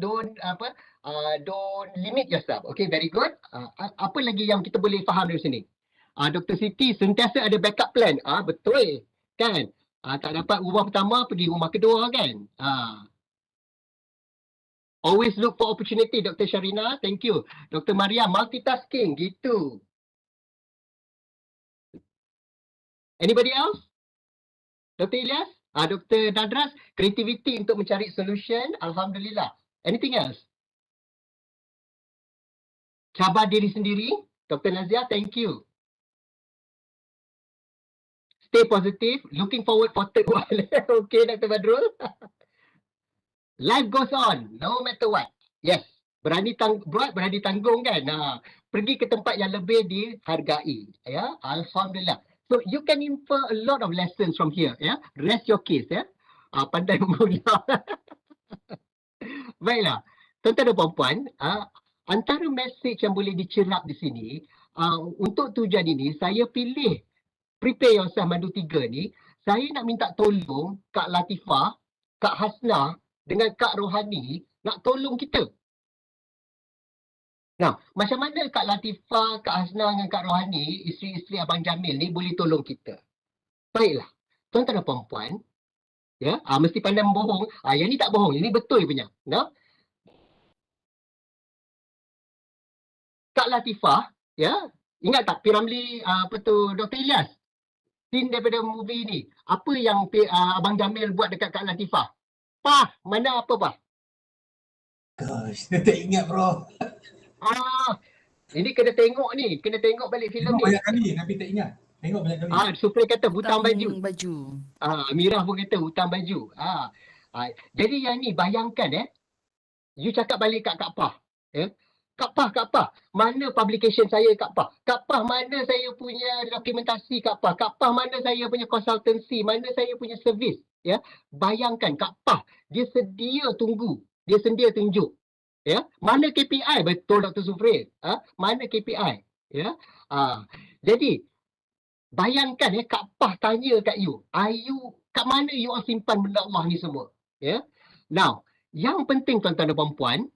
limit yourself. Okay, very good. Apa lagi yang kita boleh faham dari sini? Dr. Siti sentiasa ada backup plan. Betul kan? Tak dapat rumah pertama, pergi rumah kedua kan? Always look for opportunity, Dr. Sharina. Thank you. Dr. Maria, multitasking gitu. Anybody else? Dr. Ilyas? Dr. Nadras, creativity untuk mencari solution. Alhamdulillah. Anything else? Cabar diri sendiri. Dr. Nazia, thank you. Stay positive. Looking forward for third one. Okay, Dr. Badrul. Life goes on, no matter what. Yes. Berani berani tanggung kan? pergi ke tempat yang lebih dihargai. Ya, alhamdulillah. So you can infer a lot of lessons from here. Ya, rest your case. Ya, pandai mengulang. Baiklah, tuan-tuan dan puan-puan, antara mesej yang boleh dicerap di sini, untuk tujuan ini saya pilih prepare yourself madu 3 ni, saya nak minta tolong Kak Latifah, Kak Hasna dengan Kak Rohani nak tolong kita. Nah, macam mana Kak Latifah, Kak Hasna dengan Kak Rohani, isteri-isteri Abang Jamil ni boleh tolong kita? Baiklah, tuan-tuan dan puan-puan, ya, mesti pandai membohong. Yang ni tak bohong, ini betul punya. Nah, Kak Latifah, ya, ingat tak Ramlee, apa tu, Dr. Ilyas? Scene daripada movie ni. Apa yang Abang Jamil buat dekat Kak Latifah? Pah, mana apa pah? Gosh, saya tak ingat bro. Ini kena tengok ni. Kena tengok balik filem ni. Tengok banyak kali tapi tak ingat. Tengok banyak kali. Supri kata hutang baju. Baju. Amirah pun kata hutang baju. Jadi yang ni bayangkan you cakap balik kat Kak Pah. Kak Pah, mana publication saya Kak Pah? Kak Pah, mana saya punya dokumentasi Kak Pah? Kak Pah, mana saya punya consultancy? Mana saya punya servis? Ya, bayangkan Kak Pah, dia sedia tunggu. Dia sedia tunjuk. Ya, mana KPI? Betul Dr. Sufri. Mana KPI? Ya. Jadi bayangkan Kak Pah tanya kat you, kat mana you simpan benda Allah ni semua? Ya. Now, yang penting tuan-tuan dan puan-puan,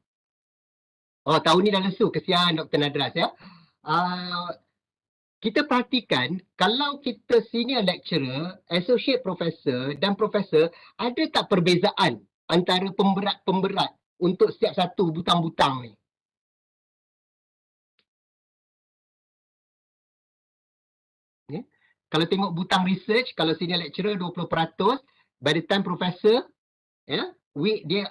tahun ni dah lesu, kesian Dr. Nadras ya. Kita perhatikan kalau kita senior lecturer, associate professor dan professor, ada tak perbezaan antara pemberat-pemberat untuk setiap satu butang-butang ni? Kalau tengok butang research, kalau senior lecturer 20%, by the time professor,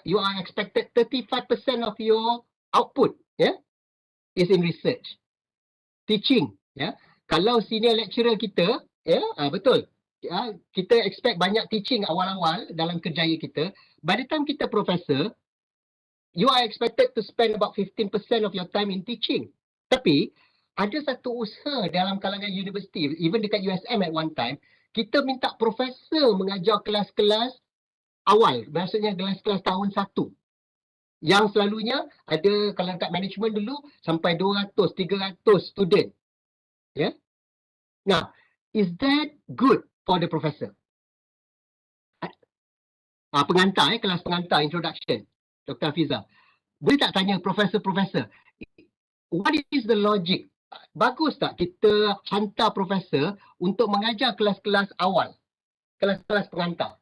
you are expected 35% of your output is in research. Teaching, kalau senior lecturer kita, betul, kita expect banyak teaching awal-awal dalam kerjaya kita. By the time kita professor, you are expected to spend about 15% of your time in teaching. Tapi ada satu usaha dalam kalangan universiti, even dekat USM at one time, kita minta profesor mengajar kelas-kelas awal, maksudnya kelas-kelas tahun 1. Yang selalunya ada, kalau dekat management dulu, sampai 200, 300 student. Now, is that good for the professor? Pengantar, kelas pengantar, introduction, Dr. Hafiza. Boleh tak tanya profesor-profesor, what is the logic? Bagus tak kita hantar profesor untuk mengajar kelas-kelas awal, kelas-kelas pengantar?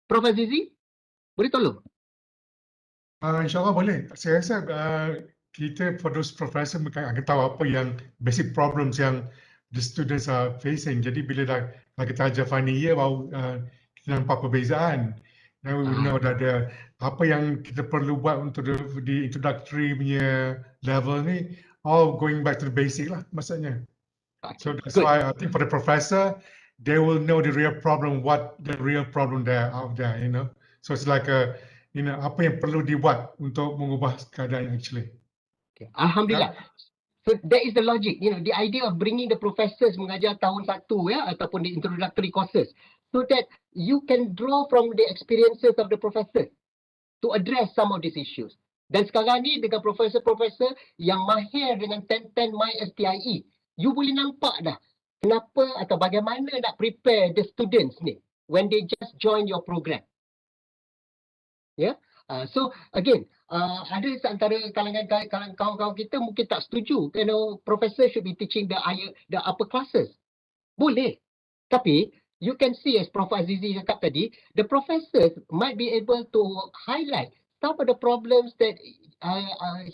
Prof. Azizi, boleh tolong? InsyaAllah boleh. Saya rasa kita for those professor akan tahu apa yang basic problems yang the students are facing. Jadi bila dah kita ajar final year baru kita nampak perbezaan. Now we know that apa yang kita perlu buat untuk di introductory punya level ni, all going back to the basic lah maksudnya. So that's why I think for the professor, they will know the real problem, what the real problem there out there, you know. So it's like apa yang perlu dibuat untuk mengubah keadaan actually. Okay. Alhamdulillah. So that is the logic, the idea of bringing the professors mengajar tahun 1 ataupun the introductory courses, so that you can draw from the experiences of the professor to address some of these issues. Dan sekarang ni dengan profesor-profesor yang mahir dengan 10-10 MySTIE, you boleh nampak dah kenapa atau bagaimana nak prepare the students ni when they just join your program. So again, ada antara kalangan kawan-kawan kita mungkin tak setuju, professor should be teaching the upper classes. Boleh. Tapi you can see, as Prof. Azizi cakap tadi, the professors might be able to highlight some of the problems that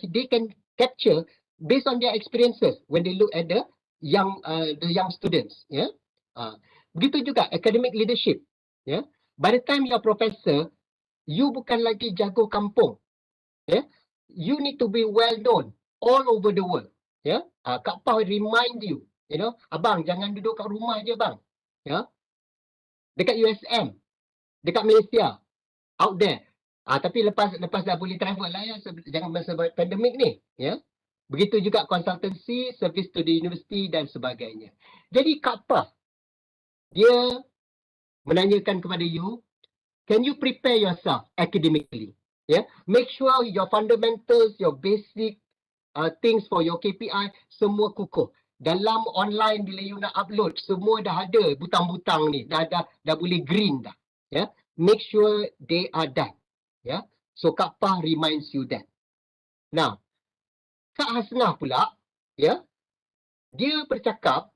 they can capture based on their experiences when they look at the young students. Begitu juga academic leadership. By the time you're professor, you bukan lagi jago kampung. You need to be well known all over the world. Kak Pah remind you, abang jangan duduk kat rumah je bang. Dekat USM, dekat Malaysia, out there, Tapi lepas dah boleh travel lah ya, jangan masa pandemik ni, ya. Begitu juga consultancy, service to the university dan sebagainya. Jadi Kak Pah, dia menanyakan kepada you, can you prepare yourself academically? Yeah, make sure your fundamentals, your basic things for your KPI semua kukuh. Dalam online bila you nak upload, semua dah ada butang-butang ni, dah boleh green dah. Yeah, make sure they are done. Yeah, so Kak Pah reminds you that. Now, Kak Hasnah pula, ya, dia bercakap,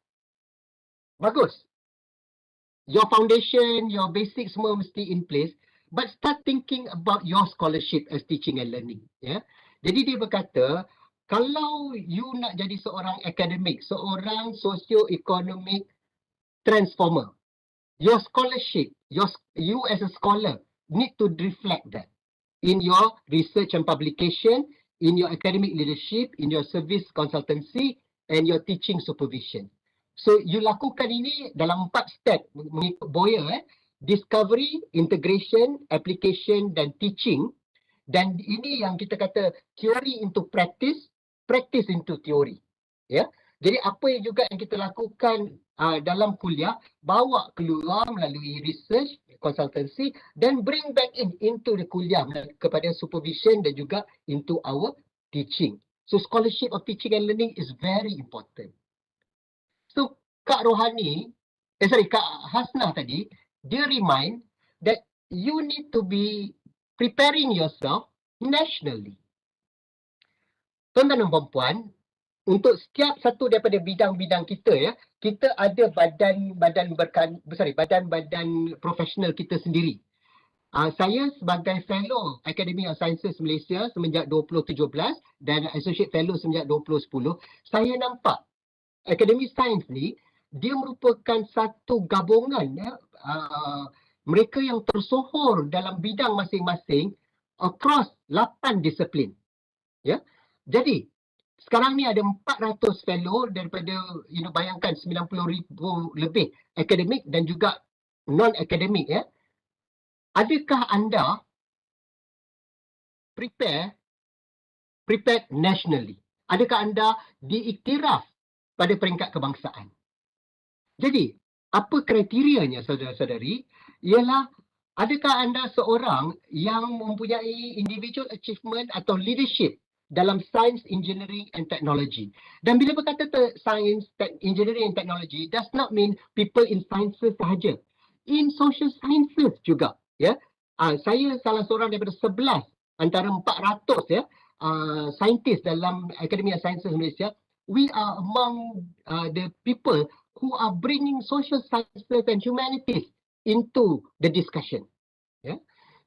bagus. Your foundation, your basic semua mesti in place, but start thinking about your scholarship as teaching and learning. Ya. Jadi dia berkata, kalau you nak jadi seorang akademik, seorang socio-economic transformer, your scholarship, you as a scholar need to reflect that in your research and publication, in your academic leadership, in your service consultancy, and your teaching supervision. So, you lakukan ini dalam 4 step mengikut Boyer, discovery, integration, application, dan teaching. Dan ini yang kita kata theory into practice, practice into theory. Ya. Jadi apa yang juga yang kita lakukan dalam kuliah, bawa keluar melalui research, consultancy, dan bring back into the kuliah kepada supervision dan juga into our teaching. So scholarship of teaching and learning is very important. So Kak Hasnah tadi, dia remind that you need to be preparing yourself nationally. Tuan-tuan dan puan-puan, untuk setiap satu daripada bidang-bidang kita ya, kita ada badan profesional kita sendiri. Saya sebagai fellow Academy of Sciences Malaysia semenjak 2017 dan associate fellow semenjak 2010, saya nampak Academy Science ni dia merupakan satu gabungan ya, mereka yang tersohor dalam bidang masing-masing across 8 disiplin. Ya. Jadi sekarang ni ada 400 fellow daripada bayangkan 90,000 lebih akademik dan juga non-akademik ya. Adakah anda prepared nationally? Adakah anda diiktiraf pada peringkat kebangsaan? Jadi, apa kriterianya saudara-saudari? Ialah adakah anda seorang yang mempunyai individual achievement atau leadership dalam science, engineering and technology. Dan bila berkata science, engineering and technology does not mean people in sciences sahaja. In social sciences juga. Ya, saya salah seorang daripada 11 antara 400 ya saintis dalam Academy of Sciences Malaysia. We are among the people who are bringing social sciences and humanities into the discussion. Ya.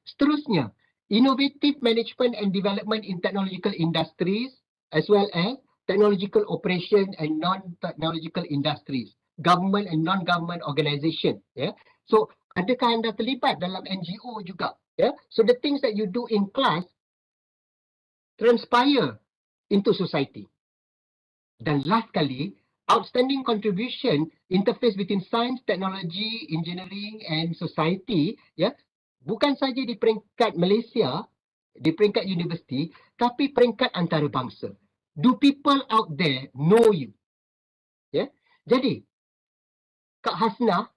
Seterusnya, innovative management and development in technological industries as well as technological operation and non-technological industries, government and non-government organisation. Ya. So, adakah anda terlibat dalam NGO juga? Ya? So the things that you do in class transpire into society. Dan last kali, outstanding contribution interface between science, technology, engineering and society, ya, bukan saja di peringkat Malaysia, di peringkat universiti, tapi peringkat antarabangsa. Do people out there know you? Ya? Jadi, Kak Hasnah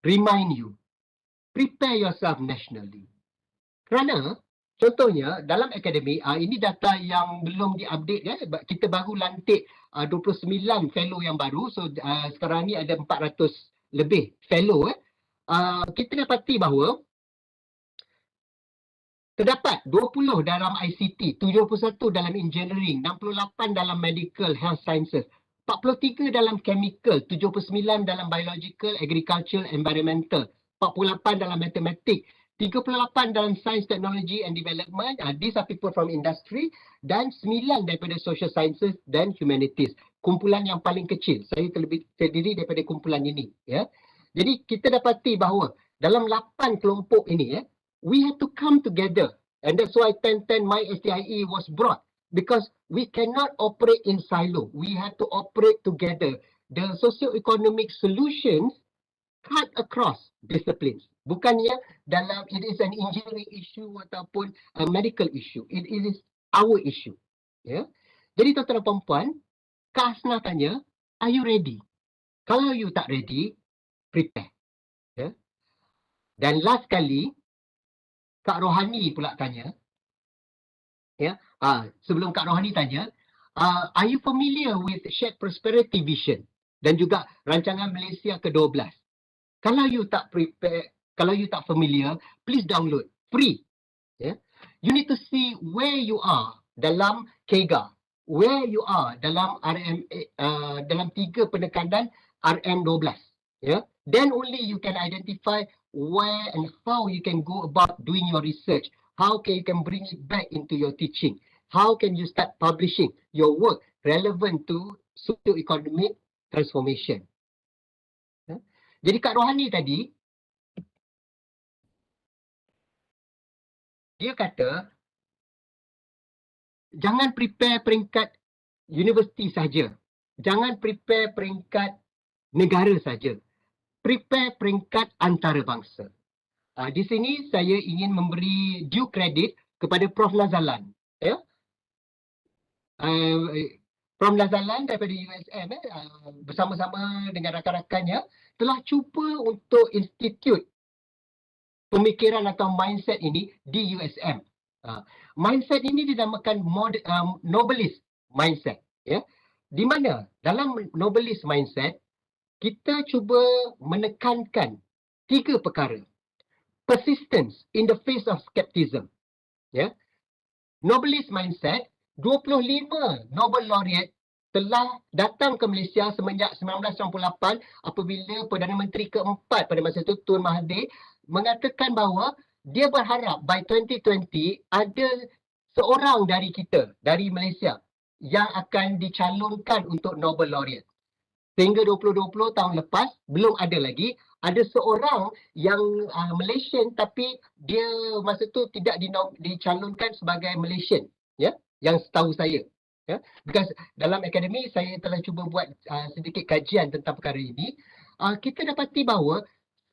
remind you, prepare yourself nationally. Kerana contohnya dalam akademik, ini data yang belum diupdate ya, kita baru lantik 29 fellow yang baru, so sekarang ni ada 400 lebih fellow. Kita dapati bahawa terdapat 20 dalam ICT, 71 dalam engineering, 68 dalam medical health sciences, 43 dalam chemical, 79 dalam biological, agricultural, environmental, 48 dalam matematik, 38 dalam science, technology and development, these are people from industry, dan 9 daripada social sciences dan humanities. Kumpulan yang paling kecil, saya terdiri daripada kumpulan ini. Ya. Jadi kita dapati bahawa dalam 8 kelompok ini, we have to come together, and that's why 10-10 MySTIE was brought. Because we cannot operate in silo. We have to operate together. The socio-economic solutions cut across disciplines. Bukannya dalam it is an engineering issue ataupun a medical issue. It is our issue. Ya. Jadi tuan-tuan dan puan-puan, Kak Hasnah tanya, are you ready? Kalau you tak ready, prepare. Ya. Dan last kali, Kak Rohani pula tanya, ya, sebelum Kak Rohani tanya, are you familiar with Shared Prosperity Vision dan juga rancangan Malaysia ke-12? Kalau you tak prepare, kalau you tak familiar, please download, free. Yeah. You need to see where you are dalam KEGA, where you are dalam dalam 3 penekanan RM12. Yeah. Then only you can identify where and how you can go about doing your research. How can you can bring it back into your teaching? How can you start publishing your work relevant to socio-economic transformation? Yeah. Jadi Kak Rohani tadi, dia kata, jangan prepare peringkat universiti saja. Jangan prepare peringkat negara saja. Prepare peringkat antarabangsa. Di sini saya ingin memberi due credit kepada Prof. Nazalan. Ya? Prof. Nazalan daripada USM bersama-sama dengan rakan-rakannya telah cuba untuk institut pemikiran atau mindset ini di USM. Mindset ini dinamakan novelist mindset. Ya? Di mana dalam novelist mindset, kita cuba menekankan 3 perkara. Persistence in the face of skepticism. Ya? Novelist mindset, 25 Nobel laureate telah datang ke Malaysia semenjak 1998 apabila Perdana Menteri keempat pada masa itu Tun Mahathir mengatakan bahawa dia berharap by 2020 ada seorang dari kita, dari Malaysia yang akan dicalonkan untuk Nobel laureate. Sehingga 2020 tahun lepas belum ada lagi. Ada seorang yang Malaysian tapi dia masa tu tidak dicalonkan sebagai Malaysian, ya, yang setahu saya. Ya, because dalam akademi saya telah cuba buat sedikit kajian tentang perkara ini. Kita dapati bahawa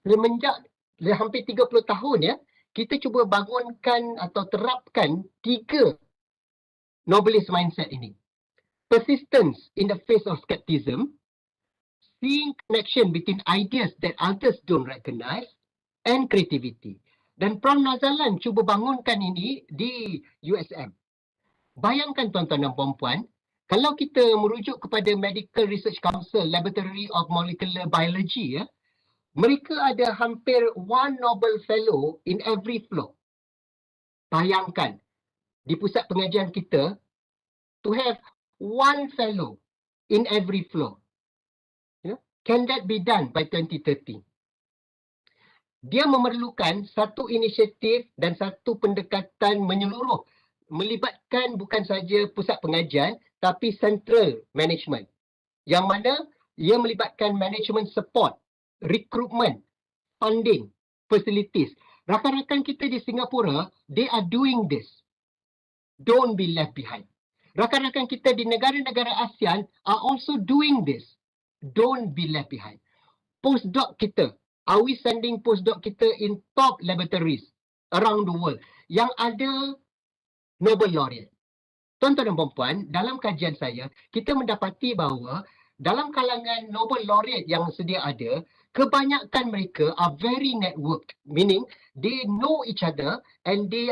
semenjak hampir 30 tahun ya, kita cuba bangunkan atau terapkan 3 novelist mindset ini. Persistence in the face of skepticism, seeing connection between ideas that others don't recognize, and creativity. Dan Prof. Nazalan cuba bangunkan ini di USM. Bayangkan tuan-tuan dan puan-puan, kalau kita merujuk kepada Medical Research Council Laboratory of Molecular Biology, ya, mereka ada hampir 1 Nobel Fellow in every floor. Bayangkan, di pusat pengajian kita, to have 1 fellow in every floor. Can that be done by 2030? Dia memerlukan satu inisiatif dan satu pendekatan menyeluruh, melibatkan bukan saja pusat pengajian tapi central management. Yang mana ia melibatkan management support, recruitment, funding, facilities. Rakan-rakan kita di Singapura, they are doing this. Don't be left behind. Rakan-rakan kita di negara-negara ASEAN are also doing this. Don't be left behind. Postdoc kita, are we sending postdoc kita in top laboratories around the world yang ada Nobel laureate? Tuan-tuan dan puan-puan, dalam kajian saya, kita mendapati bahawa dalam kalangan Nobel laureate yang sedia ada, kebanyakan mereka are very networked, meaning they know each other and they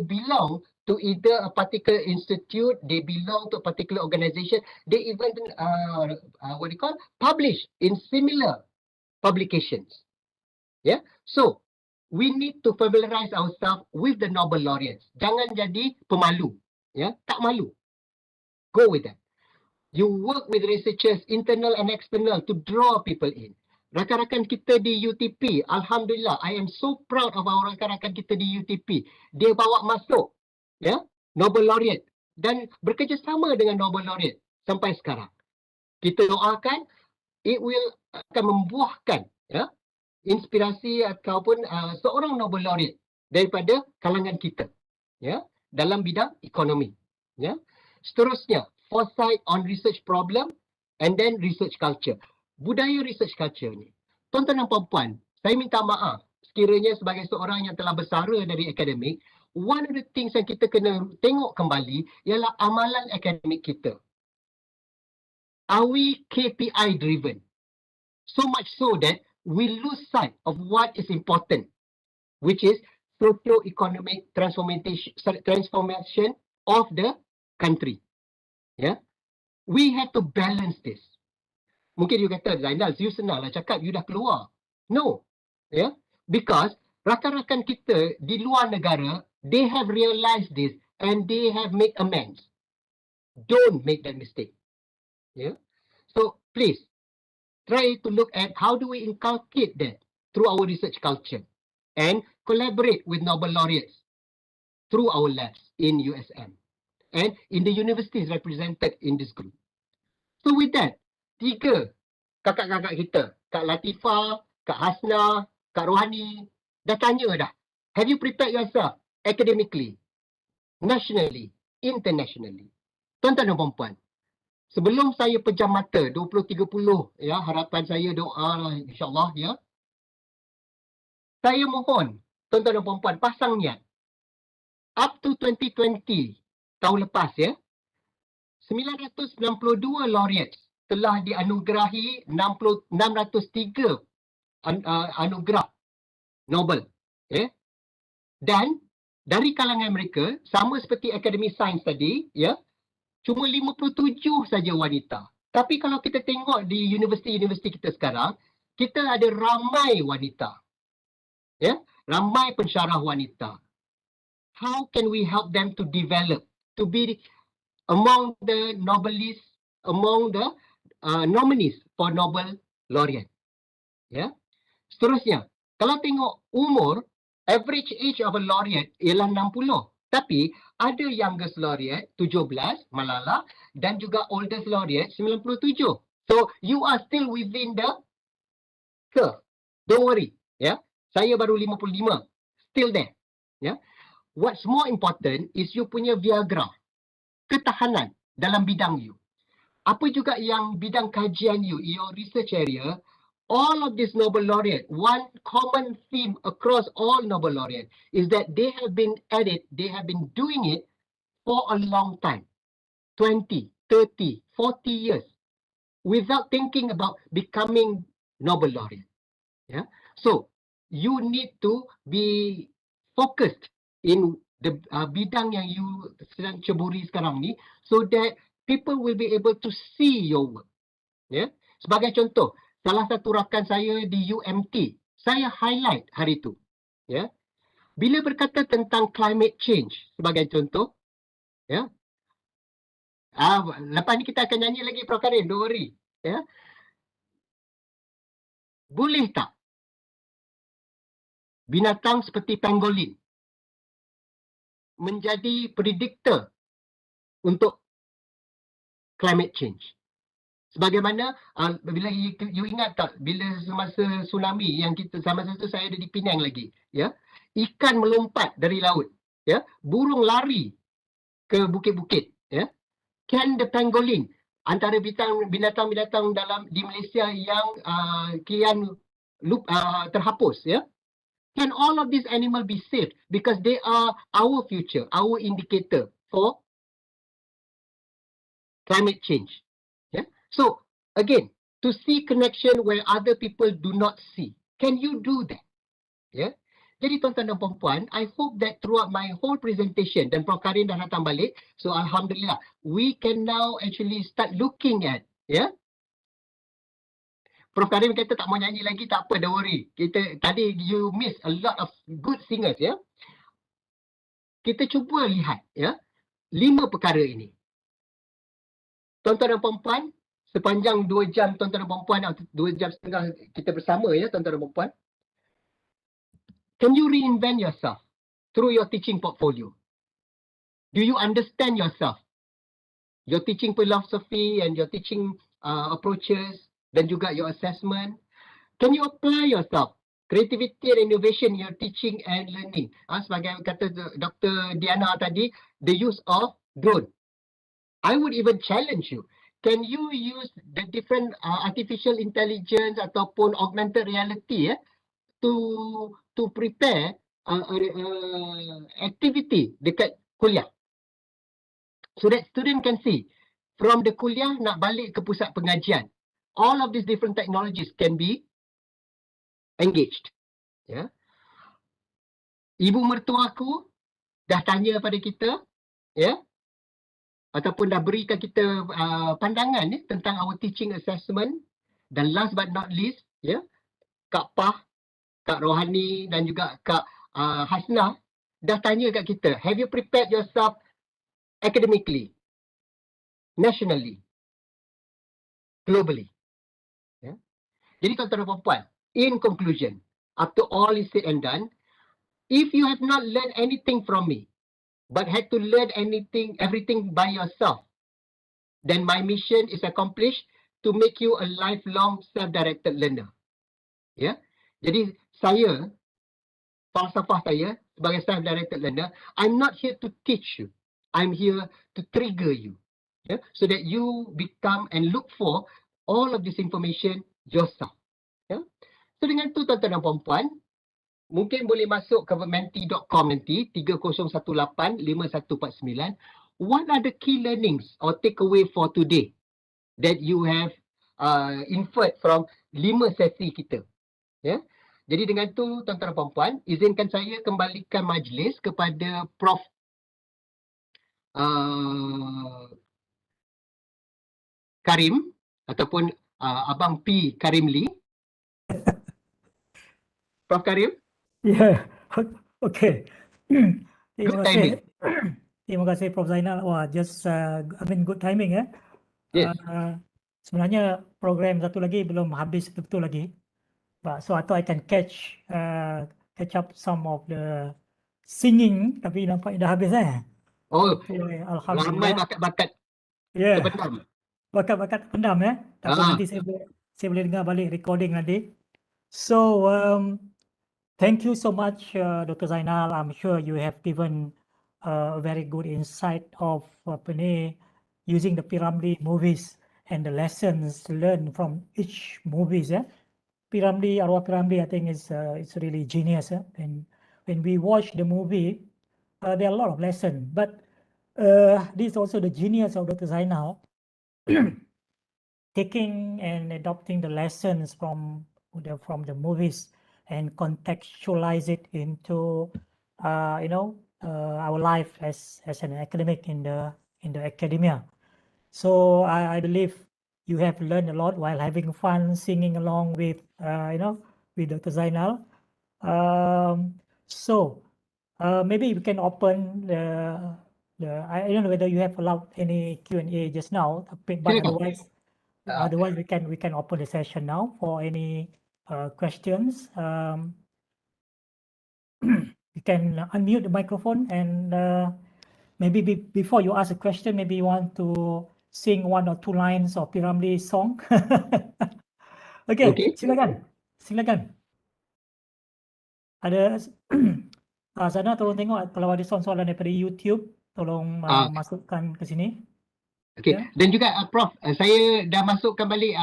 belong to either a particular institute, they belong to a particular organization, they even publish in similar publications. Yeah, so we need to familiarize ourselves with the Nobel laureates. Jangan jadi pemalu, ya, tak malu. Go with that. You work with researchers, internal and external, to draw people in. Rakan-rakan kita di UTP, Alhamdulillah, I am so proud of our rakan-rakan kita di UTP. Dia bawa masuk, ya, Nobel laureate dan bekerjasama dengan Nobel laureate sampai sekarang. Kita doakan it will akan membuahkan, ya, inspirasi ataupun seorang Nobel laureate daripada kalangan kita, ya, dalam bidang ekonomi, ya. Seterusnya, foresight on research problem and then research culture. Budaya research culture ni, Tuan-tuan dan puan-puan, saya minta maaf sekiranya sebagai seorang yang telah bersara dari akademik, one of the things yang kita kena tengok kembali ialah amalan akademik kita. Are we KPI driven? So much so that we lose sight of what is important, which is socio-economic transformation of the country. Yeah, we have to balance this. Mungkin you kata, Zainal, you senang lah cakap, you dah keluar. No, yeah, because rakan-rakan kita di luar negara, they have realized this and they have made amends. Don't make that mistake. Yeah, so please try to look at how do we inculcate that through our research culture and collaborate with Nobel laureates through our labs in USM and in the universities represented in this group. So with that, 3 kakak-kakak kita, Kak Latifah, Kak Hasna, Kak Rohani, dah tanya dah. Have you prepared yourself academically, nationally, internationally? Tuan-tuan dan puan-puan, sebelum saya pejam mata 2030, ya, harapan saya doa insyaAllah, ya. Saya mohon tuan-tuan dan puan-puan pasang niat. Up to 2020, tahun lepas, ya, 962 laureates telah dianugerahi 603 anugerah Nobel. Ya. Dan dari kalangan mereka, sama seperti Akademi Sains tadi, ya, cuma 57 saja wanita. Tapi kalau kita tengok di universiti-universiti kita sekarang, kita ada ramai wanita. Ya, ramai pensyarah wanita. How can we help them to develop, to be among the Nobelists, among the nominees for Nobel laureate? Ya. Seterusnya, kalau tengok umur, average age of a laureate ialah 60. Tapi ada youngest laureate 17, Malala, dan juga oldest laureate 97. So you are still within the curve. Don't worry, ya. Saya baru 55, still there. Ya. What's more important is you punya Viagra, ketahanan dalam bidang you. Apa juga yang bidang kajian you, your research area, all of this Nobel laureate, one common theme across all Nobel laureate is that they have been at it, they have been doing it for a long time. 20, 30, 40 years without thinking about becoming Nobel laureate. Yeah? So, you need to be focused in the bidang yang you sedang ceburi sekarang ni so that people will be able to see your work. Yeah? Sebagai contoh, salah satu rakan saya di UMT, saya highlight hari itu. Ya. Bila berkata tentang climate change sebagai contoh, ya. Lepas ni kita akan nyanyi lagi Prof Karim, don't worry. Ya. Boleh tak binatang seperti pangolin menjadi predictor untuk climate change? Sebagaimana bila you ingat tak bila semasa tsunami yang kita sama itu saya ada di Penang lagi, ya. Ikan melompat dari laut, ya. Burung lari ke bukit-bukit, ya. Can the pangolin, antara binatang-binatang dalam di Malaysia yang kian terhapus, ya. Can all of these animals be saved because they are our future, our indicator for climate change. Yeah. So again, to see connection where other people do not see, can you do that? Yeah. Jadi tuan-tuan dan puan-puan, I hope that throughout my whole presentation, dan Prof Karim dah datang balik, so alhamdulillah, we can now actually start looking at, yeah. Prof Karim kata tak mau nyanyi lagi, tak apa, don't worry. Tadi you miss a lot of good singers, ya. Kita cuba lihat, ya, 5 perkara ini. Tuan-tuan dan puan-puan, sepanjang 2 jam tuan-tuan dan puan-puan, 2 jam setengah kita bersama, ya, tuan-tuan dan puan-puan. Can you reinvent yourself through your teaching portfolio? Do you understand yourself? Your teaching philosophy and your teaching approaches, dan juga your assessment. Can you apply yourself? Creativity and innovation in your teaching and learning. Sebagai kata Dr. Diana tadi, the use of drone. I would even challenge you. can you use the different artificial intelligence ataupun augmented reality to prepare activity dekat kuliah, so that student can see from the kuliah nak balik ke pusat pengajian, all of these different technologies can be engaged. Ya. Ibu mertua aku dah tanya pada kita, ya, ataupun dah berikan kita pandangan tentang our teaching assessment. Dan last but not least, ya, Kak Pah, Kak Rohani dan juga Kak Hasnah dah tanya kat kita, have you prepared yourself academically, nationally, globally? Ya. Jadi tuan-tuan dan puan-puan, in conclusion, after all is said and done, if you have not learned anything from me, but had to learn everything by yourself, then my mission is accomplished to make you a lifelong self-directed learner. Ya. Jadi saya, falsafah saya sebagai self-directed learner, I'm not here to teach you. I'm here to trigger you. Ya. So that you become and look for all of this information yourself. Ya. So dengan tu tuan-tuan dan puan-puan, mungkin boleh masuk ke menti.com nanti 30185149. What are the key learnings or takeaway for today that you have inferred from 5 sesi kita? Ya. Jadi dengan tu tuan-tuan dan puan-puan, izinkan saya kembalikan majlis kepada Prof Karim ataupun Abang P Karimlee. Prof Karim. Ya, okey. Terima Good kasih. timing. Terima kasih Prof Zainal. Wah, just good timing ya. Yes. Sebenarnya program satu lagi belum habis betul lagi. So I thought I can catch up some of the singing, tapi nampaknya dah habis Oh, Okay, ramai alhamdulillah. bakat-bakat Ya, terpendam. bakat-bakat pendam Tapi nanti saya boleh dengar balik recording nanti. So thank you so much, Dr. Zainal. I'm sure you have given a very good insight of using the Ramlee movies and the lessons learned from each movies. Ramlee, Arwah Ramlee, I think it's really genius. And when we watch the movie, there are a lot of lessons. But this is also the genius of Dr. Zainal, taking and adopting the lessons from the movies and contextualize it into our life as an academic in the academia. So I believe you have learned a lot while having fun singing along with with Dr. Zainal. So maybe we can open the I don't know whether you have allowed any Q&A just now, but otherwise we can open the session now for any questions. You can unmute the microphone and maybe before you ask a question, maybe you want to sing 1 or 2 lines of Ramlee song. Okay. Silakan. Ada Sana tolong tengok kalau ada soalan daripada YouTube, tolong masukkan ke sini. Okey. Ya. Dan juga Prof, saya dah masukkan balik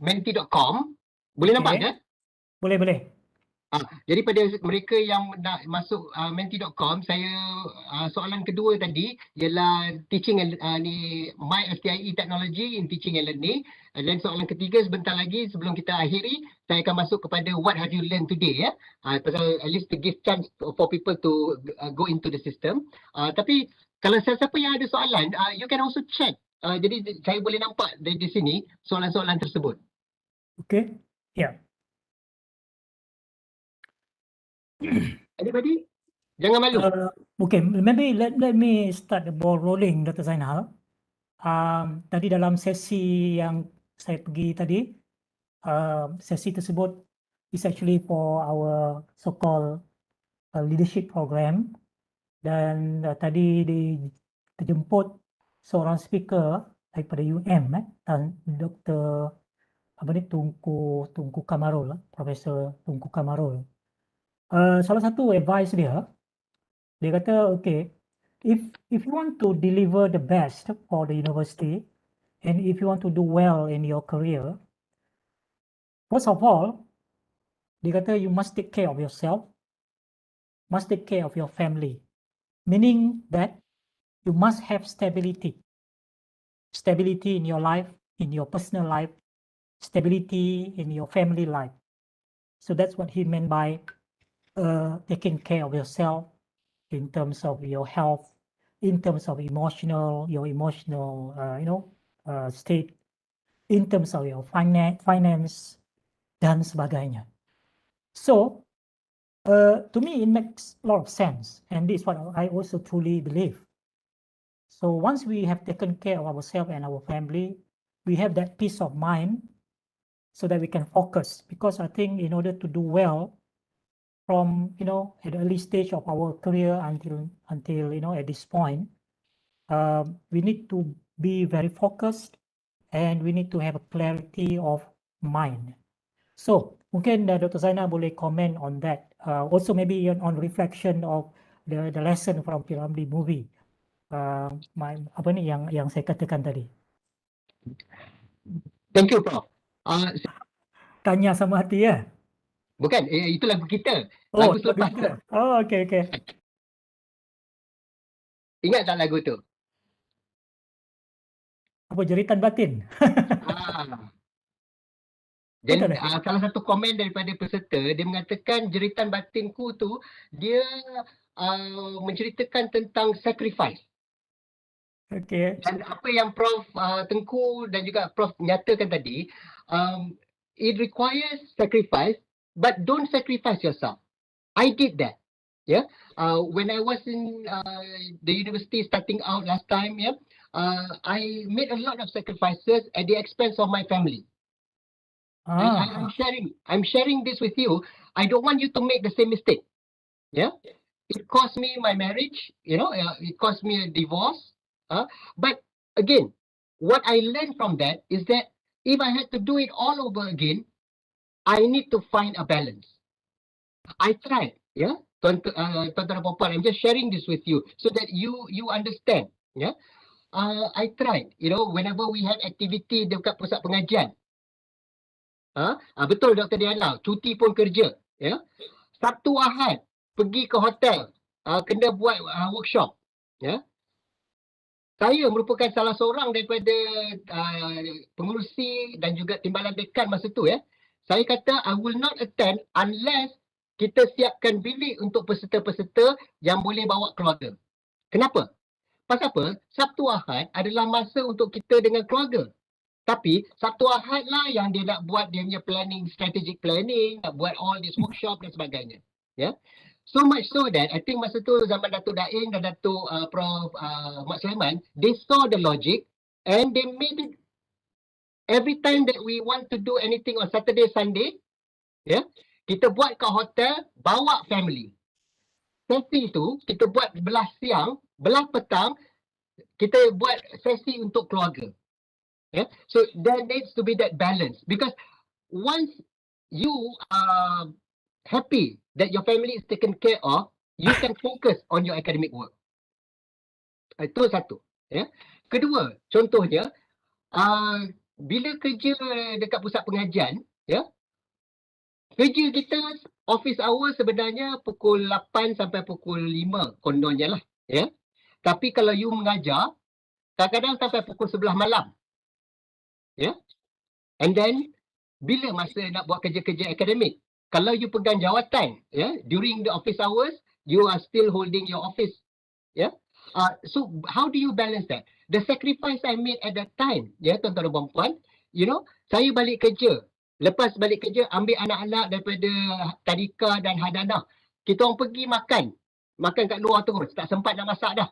menti.com. Boleh nampak ke? Boleh. Jadi pada mereka yang nak masuk menti.com, saya soalan kedua tadi ialah teaching and MySTIE technology in teaching and learning. Dan soalan ketiga sebentar lagi sebelum kita akhiri, saya akan masuk kepada what have you learned today pasal at least to give chance for people to go into the system. Tapi kalau siapa yang ada soalan, you can also check. Jadi saya boleh nampak di sini soalan-soalan tersebut. Okay. Yeah. Anybody? Jangan malu. Okay, maybe let me start the ball rolling, Dr. Zainal. Tadi dalam sesi yang saya pergi tadi, sesi tersebut is actually for our so-called leadership program. Dan tadi terjemput seorang speaker daripada UM, Dr. Tunku Kamarul, Profesor Tunku Kamarul. Salah satu advice dia kata, okay, if you want to deliver the best for the university, and if you want to do well in your career, first of all, dia kata you must take care of yourself, must take care of your family, meaning that you must have stability in your life, in your personal life, stability in your family life. So that's what he meant by taking care of yourself in terms of your health, in terms of your emotional, state, in terms of your finance, dan sebagainya. So, to me, it makes a lot of sense, and this is what I also truly believe. So once we have taken care of ourselves and our family, we have that peace of mind so that we can focus. Because I think in order to do well from, at the early stage of our career until at this point, we need to be very focused and we need to have a clarity of mind. So mungkin Dr. Zainal boleh comment on that. Also maybe on reflection of the lesson from Ramlee movie. Apa ni yang saya katakan tadi. Thank you, Prof. Tanya sama hati ya? Bukan, itu lagu kita. Oh, Lagu selepas tu. Oh, okay. Ingat tak lagu tu? Apa, jeritan batin? Dan salah satu komen daripada peserta, dia mengatakan jeritan batinku tu, dia menceritakan tentang sacrifice. Okay. Dan apa yang Prof Tengku dan juga Prof nyatakan tadi, it requires sacrifice, but don't sacrifice yourself. I did that. Yeah, when I was in the university starting out last time, I made a lot of sacrifices at the expense of my family. I'm sharing this with you. I don't want you to make the same mistake. Yeah, it cost me my marriage. It cost me a divorce. But again, what I learned from that is that if I had to do it all over again, I need to find a balance. I tried, tuan-tuan dan puan-puan, I'm just sharing this with you so that you understand. I tried, whenever we had activity dekat pusat pengajian. Betul Dr. Diana, cuti pun kerja. Sabtu Ahad pergi ke hotel, kena buat workshop. Saya merupakan salah seorang daripada pengurusi dan juga timbalan dekan masa tu. Saya kata I will not attend unless kita siapkan bilik untuk peserta-peserta yang boleh bawa keluarga. Kenapa? Pasal apa? Sabtu Ahad adalah masa untuk kita dengan keluarga. Tapi Sabtu Ahad lah yang dia nak buat dia punya planning, strategic planning, nak buat all this workshop dan sebagainya. So much so that I think masa tu zaman Datuk Daeng dan Datuk Prof Mat Sulaiman, they saw the logic and they made it every time that we want to do anything on Saturday, Sunday, kita buat kat hotel, bawa family. Sesi tu kita buat belah siang, belah petang, kita buat sesi untuk keluarga. So there needs to be that balance because once you are happy that your family is taken care of, you can focus on your academic work. Itu satu. Kedua, contohnya, bila kerja dekat pusat pengajian, kerja kita office hour sebenarnya pukul 8 sampai pukul 5 kononnya lah. Tapi kalau you mengajar, kadang-kadang sampai pukul 11 malam. And then, bila masa nak buat kerja-kerja akademik? Kalau you pegang jawatan, during the office hours, you are still holding your office. So how do you balance that? The sacrifice I made at that time, tuan-tuan dan puan-puan, saya balik kerja. Lepas balik kerja, ambil anak-anak daripada tadika dan hadanah. Kita orang pergi makan. Makan kat luar terus. Tak sempat nak masak dah.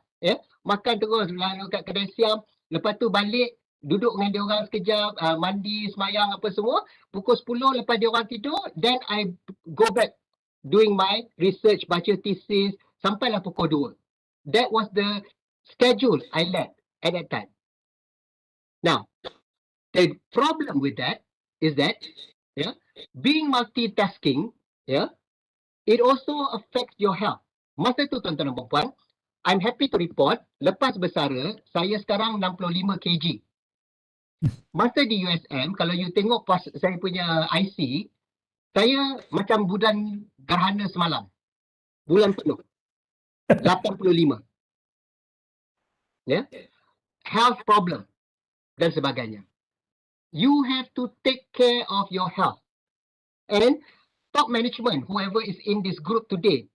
Makan terus lalu kat kedai siam. Lepas tu balik, duduk dengan dia orang sekejap, mandi, semayang apa semua. Pukul 10 lepas dia orang tidur, then I go back doing my research, baca thesis, sampailah pukul 2. That was the schedule I led at that time. Now, the problem with that is that, being multitasking, it also affects your health. Masa tu tuan-tuan dan puan-puan, I'm happy to report, lepas bersara, saya sekarang 65 kg. Masa di USM, kalau you tengok pas saya punya IC, saya macam bulan gerhana semalam. Bulan penuh. 85. Ya. Health problem dan sebagainya. You have to take care of your health. And top management, whoever is in this group today,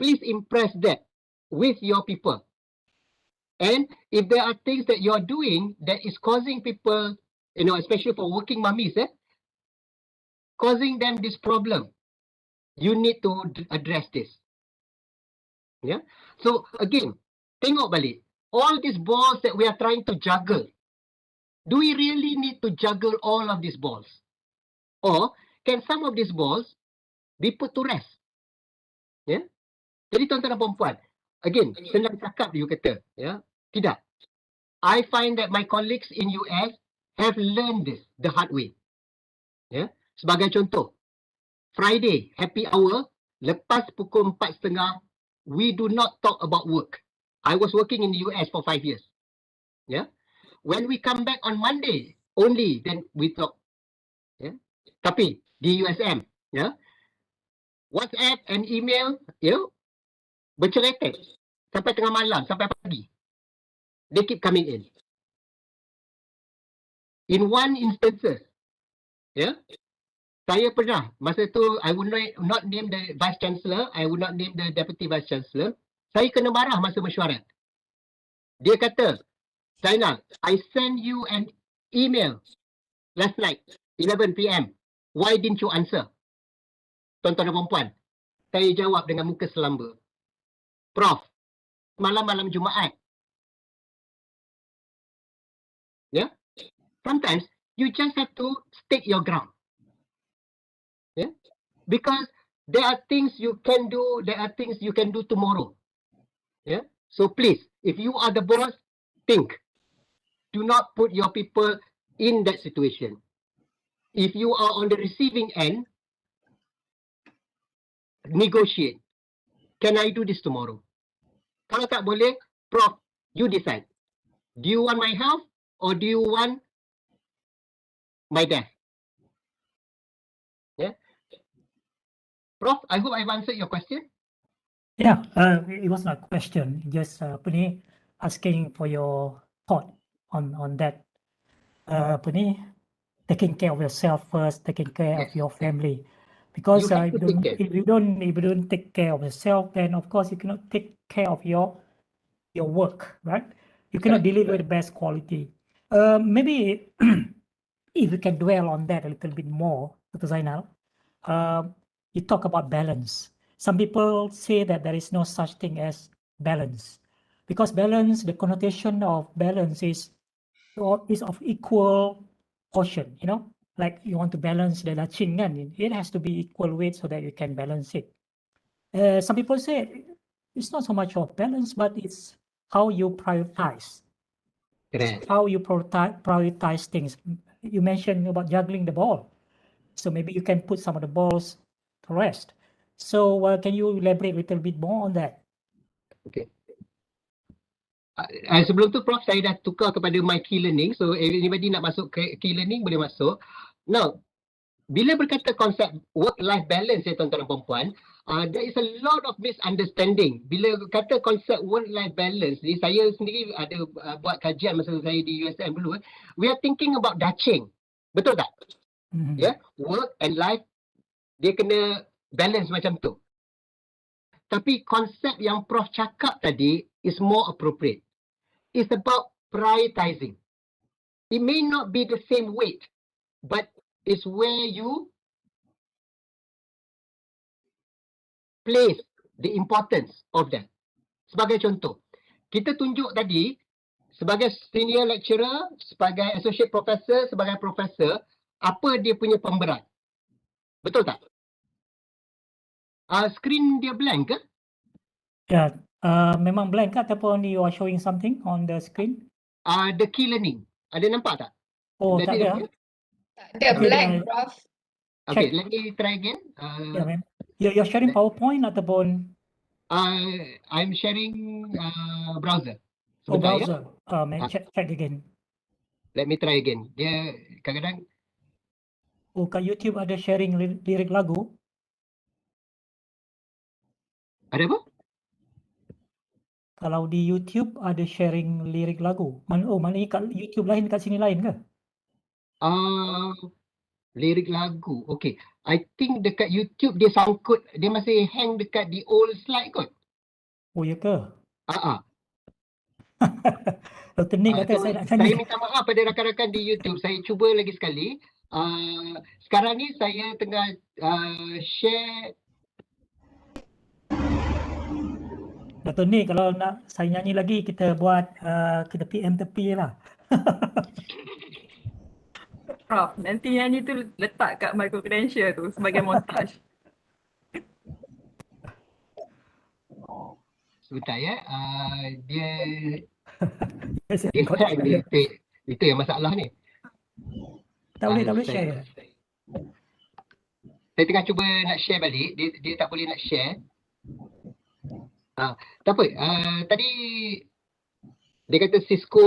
please impress that with your people. And if there are things that you're doing that is causing people, especially for working mummies, causing them this problem, you need to address this. Yeah. So again, tengok balik. All these balls that we are trying to juggle, do we really need to juggle all of these balls? Or can some of these balls be put to rest? Yeah. Jadi tuan-tuan dan puan-puan, again, senang cakap you kata, ya. Tidak. I find that my colleagues in US have learned this the hard way. Ya. Sebagai contoh, Friday, happy hour, lepas pukul 4:30, we do not talk about work. I was working in the US for 5 years. Yeah. When we come back on Monday, only then we talk. Yeah. Tapi di USM, yeah, WhatsApp and email, berceretek sampai tengah malam, sampai pagi. They keep coming in. In one instances, yeah, saya pernah, masa tu, I would not name the Vice Chancellor, I would not name the Deputy Vice Chancellor, saya kena marah masa mesyuarat. Dia kata, Zainal, I send you an email last night, 11 PM. Why didn't you answer? Tuan-tuan dan puan-puan, saya jawab dengan muka selamba. Prof, malam-malam Jumaat. Yeah? Sometimes, you just have to stake your ground. Yeah? Because there are things you can do, there are things you can do tomorrow. Yeah? So please, if you are the boss, think. Do not put your people in that situation. If you are on the receiving end, negotiate. Can I do this tomorrow? Kalau tak boleh, Prof, you decide. Do you want my help or do you want my death? Yeah. Prof, I hope I've answered your question. Yeah, it was not a question, just asking for your thought on that. Taking care of yourself first, taking care of your family. Because if you don't take care of yourself, then of course you cannot take care of your work, right? You cannot deliver the best quality. Maybe if you can dwell on that a little bit more, Dr. Zainal, you talk about balance. Some people say that there is no such thing as balance, because balance, the connotation of balance is of equal portion, like you want to balance the lachin, it has to be equal weight so that you can balance it. Some people say it's not so much of balance, but it's how you prioritize. How you prioritize things. You mentioned about juggling the ball. So maybe you can put some of the balls to rest. So can you elaborate a little bit more on that? Okay. Sebelum tu Prof, saya dah tukar kepada my key learning. So anybody nak masuk ke key learning boleh masuk. Now, bila berkata konsep work-life balance tuan-tuan dan puan-puan, there is a lot of misunderstanding. Bila kata konsep work-life balance ni, saya sendiri ada buat kajian masa saya di USM dulu. We are thinking about daching. Betul tak? Yeah, work and life, dia kena balance macam tu. Tapi konsep yang Prof cakap tadi is more appropriate. It's about prioritizing. It may not be the same weight, but it's where you place the importance of that. Sebagai contoh, kita tunjuk tadi sebagai senior lecturer, sebagai associate professor, sebagai professor, apa dia punya pemberat. Betul tak? Screen dia blank ke? Ya, memang blank ke ataupun you are showing something on the screen? The key learning. Ada nampak tak? Oh, tak ada. Tak ada, blank, Prof. Okay, let me try again. Yeah, ma'am. You're sharing PowerPoint ataupun? I'm sharing browser. Oh, Sebentar ya. browser. Check again. Let me try again. Dia kadang-kadang Oh, kat YouTube ada sharing lirik lagu. ada apa? Kalau di YouTube ada sharing lirik lagu. Maknanya kat YouTube lain, kat sini lain ke? Lirik lagu. Okay. I think dekat YouTube dia sangkut, dia masih hang dekat di old slide kot. Oh, ya ke? Dr. Nick kata So, saya nak saya nyanyi. minta maaf pada rakan-rakan di YouTube. Saya cuba lagi sekali. Sekarang ni saya tengah share. Dr. Nick, kalau nak saya nyanyi lagi, kita buat, kita PM tepi je lah. Prof, nanti nyanyi tu letak kat micro credential tu sebagai montage. Sebentar ya. Dia Saya hang dia. Itu yang masalah ni. tak boleh share ya? Saya tengah cuba nak share balik. Dia tak boleh nak share. Tak apa. Tadi dia kata Cisco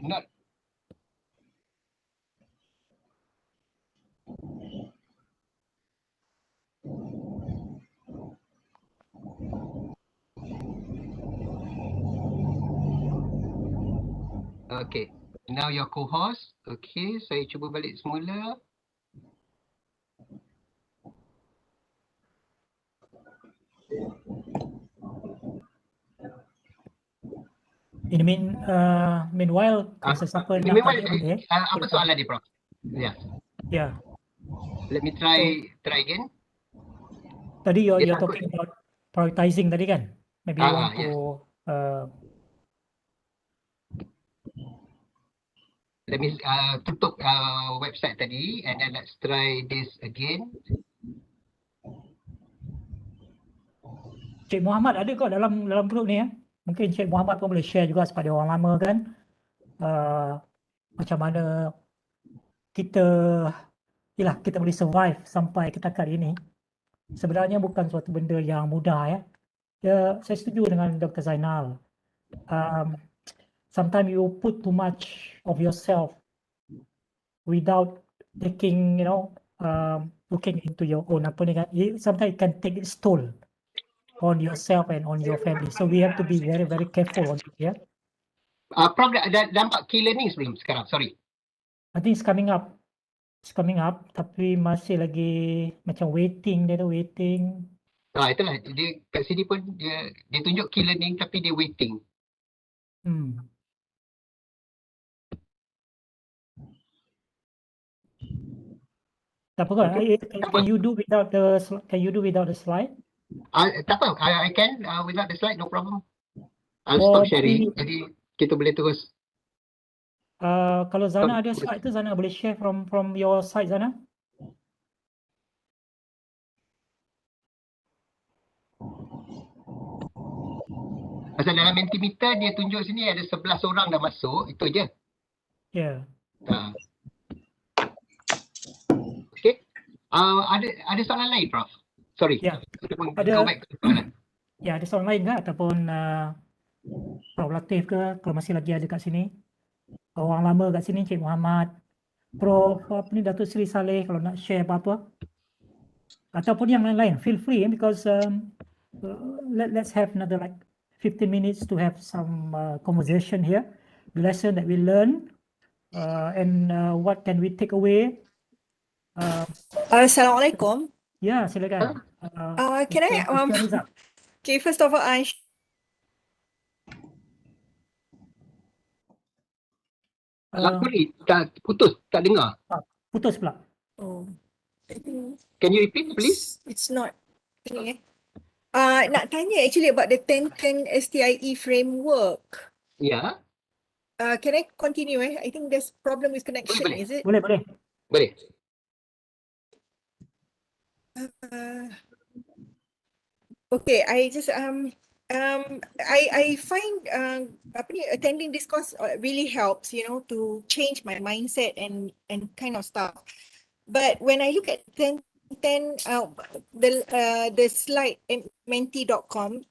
not. Okay. Now your co-host. Okay. Saya cuba balik semula. Meanwhile, kalau sesiapa nak tanya boleh. Apa soalan dia, Prof? Ya. Yeah. Let me try again. Tadi you're talking about prioritizing tadi kan? Maybe you want to let me tutup website tadi and then let's try this again. Cik Muhammad ada kot dalam grup ni ya. Mungkin Cik Muhammad pun boleh share juga kepada orang lama kan. Macam mana kita boleh survive sampai ke takat ini. Sebenarnya bukan suatu benda yang mudah ya. Saya setuju dengan Dr. Zainal. Sometimes you put too much of yourself without taking, looking into your own apa ni kan. Sometimes it can take its toll on yourself and on your family. So we have to be very, very careful on it, yeah. Prof, dah nampak key learnings belum sekarang? Sorry. I think it's coming up. Tapi masih lagi macam waiting. Itulah. Dia kat sini pun dia tunjuk key learning tapi dia waiting. Tak apa kan? Can you do without the slide? Tak apa. I can without the slide, no problem. I'll stop sharing. Jadi kita boleh terus. Kalau Zana ada slide tu, Zana boleh share from your side, Zana? Pasal dalam Mentimeter dia tunjuk sini ada 11 orang dah masuk, itu je. Ya. Okay. Ada soalan lain, Prof? Sorry. Ya. Ada soalan lain ke ataupun Prof Latif ke kalau masih lagi ada kat sini? Orang lama kat sini, Cik Muhammad, Prof Datuk Seri Saleh kalau nak share apa-apa. Ataupun yang lain-lain, feel free because let's have another like 15 minutes to have some conversation here. The lesson that we learn and what can we take away. Assalamualaikum. Ya, silakan. Can I okay, first of all sorry, putus, tak dengar. Putus pula. Oh. Can you repeat please? It's not. Nak tanya actually about the 10-10 STIE framework. Yeah. Can I continue? I think there's problem with connection, boleh. Is it? Boleh. Okay, I just I find attending this course really helps, to change my mindset and kind of stuff. But when I look at 10 then the slide menti.com,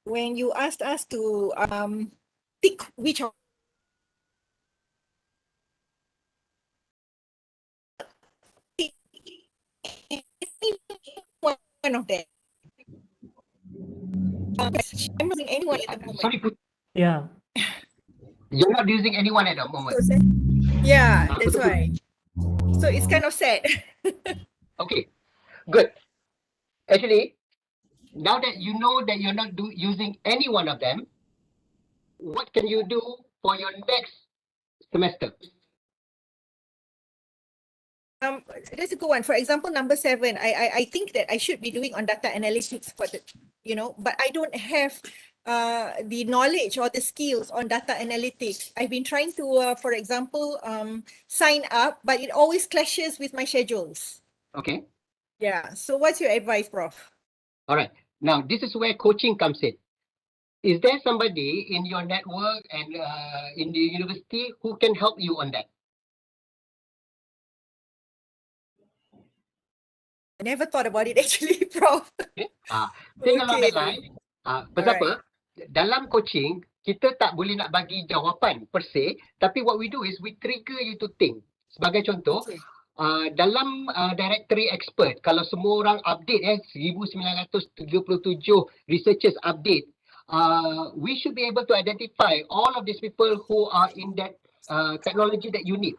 when you asked us to pick which of one of them. I'm using anyone at the moment. Sorry, Yeah. you're not using anyone at the moment. So sad. Yeah, Ah, that's betul. why. So it's kind of sad. Okay, good. Actually, now that you know that you're not using any one of them, what can you do for your next semester? That's a good one. For example, number 7, I think that I should be doing on data analytics for the, but I don't have the knowledge or the skills on data analytics. I've been trying to, for example, sign up, but it always clashes with my schedules. Okay. Yeah. So what's your advice, Prof? All right. Now, this is where coaching comes in. Is there somebody in your network and in the university who can help you on that? I never thought about it actually, Prof. Think along that Okay. line. Pasal apa? Alright. Dalam coaching, kita tak boleh nak bagi jawapan per se, tapi what we do is we trigger you to think. Sebagai contoh, Okay. dalam directory expert, kalau semua orang update 1937 researchers update, we should be able to identify all of these people who are in that technology that you need.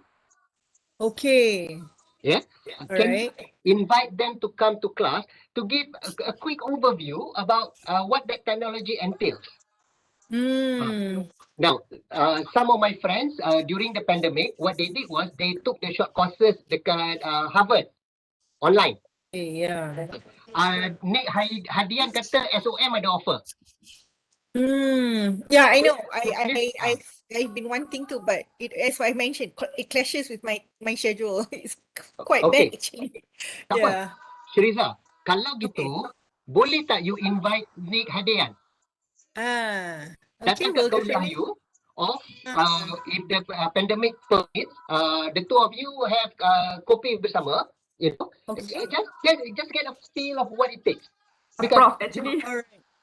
Okay. Yeah. Can you Alright. invite them to come to class to give a quick overview about what that technology entails? Now, some of my friends during the pandemic, what they did was they took the short courses dekat Harvard online. Yeah. Nick Hadian kata SOM ada offer. Yeah, I know. I've been wanting to, but as I mentioned, it clashes with my schedule. It's quite Okay. bad actually. Tak Yeah. apa. Syriza, kalau gitu, boleh tak you invite Nick Hadian? Okay, Datang we'll kat Kaum definitely. Melayu, or if the pandemic permits, the two of you have kopi bersama, Okay. just get a feel of what it takes. Because Prof, actually,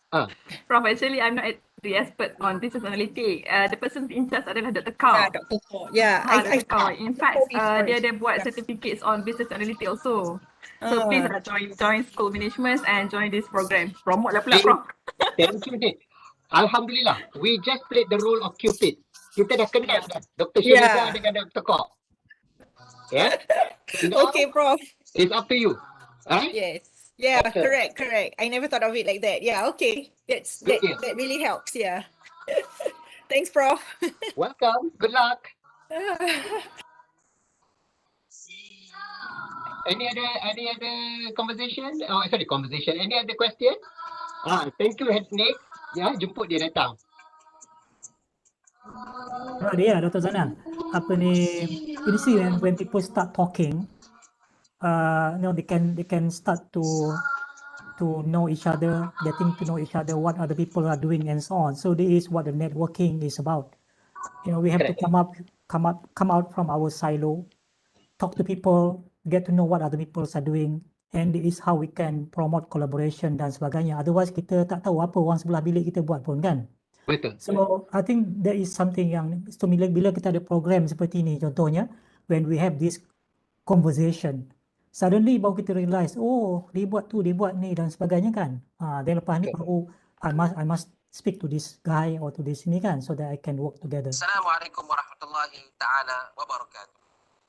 Ah. Prof, actually, I'm not the expert on business analytics. The person in charge adalah Dr. Kau. Yeah, Dr. Kau. Yeah, Dr. Kau. In fact, dia ada buat Yeah. certificates on business analytics also. So please join school management and join this program. Promote lah pula, Prof. Thank you, Nick. Alhamdulillah, we just played the role of Cupid. Kita dah kenal dah Dr. Syriza dengan Dr. Kau. Yeah? Now, Okay, Prof. it's up to you. Alright? Yes. Yeah, Awesome. correct. I never thought of it like that. Yeah, okay. Good That deal. really helps. Yeah. Thanks, Prof. Welcome. Good luck. Any other conversation? Oh, sorry, conversation. Any other question? Thank you, Nick. Ya, jemput dia datang. Oh, dia Dr. Zana. Apa ni? You see when people start talking, they can start to know each other, getting to know each other, what other people are doing, and so on. So this is what the networking is about. We have to come out from our silo, talk to people, get to know what other people are doing, and this is how we can promote collaboration dan sebagainya. Otherwise kita tak tahu apa orang sebelah bilik kita buat pun, kan? Betul. So I think there is something yang bila kita ada program seperti ini, contohnya when we have this conversation, suddenly baru kita realise, oh dia buat tu, dia buat ni dan sebagainya, kan? Then lepas ni baru I must speak to this guy or to this ni, kan, so that I can work together. Assalamualaikum warahmatullahi taala wabarakatuh.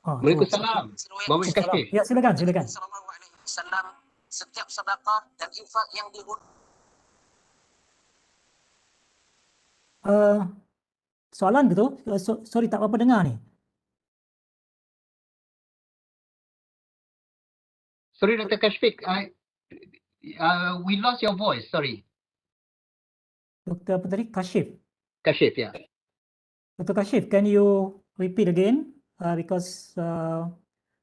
Waalaikumsalam. Muhammad Kashif. Ya, silakan. Sallallahu alaihi wasallam, setiap sedekah dan infak yang soalan ke tu? Sorry, tak apa dengar ni. Sorry, Dr. Kashfik. We lost your voice. Sorry. Dr. apa tadi? Kashif. Kashif, ya. Dr. Kashif, can you repeat again? Because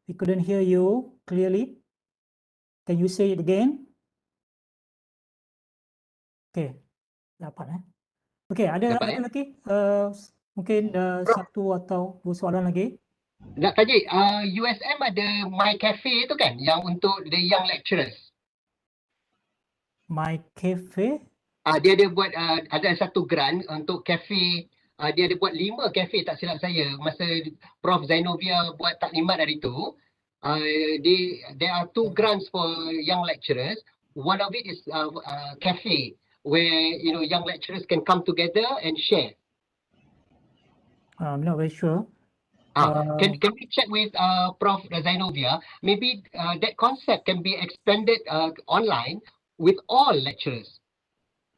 we couldn't hear you clearly. Can you say it again? Okay, dapat. Okay, ada lagi? Mungkin satu atau dua soalan lagi. Nak tanya, USM ada My Cafe tu kan, yang untuk the young lecturers. My Cafe? Dia ada buat ada satu grant untuk cafe. Dia ada buat 5 cafe tak silap saya masa Prof Zainovia buat taklimat hari tu. There are 2 grants for young lecturers. One of it is cafe where young lecturers can come together and share. I'm not very sure. Can we check with Prof Zainovia? Maybe that concept can be expanded online with all lecturers.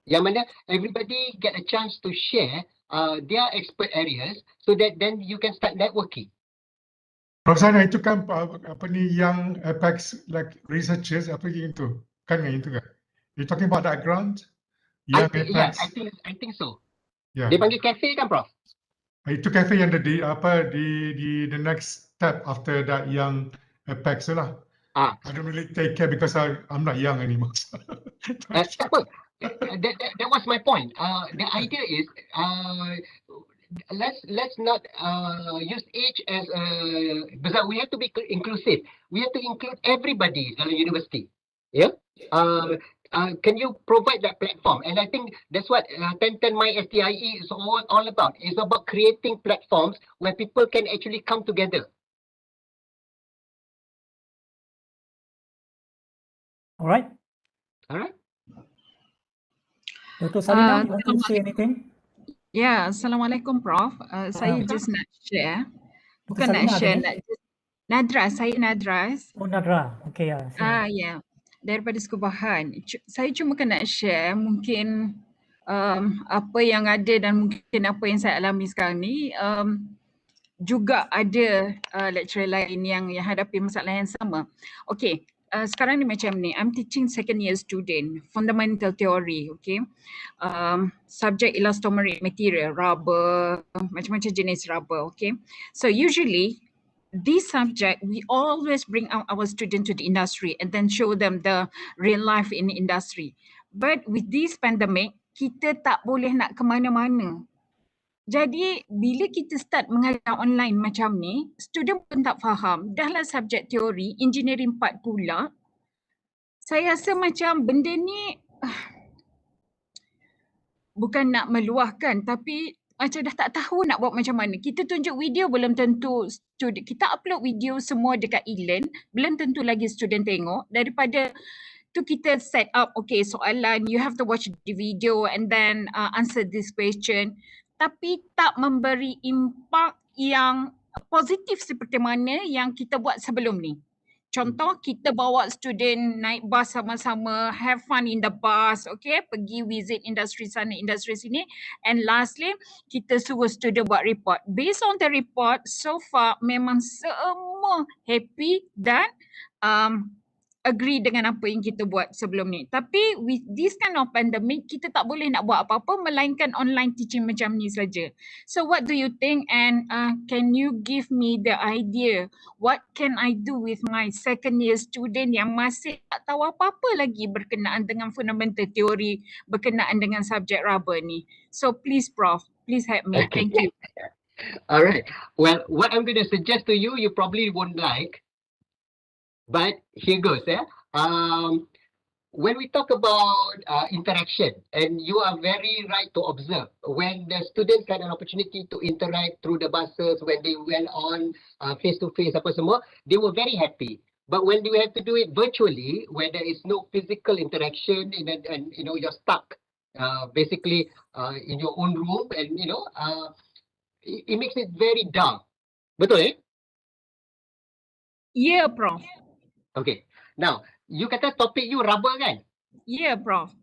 Yang mana everybody get a chance to share their expert areas so that then you can start networking. Prof Sana itu kan apa ni yang apex like researchers apa itu kan yang itu kan? You talking about that grant? Yang Yeah, apex? I think so. Yeah. Dia panggil cafe kan, Prof? Itu cafe yang ada di the next step after that yang apex tu lah. I don't really take care because I'm not young anymore. Tak apa. That was my point. The idea is let's not use age as because we have to be inclusive. We have to include everybody dalam university. Yeah. Can you provide that platform? And I think that's what 1010 MySTIE is all about. It's about creating platforms where people can actually come together. All right. Dr. Salina, you want to say anything? Ya, Assalamualaikum Prof. Saya just nak share. Bukan nak share, Nadras, saya Nadras. Oh, Nadra. Okay, ya. Ya. Daripada Skubahan. Saya cuma nak share mungkin apa yang ada dan mungkin apa yang saya alami sekarang ni. Juga ada lecturer lain yang hadapi masalah yang sama. Okay. Sekarang ni macam ni, I'm teaching second year student, fundamental theory, okay. Subject elastomeric material, rubber, macam-macam jenis rubber, okay. So usually, this subject, we always bring out our student to the industry and then show them the real life in the industry. But with this pandemic, kita tak boleh nak ke mana-mana. Jadi bila kita start mengajar online macam ni, student pun tak faham. Dahlah subjek teori, engineering part pula. Saya rasa macam benda ni bukan nak meluahkan tapi macam dah tak tahu nak buat macam mana. Kita tunjuk video belum tentu student. Kita upload video semua dekat e-learn, belum tentu lagi student tengok. Daripada tu kita set up, okay soalan, you have to watch the video and then answer this question. Tapi tak memberi impak yang positif seperti mana yang kita buat sebelum ni. Contoh, kita bawa student naik bus sama-sama, have fun in the bus, okay, pergi visit industri sana, industri sini, and lastly, kita suruh student buat report. Based on the report, so far memang semua happy dan agree dengan apa yang kita buat sebelum ni. Tapi with this kind of pandemic, kita tak boleh nak buat apa-apa melainkan online teaching macam ni saja. So what do you think, and can you give me the idea what can I do with my second year student yang masih tak tahu apa-apa lagi berkenaan dengan fundamental theory, berkenaan dengan subjek rubber ni. So please Prof, please help me. Okay. Thank you. Alright. Well, what I'm going to suggest to you, you probably won't like. But here goes, when we talk about interaction, and you are very right to observe, when the students had an opportunity to interact through the buses, when they went on face-to-face, apa semua, they were very happy. But when you have to do it virtually, where there is no physical interaction, and you're stuck basically in your own room, and it makes it very dull. Betul Yeah, Prof. Okay. Now, you kata topik you rubber kan? Yeah, Prof.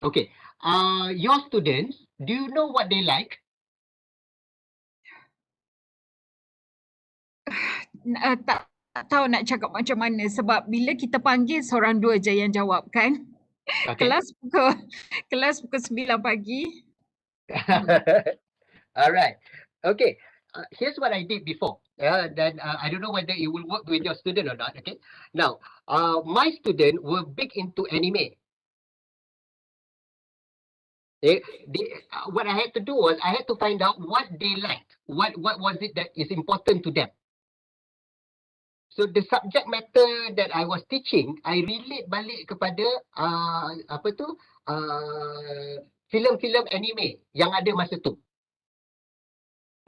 Okay. Your students, do you know what they like? Tak tahu nak cakap macam mana sebab bila kita panggil seorang dua je yang jawab kan. Okay. Kelas pukul 9 pagi. Alright. Okay. Here's what I did before. Then I don't know whether it will work with your student or not. Okay. Now, my student were big into anime. What I had to do was I had to find out what they liked. What was it that is important to them. So the subject matter that I was teaching, I relate balik kepada filem-filem anime yang ada masa tu.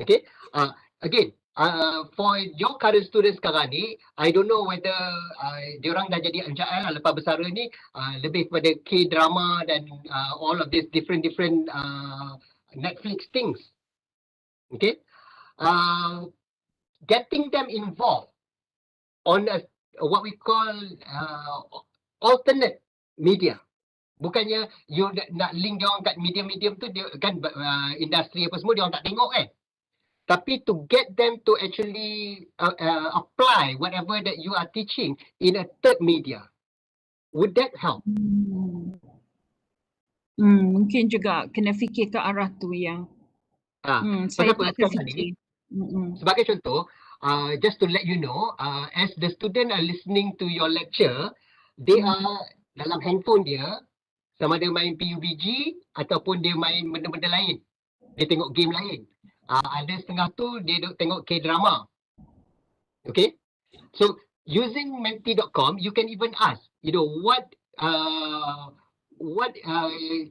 Okay. Again, for your current students sekarang ni, I don't know whether diorang dah jadi anjaan lah lepas bersara ni, lebih kepada K-drama dan all of these different Netflix things. Okay. Getting them involved on what we call alternate media. Bukannya you nak link dia orang kat medium-medium tu, dia kan industri apa semua dia orang tak tengok kan. Tapi to get them to actually apply whatever that you are teaching in a third media, would that help? Mungkin juga kena fikir ke arah tu ya. Saya tak terfikir. Sebagai contoh, just to let you know, as the student are listening to your lecture, they are dalam handphone dia, sama ada main PUBG ataupun dia main benda-benda lain. Dia tengok game lain. Ada setengah tu dia tengok K-drama. Okay? So, using MySTIE.com, you can even ask, what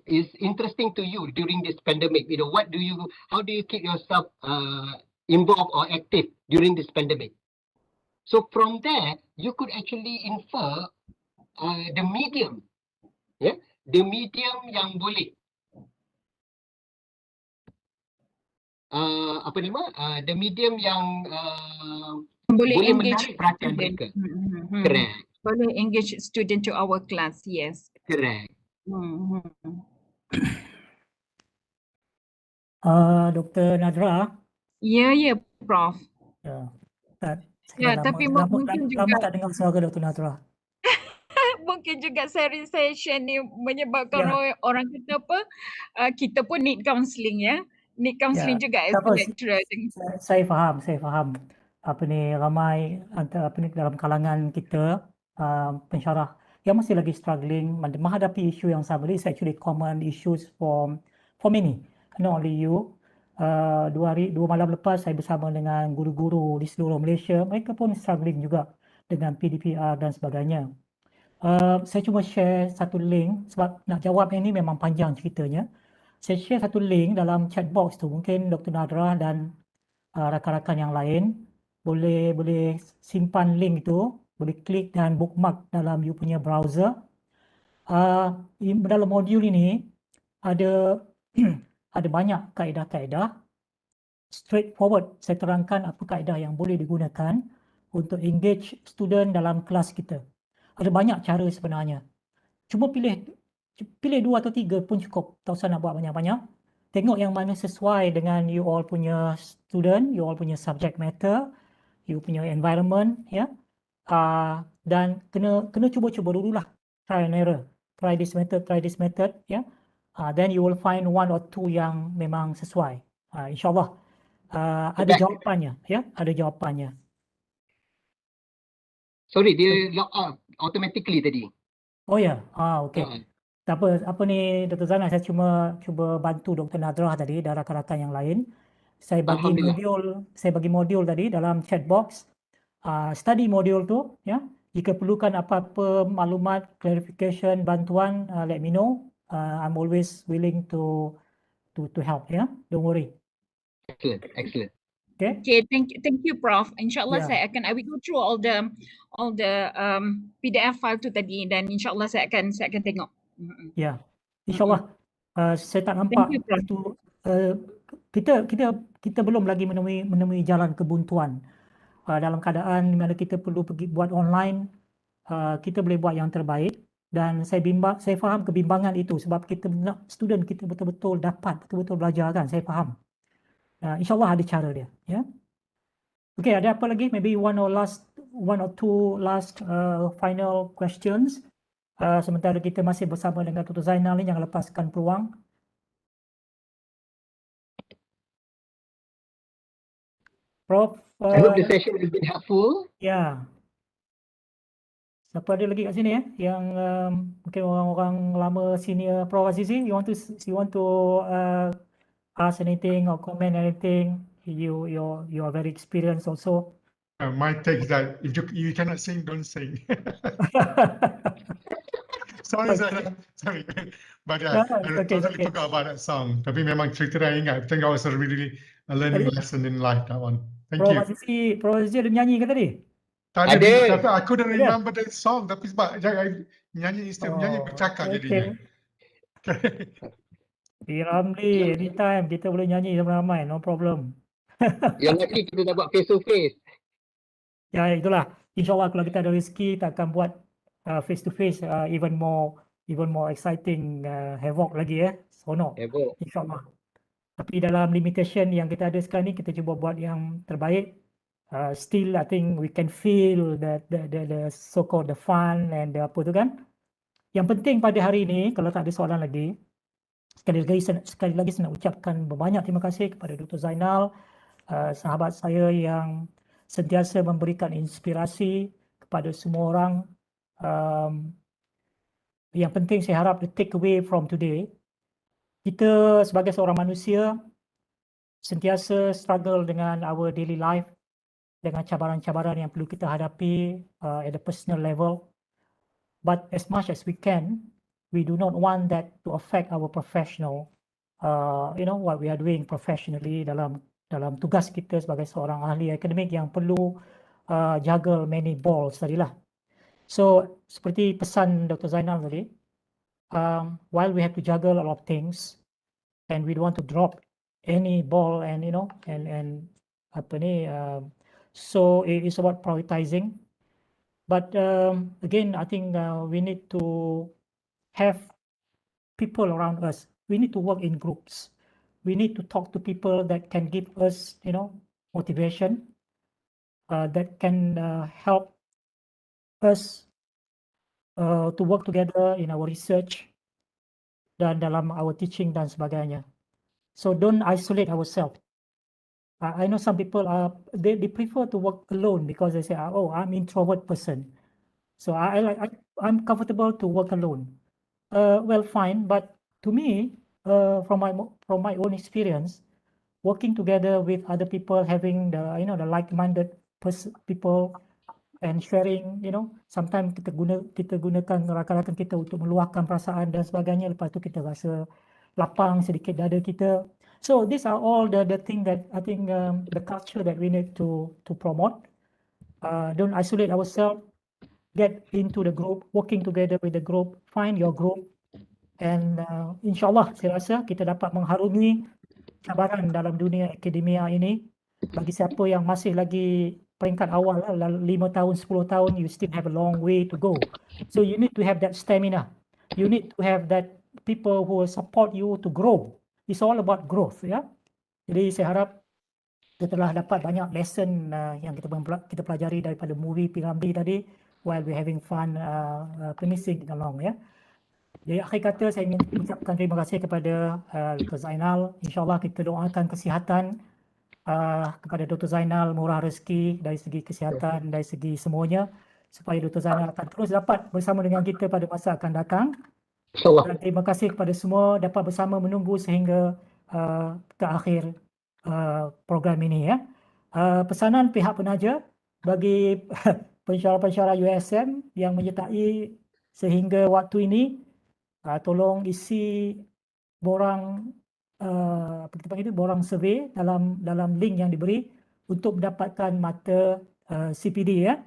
is interesting to you during this pandemic? How do you keep yourself involved or active during this pandemic? So from there, you could actually infer the medium, the medium yang boleh the medium yang boleh menarik perhatian mereka. Correct. Boleh engage student to our class, yes. Correct. Dr. Nadra. Ya, Prof. Ya, tapi mungkin juga lama tak dengar suara Dr. Nadra. Mungkin juga sharing session ni menyebabkan orang kata apa, kita pun need counselling ya. Need counselling juga as a lecturer. Saya faham. Ramai dalam kalangan kita pensyarah yang masih lagi struggling menghadapi isu yang sama. It's actually common issues for many, not only you. Dua malam lepas saya bersama dengan guru-guru di seluruh Malaysia, mereka pun struggling juga dengan PDPR dan sebagainya. Saya cuma share satu link sebab nak jawab ini memang panjang ceritanya. Saya share satu link dalam chat box tu, mungkin Dr. Nadra dan rakan-rakan yang lain boleh simpan link itu, boleh klik dan bookmark dalam you punya browser. Dalam modul ini ada ada banyak kaedah-kaedah. Straightforward, saya terangkan apa kaedah yang boleh digunakan untuk engage student dalam kelas kita. Ada banyak cara sebenarnya. Cuma pilih 2 atau 3 pun cukup. Tak usah nak buat banyak-banyak. Tengok yang mana sesuai dengan you all punya student, you all punya subject matter, you punya environment, ya. Dan kena cuba-cuba dululah. Try and error. Try this method, ya. Then you will find 1 or 2 yang memang sesuai. InsyaAllah ada jawapannya, ya. Ada jawapannya. Sorry, dia log out automatically tadi. Oh ya, okey. Tak apa ni Dr. Zana, saya cuba bantu Dr. Nadra tadi dan rakan-rakan yang lain. Saya bagi modul tadi dalam chat box. Study modul tu, ya. Jika perlukan apa-apa maklumat, clarification, bantuan, let me know. I'm always willing to help, ya. Don't worry. Excellent. Okay, thank you Prof. InsyaAllah I will go through all the PDF file tu tadi dan InsyaAllah saya akan tengok. Ya, InsyaAllah. Saya tak nampak itu. Kita belum lagi menemui jalan kebuntuan. Dalam keadaan mana kita perlu pergi buat online, kita boleh buat yang terbaik. Dan saya faham kebimbangan itu sebab kita nak student kita betul-betul belajar kan. Saya faham. InsyaAllah ada cara dia, ya. Okay, ada apa lagi? Maybe one or two last final questions. Sementara kita masih bersama dengan Dr. Zainal ni, jangan lepaskan peluang. Prof. I hope the session has been helpful. Ya. Siapa ada lagi kat sini ya? Yang mungkin orang-orang lama senior Prof Azizi, you want to ask anything or comment anything? You are very experienced also. My take is that if you cannot sing, don't sing. Sorry, Zara. Sorry. But No, no, I it's okay, it's totally okay. forgot about that song. Tapi memang cerita yang ingat. I think that was a really a learning Tadi lesson in life, that one. Thank Pro you. Masisi ada menyanyi ke tadi? Tak ada, Ada. tapi I couldn't Ada? remember the song. Tapi sebab I nyanyi instead of menyanyi, Oh, bercakap okay. jadinya. Di Ramlee, anytime kita boleh nyanyi ramai-ramai, no problem. Yang nanti kita dah buat face to face. Ya, itulah. InsyaAllah kalau kita ada rezeki, kita akan buat face to face even more exciting, havoc lagi ya. Seronok. Havoc. InsyaAllah. Tapi dalam limitation yang kita ada sekarang ni, kita cuba buat yang terbaik. Still, I think we can feel the so-called the fun and the apa tu kan. Yang penting pada hari ini, kalau tak ada soalan lagi, sekali lagi saya nak ucapkan berbanyak terima kasih kepada Dr. Zainal, sahabat saya yang sentiasa memberikan inspirasi kepada semua orang. Yang penting saya harap the take away from today, kita sebagai seorang manusia sentiasa struggle dengan our daily life, dengan cabaran-cabaran yang perlu kita hadapi at the personal level. But as much as we can, we do not want that to affect our professional, what we are doing professionally dalam tugas kita sebagai seorang ahli akademik yang perlu juggle many balls tadilah. So seperti pesan Dr. Zainal tadi, while we have to juggle a lot of things and we don't want to drop any ball and so it is about prioritizing. But again, I think we need to have people around us. We need to work in groups. We need to talk to people that can give us, motivation, that can help us to work together in our research dan dalam our teaching dan sebagainya. So don't isolate ourselves. I know some people they prefer to work alone because they say, oh, I'm introvert person. So I'm comfortable to work alone. Well, fine, but to me, from my own experience, working together with other people, having the like-minded people and sharing, sometimes kita gunakan rakan-rakan kita untuk meluahkan perasaan dan sebagainya. Lepas tu kita rasa lapang sedikit dada kita. So these are all the thing that I think the culture that we need to promote. Don't isolate ourselves. Get into the group, working together with the group, find your group, and insyaAllah saya rasa kita dapat mengharungi cabaran dalam dunia akademia ini. Bagi siapa yang masih lagi peringkat awal, 5 tahun, 10 tahun, you still have a long way to go. So you need to have that stamina. You need to have that people who will support you to grow. It's all about growth, ya. Jadi saya harap kita telah dapat banyak lesson yang kita pelajari daripada movie Ramlee tadi, while we're having fun finishing along, ya. Jadi akhir kata saya ingin ucapkan terima kasih kepada Dr. Zainal. InsyaAllah kita doakan kesihatan kepada Dr. Zainal, murah rezeki dari segi kesihatan, dari segi semuanya, supaya Dr. Zainal akan terus dapat bersama dengan kita pada masa akan datang. InsyaAllah. Dan terima kasih kepada semua dapat bersama menunggu sehingga ke akhir program ini, ya. Pesanan pihak penaja bagi pensyarah-pensyarah USM yang menyertai sehingga waktu ini, tolong isi borang kita panggil itu borang survey dalam link yang diberi untuk mendapatkan mata CPD, ya.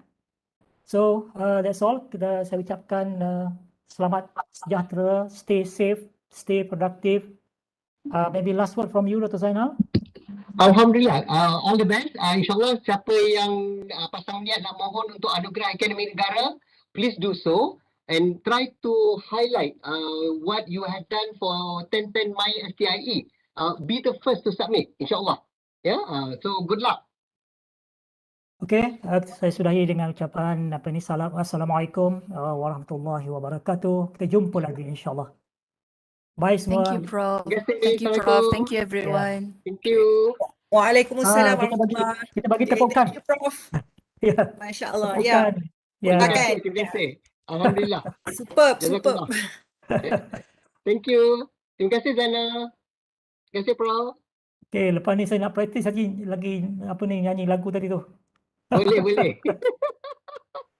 So that's all. Saya ucapkan selamat sejahtera, stay safe, stay productive. Maybe last word from you, Dr. Zainal. Alhamdulillah, all the best. InsyaAllah siapa yang pasang niat nak mohon untuk anugerah akademik negara, please do so and try to highlight what you have done for 1010 MySTIE. Be the first to submit, insyaAllah. Yeah, so good luck. Okay, saya sudahi dengan ucapan Assalamualaikum warahmatullahi wabarakatuh. Kita jumpa lagi insyaAllah. Bye semua. Thank you, Prof. Terima kasih. Thank you, Prof. Thank you, everyone. Thank you. Waalaikumsalam. Kita bagi tepukan. Thank you, Prof. Ya. Masya Allah. Ya. Ya. Terima kasih. Alhamdulillah. Superb. Thank you. Terima kasih Zana. Terima kasih Prof. Okay, lepas ni saya nak praktis lagi nyanyi lagu tadi tu. Boleh, boleh.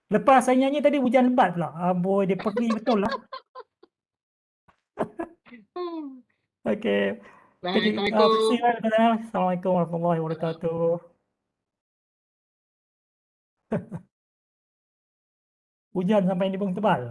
Lepas saya nyanyi tadi hujan lebat pula. Amboi, dia perih betul lah. Okey. Jadi, terima kasih. Assalamualaikum. Assalamualaikum warahmatullahi wabarakatuh. Hujan sampai ni pun tebal.